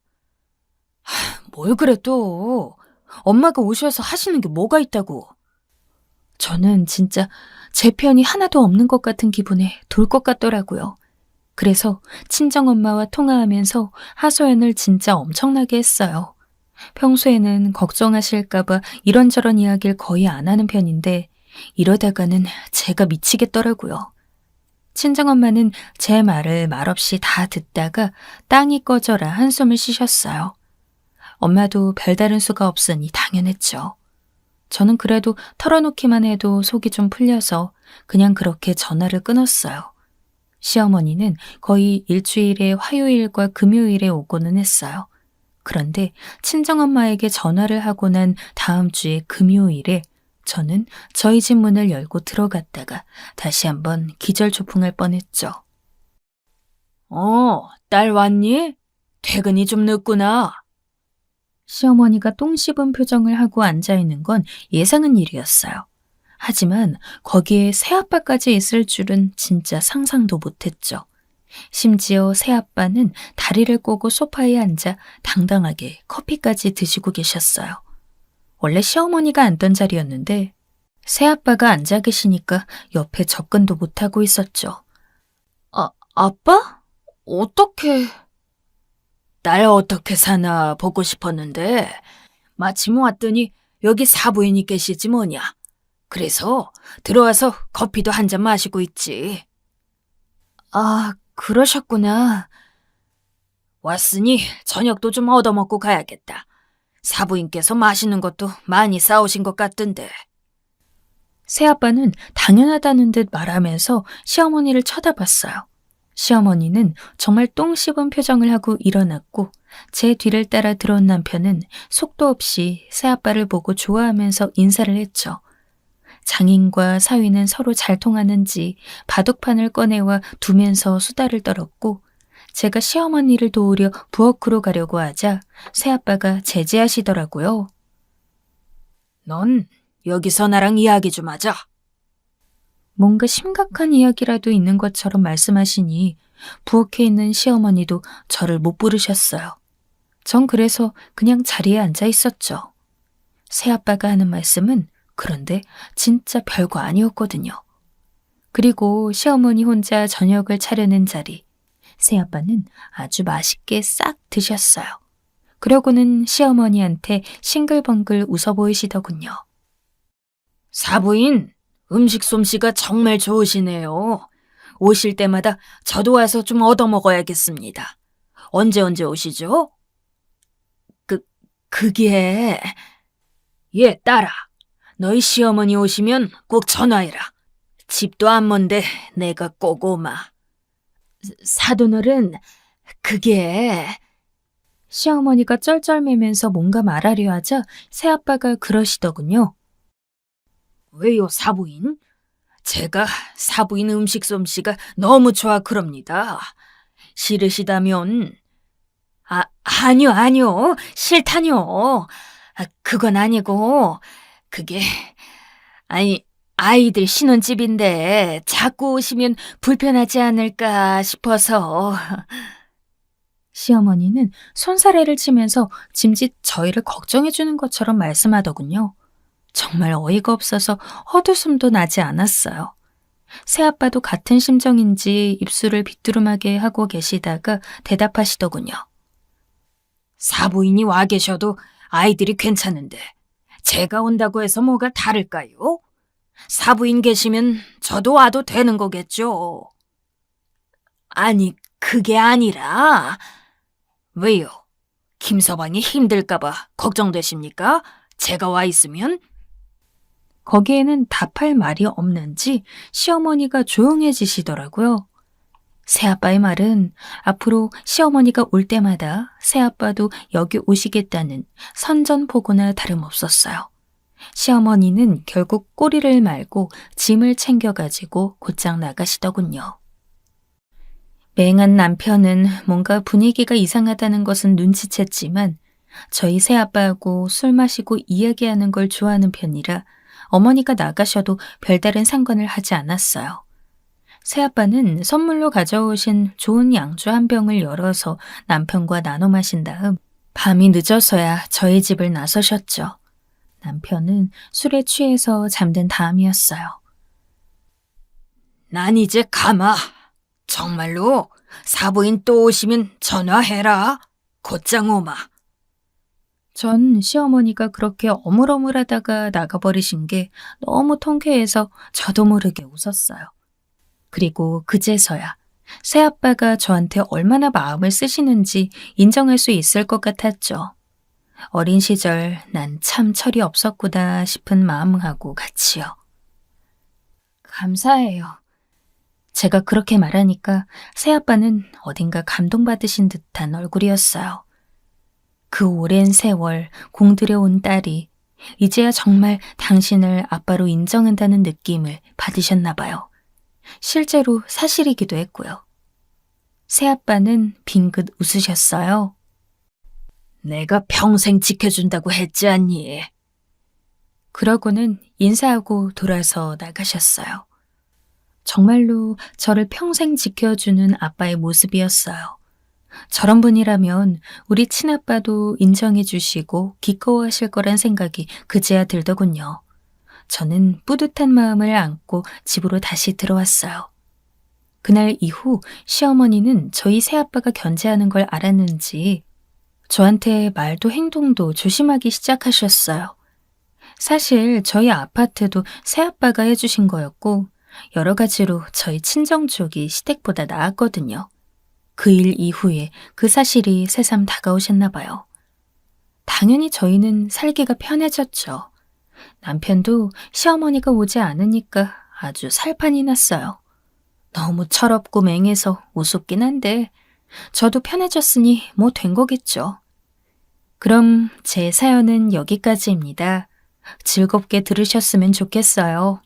S3: 뭘 그래 또. 엄마가 오셔서 하시는 게 뭐가 있다고. 저는 진짜 제 편이 하나도 없는 것 같은 기분에 돌 것 같더라고요. 그래서 친정엄마와 통화하면서 하소연을 진짜 엄청나게 했어요. 평소에는 걱정하실까봐 이런저런 이야기를 거의 안 하는 편인데 이러다가는 제가 미치겠더라고요. 친정엄마는 제 말을 말없이 다 듣다가 땅이 꺼져라 한숨을 쉬셨어요. 엄마도 별다른 수가 없으니 당연했죠. 저는 그래도 털어놓기만 해도 속이 좀 풀려서 그냥 그렇게 전화를 끊었어요. 시어머니는 거의 일주일에 화요일과 금요일에 오고는 했어요. 그런데 친정엄마에게 전화를 하고 난 다음 주에 금요일에 저는 저희 집 문을 열고 들어갔다가 다시 한번 기절초풍할 뻔했죠. 딸 왔니? 퇴근이 좀 늦구나. 시어머니가 똥 씹은 표정을 하고 앉아있는 건 예상한 일이었어요. 하지만 거기에 새아빠까지 있을 줄은 진짜 상상도 못했죠. 심지어 새아빠는 다리를 꼬고 소파에 앉아 당당하게 커피까지 드시고 계셨어요. 원래 시어머니가 앉던 자리였는데 새아빠가 앉아 계시니까 옆에 접근도 못하고 있었죠. 아빠? 어떻게? 날 어떻게 사나 보고 싶었는데 마침 왔더니 여기 사부인이 계시지 뭐냐. 그래서 들어와서 커피도 한 잔 마시고 있지. 아, 그러셨구나. 왔으니 저녁도 좀 얻어먹고 가야겠다. 사부인께서 맛있는 것도 많이 싸우신 것 같던데. 새아빠는 당연하다는 듯 말하면서 시어머니를 쳐다봤어요. 시어머니는 정말 똥 씹은 표정을 하고 일어났고 제 뒤를 따라 들어온 남편은 속도 없이 새아빠를 보고 좋아하면서 인사를 했죠. 장인과 사위는 서로 잘 통하는지 바둑판을 꺼내와 두면서 수다를 떨었고 제가 시어머니를 도우려 부엌으로 가려고 하자 새아빠가 제지하시더라고요. 넌 여기서 나랑 이야기 좀 하자. 뭔가 심각한 이야기라도 있는 것처럼 말씀하시니 부엌에 있는 시어머니도 저를 못 부르셨어요. 전 그래서 그냥 자리에 앉아 있었죠. 새아빠가 하는 말씀은 그런데 진짜 별거 아니었거든요. 그리고 시어머니 혼자 저녁을 차려낸 자리, 새아빠는 아주 맛있게 싹 드셨어요. 그러고는 시어머니한테 싱글벙글 웃어 보이시더군요. 사부인, 음식 솜씨가 정말 좋으시네요. 오실 때마다 저도 와서 좀 얻어먹어야겠습니다. 언제 오시죠? 그게... 예, 딸아. 너희 시어머니 오시면 꼭 전화해라. 집도 안 먼데 내가 꼭 오마. 사돈어른, 그게... 시어머니가 쩔쩔매면서 뭔가 말하려 하자 새아빠가 그러시더군요. 왜요, 사부인? 제가 사부인 음식 솜씨가 너무 좋아 그럽니다. 싫으시다면... 아니요. 싫다뇨. 그건 아니고, 그게... 아이들 신혼집인데 자꾸 오시면 불편하지 않을까 싶어서... 시어머니는 손사래를 치면서 짐짓 저희를 걱정해주는 것처럼 말씀하더군요. 정말 어이가 없어서 헛웃음도 나지 않았어요. 새아빠도 같은 심정인지 입술을 비뚤음하게 하고 계시다가 대답하시더군요. 사부인이 와 계셔도 아이들이 괜찮은데 제가 온다고 해서 뭐가 다를까요? 사부인 계시면 저도 와도 되는 거겠죠. 아니, 그게 아니라... 왜요? 김서방이 힘들까봐 걱정되십니까? 제가 와 있으면? 거기에는 답할 말이 없는지 시어머니가 조용해지시더라고요. 새아빠의 말은 앞으로 시어머니가 올 때마다 새아빠도 여기 오시겠다는 선전포고나 다름없었어요. 시어머니는 결국 꼬리를 말고 짐을 챙겨가지고 곧장 나가시더군요. 맹한 남편은 뭔가 분위기가 이상하다는 것은 눈치챘지만 저희 새아빠하고 술 마시고 이야기하는 걸 좋아하는 편이라 어머니가 나가셔도 별다른 상관을 하지 않았어요. 새아빠는 선물로 가져오신 좋은 양주 한 병을 열어서 남편과 나눠 마신 다음 밤이 늦어서야 저희 집을 나서셨죠. 남편은 술에 취해서 잠든 다음이었어요. 난 이제 가마. 정말로 사부인 또 오시면 전화해라. 곧장 오마. 전 시어머니가 그렇게 어물어물하다가 나가버리신 게 너무 통쾌해서 저도 모르게 웃었어요. 그리고 그제서야 새아빠가 저한테 얼마나 마음을 쓰시는지 인정할 수 있을 것 같았죠. 어린 시절 난 참 철이 없었구나 싶은 마음하고 같이요. 감사해요. 제가 그렇게 말하니까 새아빠는 어딘가 감동받으신 듯한 얼굴이었어요. 그 오랜 세월 공들여온 딸이 이제야 정말 당신을 아빠로 인정한다는 느낌을 받으셨나 봐요. 실제로 사실이기도 했고요. 새아빠는 빙긋 웃으셨어요. 내가 평생 지켜준다고 했지 않니? 그러고는 인사하고 돌아서 나가셨어요. 정말로 저를 평생 지켜주는 아빠의 모습이었어요. 저런 분이라면 우리 친아빠도 인정해 주시고 기꺼워하실 거란 생각이 그제야 들더군요. 저는 뿌듯한 마음을 안고 집으로 다시 들어왔어요. 그날 이후 시어머니는 저희 새아빠가 견제하는 걸 알았는지 저한테 말도 행동도 조심하기 시작하셨어요. 사실 저희 아파트도 새아빠가 해주신 거였고 여러 가지로 저희 친정 쪽이 시댁보다 나았거든요. 그 일 이후에 그 사실이 새삼 다가오셨나 봐요. 당연히 저희는 살기가 편해졌죠. 남편도 시어머니가 오지 않으니까 아주 살판이 났어요. 너무 철없고 맹해서 우습긴 한데 저도 편해졌으니 뭐 된 거겠죠. 그럼 제 사연은 여기까지입니다. 즐겁게 들으셨으면 좋겠어요.